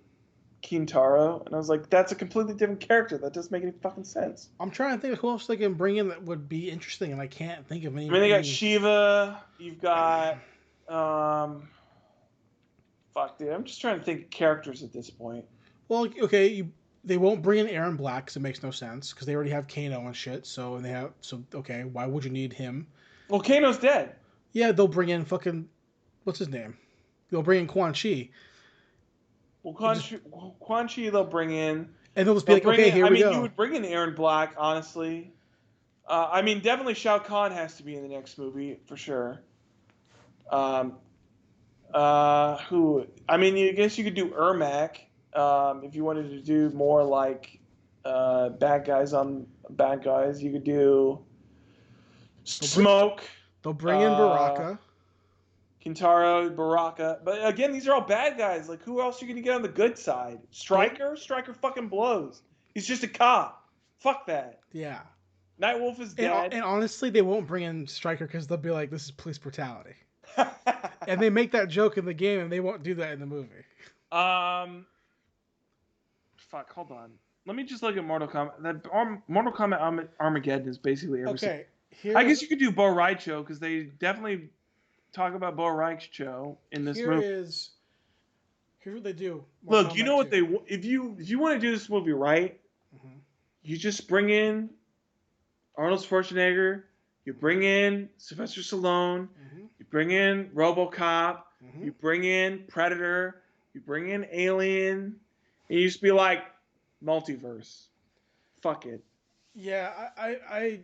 Kintaro, and I was like, that's a completely different character. That doesn't make any fucking sense. I'm trying to think of who else they can bring in that would be interesting, and I can't think of any. I mean, they got Shiva. You've got, fuck, dude. I'm just trying to think of characters at this point. Well, okay, they won't bring in Aaron Black because it makes no sense because they already have Kano and shit. So okay, why would you need him? Well, Kano's dead. Yeah, they'll bring in fucking what's his name? They'll bring in Quan Chi. Well, Quan Chi they'll bring in. And they'll just be like, okay, here we go. You would bring in Aaron Black, honestly. I mean, definitely Shao Kahn has to be in the next movie, for sure. Who? I mean, I guess you could do Ermac, if you wanted to do more like bad guys on bad guys. You could do Smoke. They'll bring in Baraka. Kintaro, Baraka. But again, these are all bad guys. Like, who else are you going to get on the good side? Stryker? Stryker fucking blows. He's just a cop. Fuck that. Yeah. Nightwolf is dead. And honestly, they won't bring in Stryker because they'll be like, this is police brutality. And they make that joke in the game, and they won't do that in the movie. Fuck, hold on. Let me just look at Mortal Kombat. Mortal Kombat Armageddon is basically every Okay. I guess you could do Bo Raicho because they definitely talk about Bo Raicho in this movie. Here's what they do. Look, you know what they if you want to do this movie right, you just bring in Arnold Schwarzenegger, you bring in Sylvester Stallone, you bring in RoboCop, you bring in Predator, you bring in Alien, and you just be like, multiverse. Fuck it. Yeah, I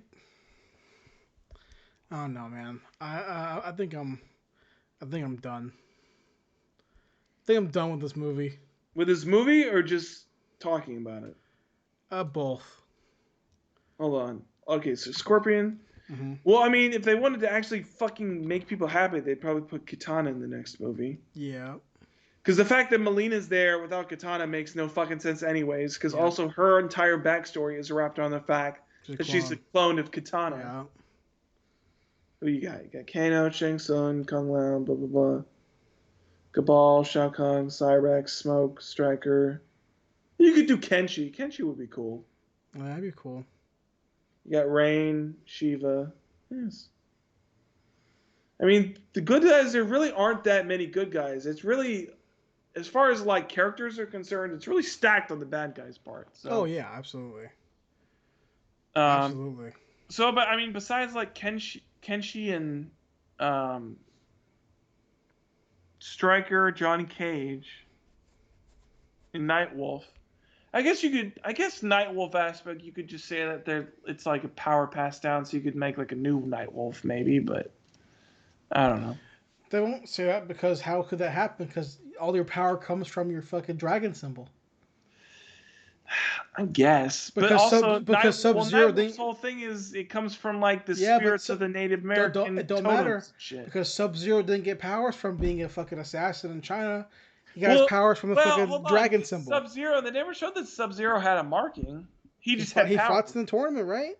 don't know, man. I think I'm done. I think I'm done with this movie. With this movie or just talking about it? Both. Hold on. Okay, so Scorpion. Well, I mean, if they wanted to actually fucking make people happy, they'd probably put Kitana in the next movie. Yeah. Because the fact that Melina's there without Kitana makes no fucking sense anyways, because also her entire backstory is wrapped on the fact that she's a clone of Kitana. Yeah. Who you got? You got Kano, Shang Tsung, Kung Lao, blah, blah, blah. Cabal, Shao Kahn, Cyrex, Smoke, Stryker. You could do Kenshi. Kenshi would be cool. Yeah, that'd be cool. You got Rain, Shiva. Yes. I mean, the good guys, there really aren't that many good guys. It's really, as far as like characters are concerned, it's really stacked on the bad guys' part. So. Oh, yeah, absolutely. Absolutely. So, but I mean, besides like Kenshi and Stryker, Johnny Cage, and Nightwolf. I guess Nightwolf aspect, you could just say that it's like a power pass down, so you could make like a new Nightwolf maybe, but I don't know. They won't say that because how could that happen? Because all your power comes from your fucking dragon symbol. I guess, but Because also Sub-Zero Nightwolf's whole thing is it comes from like the Yeah, but spirits of the Native American it don't totems matter and shit. because Sub-Zero didn't get powers from being a fucking assassin in China. He got his powers from a fucking hold on. dragon symbol. Sub-Zero, they never showed that Sub-Zero had a marking. He just had he powers. fought in the tournament, right?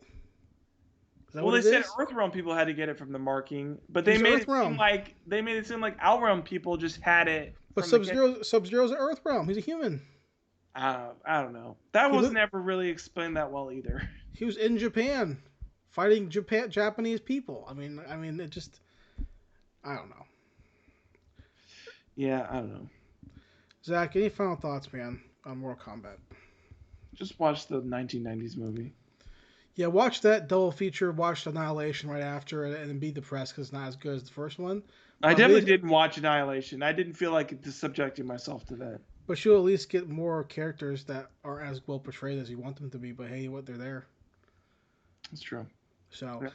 Well, they said Earthrealm people had to get it from the marking, but they made it seem like Outrealm people just had it. But Sub-Zero's an Earthrealm. He's a human. I don't know. That was never really explained that well either. He was in Japan, fighting Japanese people. I mean, it just, I don't know. Yeah, I don't know. Zach, any final thoughts, man, on Mortal Kombat? Just watch the 1990s movie. Yeah, watch that double feature. Watch Annihilation right after, and then be depressed because it's not as good as the first one. I definitely didn't watch Annihilation. I didn't feel like subjecting myself to that. But you'll at least get more characters that aren't as well portrayed as you want them to be. But hey, they're there. That's true. So,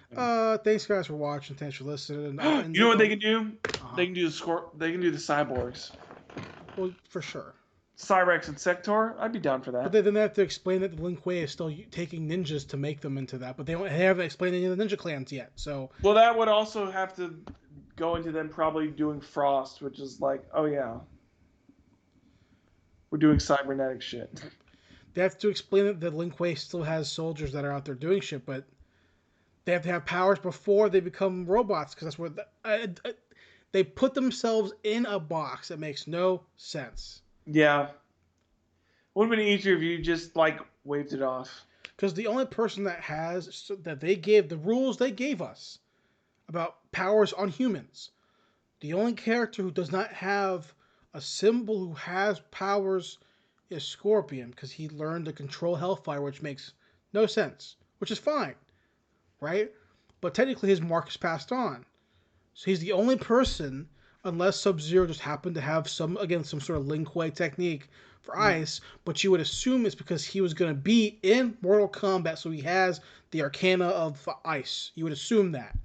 thanks guys for watching. Thanks for listening. You know what they can do? They can do They can do the cyborgs. Well, for sure. Cyrex and Sector, I'd be down for that. But then they have to explain that the Lin Kuei is still taking ninjas to make them into that. But they haven't explained any of the ninja clans yet. So. Well, that would also have to go into them probably doing Frost, which is like, oh yeah, we're doing cybernetic shit. They have to explain that the Lin Kuei still has soldiers that are out there doing shit, but they have to have powers before they become robots, because that's where they put themselves in a box that makes no sense. Yeah. Would have been easier if you just like waved it off. Because the only person that they gave the rules they gave us about powers on humans, the only character who does not have a symbol who has powers is Scorpion, because he learned to control Hellfire, which makes no sense, which is fine, right? But technically his mark is passed on. So he's the only person, unless Sub-Zero just happened to have some sort of Lin Kuei technique for ice, but you would assume it's because he was going to be in Mortal Kombat, so he has the arcana of ice. You would assume that.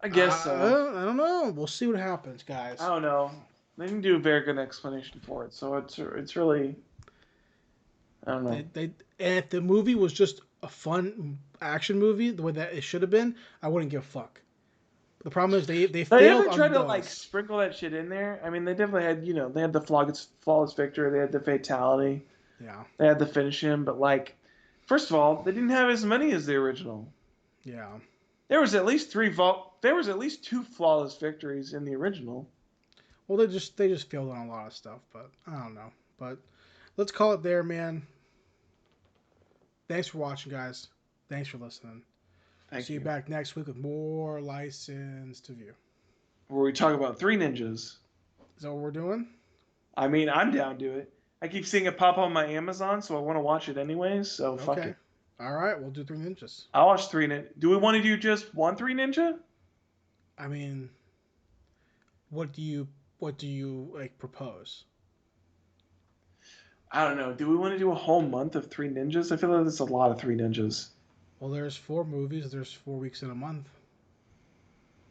I guess so. I don't know. We'll see what happens, guys. I don't know. They didn't do a very good explanation for it, so it's really, I don't know. And if the movie was just a fun action movie, the way that it should have been, I wouldn't give a fuck. But the problem is they failed. They ever tried to like sprinkle that shit in there? I mean, they definitely had, they had the flawless victory, they had the fatality, yeah, they had the finish him, but like, first of all, they didn't have as many as the original. Yeah, there was at least two flawless victories in the original. Well, they just failed on a lot of stuff, but I don't know. But let's call it there, man. Thanks for watching, guys. Thanks for listening. See you back next week with more License to View, where we talk about Three Ninjas. Is that what we're doing? I mean, I'm down to it. I keep seeing it pop on my Amazon, so I want to watch it anyways. So fuck it. All right, we'll do Three Ninjas. I'll watch Three Ninja. Do we want to do just one Three Ninja? I mean, what do you like propose? I don't know. Do we want to do a whole month of Three Ninjas? I feel like that's a lot of Three Ninjas. Well, there's 4 movies. There's 4 weeks in a month.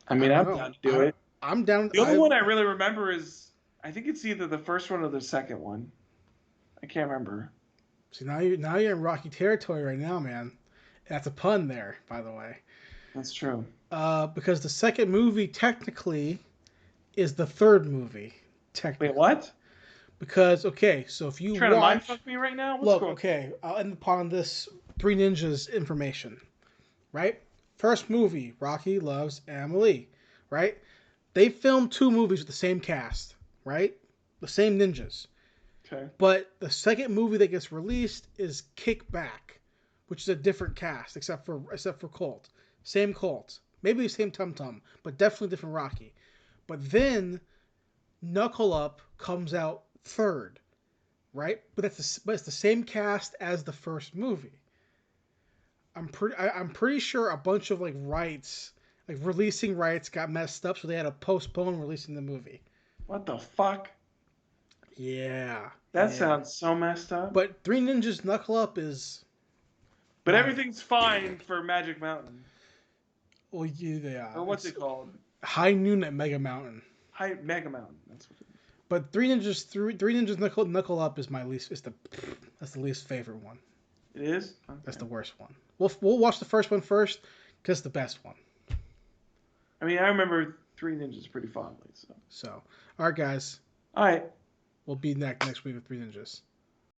I mean, I'm down to do it. I'm down. The only one I really remember is, I think it's either the first one or the second one. I can't remember. See, now you're in rocky territory right now, man. That's a pun there, by the way. That's true. Because the second movie technically is the third movie. Technically. Wait, what? Because so if you trying to mindfuck me right now? Look, I'll end upon this Three Ninjas information, right? First movie, Rocky loves Emily, right? They filmed 2 movies with the same cast, right? The same ninjas. Okay. But the second movie that gets released is Kick Back, which is a different cast, except for Colt. Same Colt. Maybe the same Tum Tum, but definitely different Rocky. But then Knuckle Up comes out third, right? But it's the same cast as the first movie. I'm pretty sure a bunch of releasing rights got messed up, so they had to postpone releasing the movie. What the fuck? Yeah. That sounds so messed up. But Three Ninjas Knuckle Up is... But everything's fine for Magic Mountain. Well, yeah. Or what's it called? High Noon at Mega Mountain. Mega Mountain. That's what it is. But Three Ninjas Knuckle Up is that's the least favorite one. It is. Okay. That's the worst one. We'll watch the first one first because it's the best one. I mean, I remember Three Ninjas pretty fondly. So, all right, guys. All right. We'll be next week with Three Ninjas.